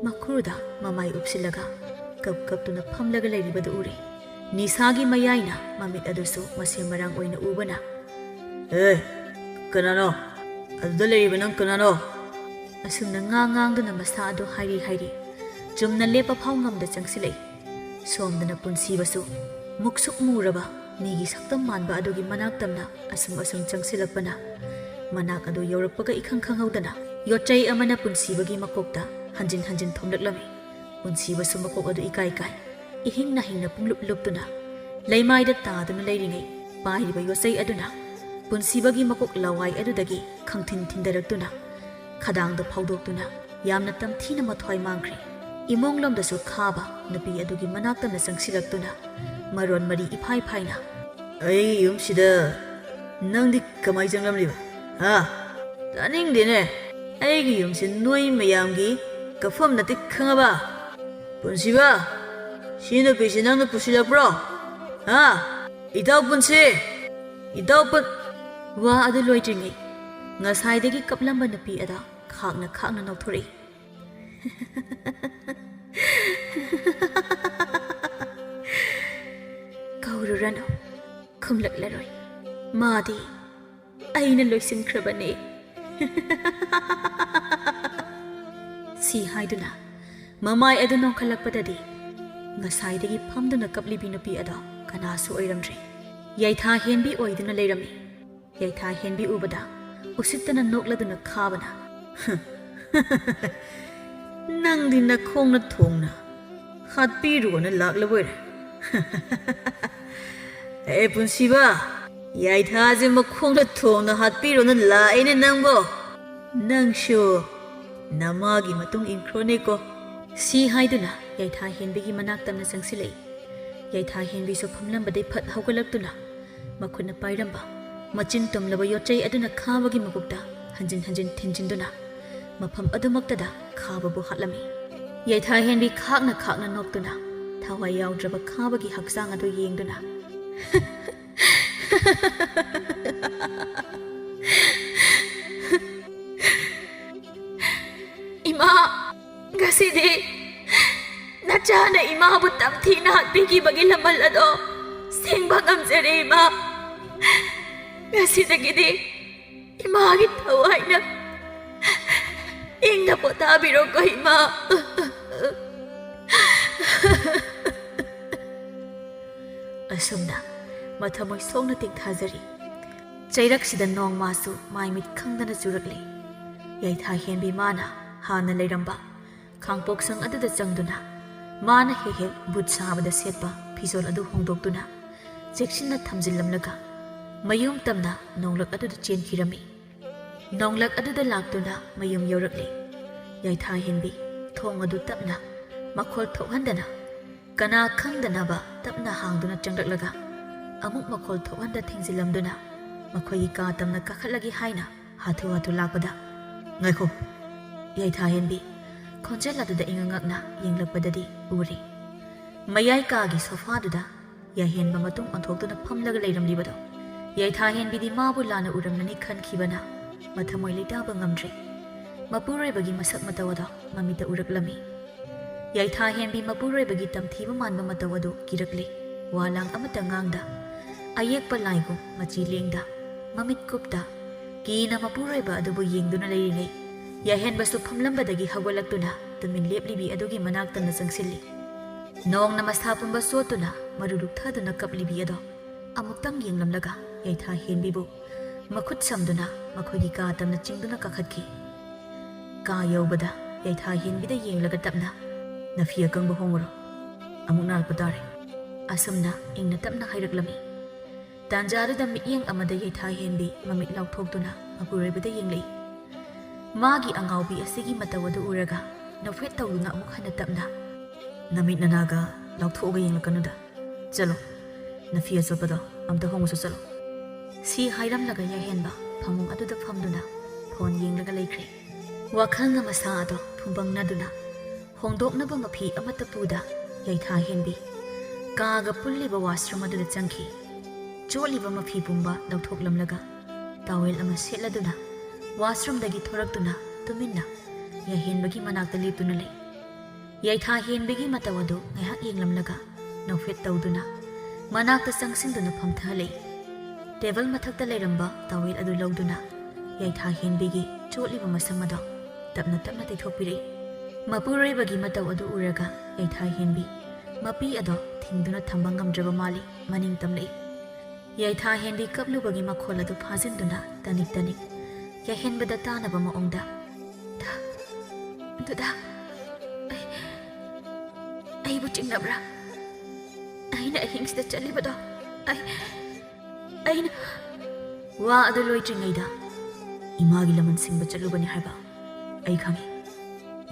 ꯃꯈꯨꯔꯗ ꯃꯃꯥꯏ ꯎꯞꯁꯤꯜꯂꯒ ꯀꯞꯇꯨꯅ ꯐꯝꯂꯒ ꯂꯩꯔꯤꯕꯗꯨ ꯎꯔꯦ ꯅꯤꯁꯥꯒꯤ ꯃꯌꯥꯏꯅ ꯃꯃꯤꯠ ꯑꯗꯨꯁꯨ ꯃꯁꯦꯝ ꯃꯔꯥꯡ ꯑꯣꯏꯅ ꯎꯕꯅ ꯀꯅꯥꯅꯣ ꯑꯗꯨꯗ ꯂꯩꯔꯤꯕ ꯅꯪ ꯀꯅꯥꯅꯣ ꯑꯁꯨꯝꯅ ꯉꯥꯡꯗꯨꯅ ꯃꯁꯥ ꯑꯗꯨ ꯍꯥꯏꯔꯤ ꯆꯨꯝꯅ ꯂꯦꯞꯄ ꯐꯥꯎ ꯉꯝꯗ ꯆꯪꯁꯤꯜꯂꯛꯏ ꯁꯣꯝꯗꯅ ꯄꯨꯟꯁꯤꯕꯁꯨ ꯃꯨꯛꯁꯨꯛ ꯃꯨꯔꯕ ꯃꯤꯒꯤ ꯁꯛꯇꯝ ꯃꯥꯟꯕ ꯑꯗꯨꯒꯤ ꯃꯅꯥꯛꯇꯝꯅ ꯑꯁꯨꯝ ꯆꯪꯁꯤꯜꯂꯛꯄꯅ ꯃꯅꯥꯛ ꯑꯗꯨ ꯌꯧꯔꯛꯄꯒ ꯏꯈꯪ ꯈꯪꯍꯧꯗꯅ ꯌꯣꯠꯆꯩ ꯑꯃꯅ ꯄꯨꯟꯁꯤꯕꯒꯤ ꯃꯀꯣꯛꯇ ꯍꯟꯖꯤꯟ ꯊꯣꯝꯂꯛꯂꯝꯃꯤ ꯄꯨꯟꯁꯤꯕꯁꯨ ꯃꯀꯣꯛ ꯑꯗꯨ ꯏꯀꯥꯏ 이හිꯡꯅ ꯄꯨꯡꯂꯨꯞ ꯂꯨꯞꯇꯨꯅ ꯂꯩꯃꯥꯏꯗ ꯇꯥꯗꯨꯅ ꯂꯩꯔꯤꯉꯩ ꯄꯥꯏꯔꯤꯕ ꯌꯣꯠꯆꯩ ꯑꯗꯨꯅ ꯄꯨꯟꯁꯤꯕꯒꯤ ꯃꯀꯣꯛ ꯂꯋꯥꯏ ꯑꯗꯨꯗꯒꯤ ꯈꯪꯊꯤꯟ ꯊꯤꯟꯗꯔꯛꯇꯨꯅ ꯈꯗꯥꯡꯗ ꯐꯥꯎꯗꯣꯛꯇꯨꯅ ꯌꯥꯝꯅ ꯇꯝꯊꯤꯅ ꯃꯊ꯭ꯋꯥꯏ ꯃꯥꯡꯈ꯭ꯔꯦ ꯏꯃꯣꯡꯂꯣꯝꯗꯁꯨ ꯈꯥꯕ ꯅꯨꯄꯤ ꯑꯗꯨꯒꯤ ꯃꯅꯥꯛꯇꯝꯅ ꯆꯪꯁꯤꯜꯂꯛꯇꯨꯅ ꯃꯔꯣꯟ ꯃꯔꯤ ꯏꯐꯥꯏ ꯐꯥꯏꯅ ꯑꯩ ꯌꯨꯝꯁꯤꯗ ꯅꯪꯗꯤ ꯀꯃꯥꯏ ꯆꯪꯂꯝꯂꯤꯕ ꯇꯥꯅꯤꯡꯗꯦꯅꯦ ꯑꯩꯒꯤ ꯌꯨꯝꯁꯤ ꯅꯣꯏ ꯃꯌꯥꯝꯒꯤ ꯀꯐꯝ ꯅꯠꯇꯦ ꯈꯪꯉꯕ ꯄꯨꯟꯁꯤꯕ ꯁꯤ ꯅꯨꯄꯤꯁꯤ ꯅꯪꯅ ꯄꯨꯁꯤꯜꯂꯛꯄ꯭ꯔꯣ ꯏꯇꯥꯎ ꯄꯨꯟꯁꯤ ꯏꯇꯥꯎ ꯋꯥ ꯑꯗꯨ ꯂꯣꯏꯗ꯭ꯔꯤꯉꯩ ꯉꯁꯥꯏꯗꯒꯤ ꯀꯞꯂꯝꯕ ꯅꯨꯄꯤ ꯑꯗ ꯈꯥꯛꯅ ꯅꯣꯛꯊꯣꯔꯛꯏ ꯀꯧꯔꯨꯔꯅꯨ ꯈꯨꯝꯂꯛꯂꯔꯣꯏ ꯃꯥꯗꯤ ꯑꯩꯅ ꯂꯣꯏꯁꯤꯟꯈ꯭ꯔꯕꯅꯦ ꯁꯤ ꯍꯥꯏꯗꯨꯅ ꯃꯃꯥꯏ ꯑꯗꯨ ꯅꯣꯡꯈꯠꯂꯛꯄꯗꯗꯤ ꯉꯁꯥꯏꯗꯒꯤ ꯐꯝꯗꯨꯅ ꯀꯞꯂꯤꯕꯤ ꯅꯨꯄꯤ ꯑꯗꯣ ꯀꯅꯥꯁꯨ ꯑꯣꯏꯔꯝꯗ꯭ꯔꯦ ꯌꯥꯏꯊꯥ ꯍꯦꯟꯕꯤ ꯑꯣꯏꯗꯨꯅ ꯂꯩꯔꯝꯃꯤ ꯌꯥꯏꯊꯥ ꯍꯦꯟꯕꯤ ꯎꯕꯗ ꯎꯁꯤꯠꯇꯅ ꯅꯣꯛꯂꯗꯨꯅ ꯈꯥꯕꯅ ꯅꯪꯗꯤ ꯅꯈꯣꯡꯅ ꯊꯣꯡꯅ ꯍꯥꯠꯄꯤꯔꯨꯅ ꯂꯥꯛꯂꯕꯣꯏꯔꯦ ꯄꯨꯟꯁꯤꯕ ꯌꯥꯏꯊꯥꯁꯦ ꯃꯈꯣꯡꯗ ꯊꯣꯡꯅ ꯍꯥꯠꯄꯤꯔꯨꯅ ꯂꯥꯛꯑꯦꯅꯦ ꯅꯪꯕꯣ ꯅꯪꯁꯨ ꯅꯃꯥꯒꯤ ꯃꯇꯨꯡ ꯏꯟꯈ꯭ꯔꯣꯅꯦꯀꯣ ꯁꯤ ꯍꯥꯏꯗꯨꯅ ꯌꯥꯏꯊꯥ ꯍꯦꯟꯕꯤꯒꯤ ꯃꯅꯥꯛꯇꯝꯅ ꯆꯪꯁꯤꯜꯂꯛꯏ ꯌꯥꯏꯊꯥ ꯍꯦꯟꯕꯤꯁꯨ ꯐꯝꯂꯝꯕꯗꯩ ꯐꯠ ꯍꯧꯒꯠꯂꯛꯇꯨꯅ ꯃꯈꯨꯠꯅ ꯄꯥꯏꯔꯝꯕ ꯃꯆꯤꯟ ꯇꯨꯝꯂꯕ ꯌꯣꯠꯆꯩ ꯑꯗꯨꯅ ꯈꯥꯕꯒꯤ ꯃꯕꯨꯛꯇ ꯍꯟꯖꯤꯟ ꯊꯤꯟꯖꯤꯟꯗꯨꯅ ꯃꯐꯝ ꯑꯗꯨꯃꯛꯇꯗ ꯈꯥꯕꯕꯨ ꯍꯥꯠꯂꯝꯃꯤ ꯌꯥꯏꯊꯥ ꯍꯦꯟꯕꯤ ꯈꯥꯛꯅ ꯅꯣꯛꯇꯨꯅ ꯊꯋꯥꯏ ꯌꯥꯎꯗ꯭ꯔꯕ ꯈꯥꯕꯒꯤ ꯍꯛꯆꯥꯡ ꯑꯗꯨ ꯌꯦꯡꯗꯨꯅ ꯏꯃꯥ ꯉꯁꯤꯗꯤ ꯅꯆꯥꯅ ꯏꯃꯥꯕꯨ ꯇꯝꯊꯤꯅ ꯍꯥꯠꯄꯤꯈꯤꯕꯒꯤ ꯂꯃꯜ ꯑꯗꯣ ꯁꯦꯡꯕ ꯉꯝꯖꯔꯦ ꯏꯃꯥ ꯉꯁꯤꯗꯒꯤꯗꯤ 이마기 타와이나 잉나 포타비로고 이마 असुमना मथमोय सोंगना तिंथाजरी चैरक्सिदा नोंगमासु माइमित खंगदना चुरकले याइथा हेंबी माना हाना लेरंबा खांगपोक्संग अदुदा चंगदुना माना हेहे बुट साबदा सेटपा फिजोल अदु होंदोक्तुना चेक्सिना थमजिलमलगा मयुम तमना नोंगलक अदुदा चेनखिरमी नोंगलक अदुदा लाक्तुना मयुम यौरकले याइथा हेंबी थोंग अदु तपना मखोल थोहंदना कना खंगदनाबा तपना हांगदुना चंगलगा अमुक मखोल थोहंदा थेंजिलमदुना मखोई का तमना कखलगी हाइना हाथु हाथु लापदा ngaikhom yaitha henbi khonjel aduda ingangakna yenglakpadadi uri mayai ka gi sofa duda ya henba matung onthokduna phamlaga leiramlibado yaitha henbi di mabu lana uramnani khankhibana mathamoi leitaba ngamdre mapuroi bagi masak matawada mamita uraklami yaitha henbi mapuroi bagi tamthiba manba matawadu kirakle walang amata ngangda ayekpa laigo machi lengda mamit kupta कीना मपुरैबा अदुबु येंगदुना लेरिङै याहेनबसु फमलंबदगी हगोलक्तुना तुमिन लेपलिबी अदुगी मनाक्तना चंगसिल्ली नोंगना मस्था पुंबा सोतुना मरुरुक थादुना कपलिबी अदो अमुक्तंग येंगलमलगा याइथा हेनबिबु मखुत समदुना मखोगी का तमना चिंगदुना कखतकी का यौबदा याइथा हेनबिदा येंगलगा तपना नफिया कंगबु होंगरो अमुक नालपतारे असमना इंगना तपना हाइरकलमी तांजारुदा मियेंग अमदा याइथा हेनबी ममित लाउथोक्तुना मपुरैबदा येंगलै मागी अंगाउबी असिगी मतवदु उरगा नफेट तौदुना अमुक हना तपना नमित ननागा लाउथोगा येंगलकनुदा चलो नफिया चपदो अमता होंगसु चलो सी हाइरमलगा याहेनबा फमुंग अदुदा फमदुना फोन येंगलगा लेख्रे वाखलना मसा अदो फुंबंगनादुना होंदोकनबा मफी अमता पुदा याइथा हेनबी कागा पुल्लिबा वाशरूम अदुदा चंखी चोलिबा मफी पुंबा लौथोकलमलगा टावेल अमा सेटलदुना वाशरूमदगी थोरक्तुना तुमिन्ना याहेनबगी मनाक्ता लेप्तुना लै याइथा हेनबगी मतवदो ngaiha yenglमलगा नौफेट तौदुना ꯃꯅꯥꯛꯇ ꯆꯪꯁꯤꯟꯗꯨꯅ ꯐꯝꯊꯍꯜꯂꯤ ꯇꯦꯕꯜ ꯃꯊꯛꯇ ꯂꯩꯔꯝꯕ ꯇꯥꯋꯦꯜ ꯑꯗꯨ ꯂꯧꯗꯨꯅ ꯌꯥꯏꯊꯥꯍꯦꯟꯕꯤꯒꯤ ꯆꯣꯠꯂꯤꯕ ꯃꯁꯝ ꯑꯗꯣ ꯇꯞꯅ ꯇꯞꯅ ꯇꯩꯊꯣꯛꯄꯤꯔꯛꯏ ꯃꯄꯨꯔꯣꯏꯕꯒꯤ ꯃꯇꯧ ꯑꯗꯨ ꯎꯔꯒ ꯌꯥꯏꯊꯥꯍꯦꯟꯕꯤ ꯃꯄꯤ ꯑꯗꯣ ꯊꯤꯡꯗꯨꯅ ꯊꯝꯕ ꯉꯝꯗ꯭ꯔꯕ ꯃꯥꯜꯂꯤ ꯃꯅꯤꯡ ꯇꯝꯂꯛꯏ ꯌꯥꯏꯊꯥꯍꯦꯟꯕꯤ ꯀꯞꯂꯨꯕꯒꯤ ꯃꯈꯣꯜ ꯑꯗꯨ ꯐꯥꯖꯤꯟꯗꯨꯅ ꯇꯅꯤꯛ ꯇꯅꯤꯛ ꯌꯥꯏꯍꯦꯟꯕꯗ ꯇꯥꯅꯕ ꯃꯑꯣꯡꯗ ꯗꯗꯥ ꯑꯩꯕꯨ ꯆꯤꯡꯅꯕ꯭ꯔꯥ ꯑꯩꯅ ꯑꯍꯤꯡꯁꯤꯗ ꯆꯠꯂꯤꯕꯗꯣ ꯑꯩꯅ ꯋꯥ ꯑꯗꯨ ꯂꯣꯏꯗ꯭ꯔꯤꯉꯩꯗ ꯏꯃꯥꯒꯤ ꯂꯃꯟ ꯁꯤꯡꯕ ꯆꯠꯂꯨꯕꯅꯤ ꯍꯥꯏꯕ ꯑꯩ ꯈꯪꯉꯤ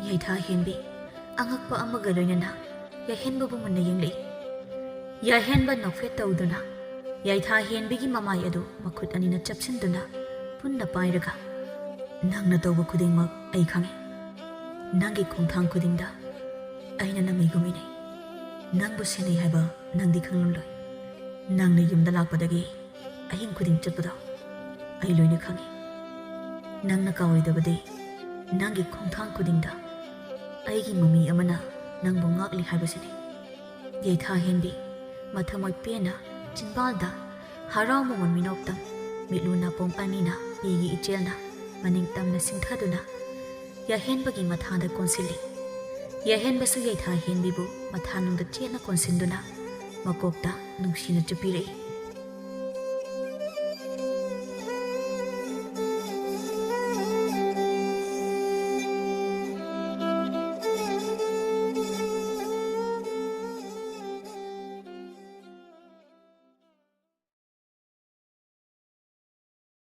ꯌꯥꯏꯊꯥꯍꯦꯟꯕꯤ ꯑꯉꯛꯄ ꯑꯃꯒ ꯂꯣꯏꯅꯅ ꯌꯥꯏꯍꯦꯟꯕꯕꯨ ꯃꯨꯟꯅ ꯌꯦꯡꯂꯛꯏ ꯌꯥꯏꯍꯦꯟꯕ ꯅꯣꯛꯐꯦꯠ ꯇꯧꯗꯨꯅ ꯌꯥꯏꯊꯥꯍꯦꯟꯕꯤꯒꯤ ꯃꯃꯥꯏ ꯑꯗꯨ ꯃꯈꯨꯠ ꯑꯅꯤꯅ ꯆꯞꯁꯤꯟꯗꯨꯅ ꯄꯨꯟꯅ ꯄꯥꯏꯔꯒ ꯅꯪꯅ ꯇꯧꯕ ꯈꯨꯗꯤꯡꯃꯛ ꯑꯩ ꯈꯪꯉꯤ ꯅꯪꯒꯤ ꯈꯣꯡꯊꯥꯡ ꯈꯨꯗꯤꯡꯗ ꯑꯩꯅ ꯅꯃꯩꯒꯨꯝ ꯏꯟꯅꯩ ꯅꯪꯕꯨ ꯁꯦꯟꯅꯩ ꯍꯥꯏꯕ ꯅꯪꯗꯤ ꯈꯪꯂꯝꯂꯣꯏ ꯅꯪꯅ ꯌꯨꯝꯗ ꯂꯥꯛꯄꯗꯒꯤ ꯑꯍꯤꯡ ꯈꯨꯗꯤꯡ ꯆꯠꯄꯗꯣ ꯑꯩ ꯂꯣꯏꯅ ꯈꯪꯉꯤ ꯅꯪꯅ ꯀꯥꯎꯔꯣꯏꯗꯕꯗꯤ ꯅꯪꯒꯤ ꯈꯣꯡꯊꯥꯡ ꯈꯨꯗꯤꯡꯗ ꯑꯩꯒꯤ ꯃꯃꯤ ꯑꯃꯅ ꯅꯪꯕꯨ ꯉꯥꯛꯂꯤ ꯍꯥꯏꯕꯁꯤꯅꯤ ꯌꯥꯏꯊꯥꯍꯦꯟꯕꯤ ꯃꯊꯃꯣꯏ ꯄꯦꯟꯅ ꯆꯤꯟꯕꯥꯜꯗ ꯍꯔꯥꯎ ꯃꯃꯣꯟ ꯃꯤꯅꯣꯛꯇꯪ ꯃꯤꯠꯂꯨ ꯅꯥꯄꯣꯝ ꯑꯅꯤꯅ ꯄꯤꯒꯤ ꯏꯆꯦꯜꯅ ꯃꯅꯤꯡ ꯇꯝꯅ ꯁꯤꯡꯊꯗꯨꯅ ꯌꯥꯏꯍꯦꯟꯕꯒꯤ ꯃꯊꯥꯗ ꯀꯣꯟꯁꯤꯜꯂꯤ ꯌꯥꯏꯍꯦꯟꯕꯁꯨ ꯌꯥꯏꯊꯥꯍꯦꯟꯕꯤꯕꯨ ꯃꯊꯥꯅꯨꯡꯗ ꯆꯦꯠꯅ ꯀꯣꯟꯁꯤꯟꯗꯨꯅ ꯃꯀꯣꯛꯇ ꯅꯨꯡꯁꯤꯅ ꯆꯨꯞꯄꯤꯔꯛꯏ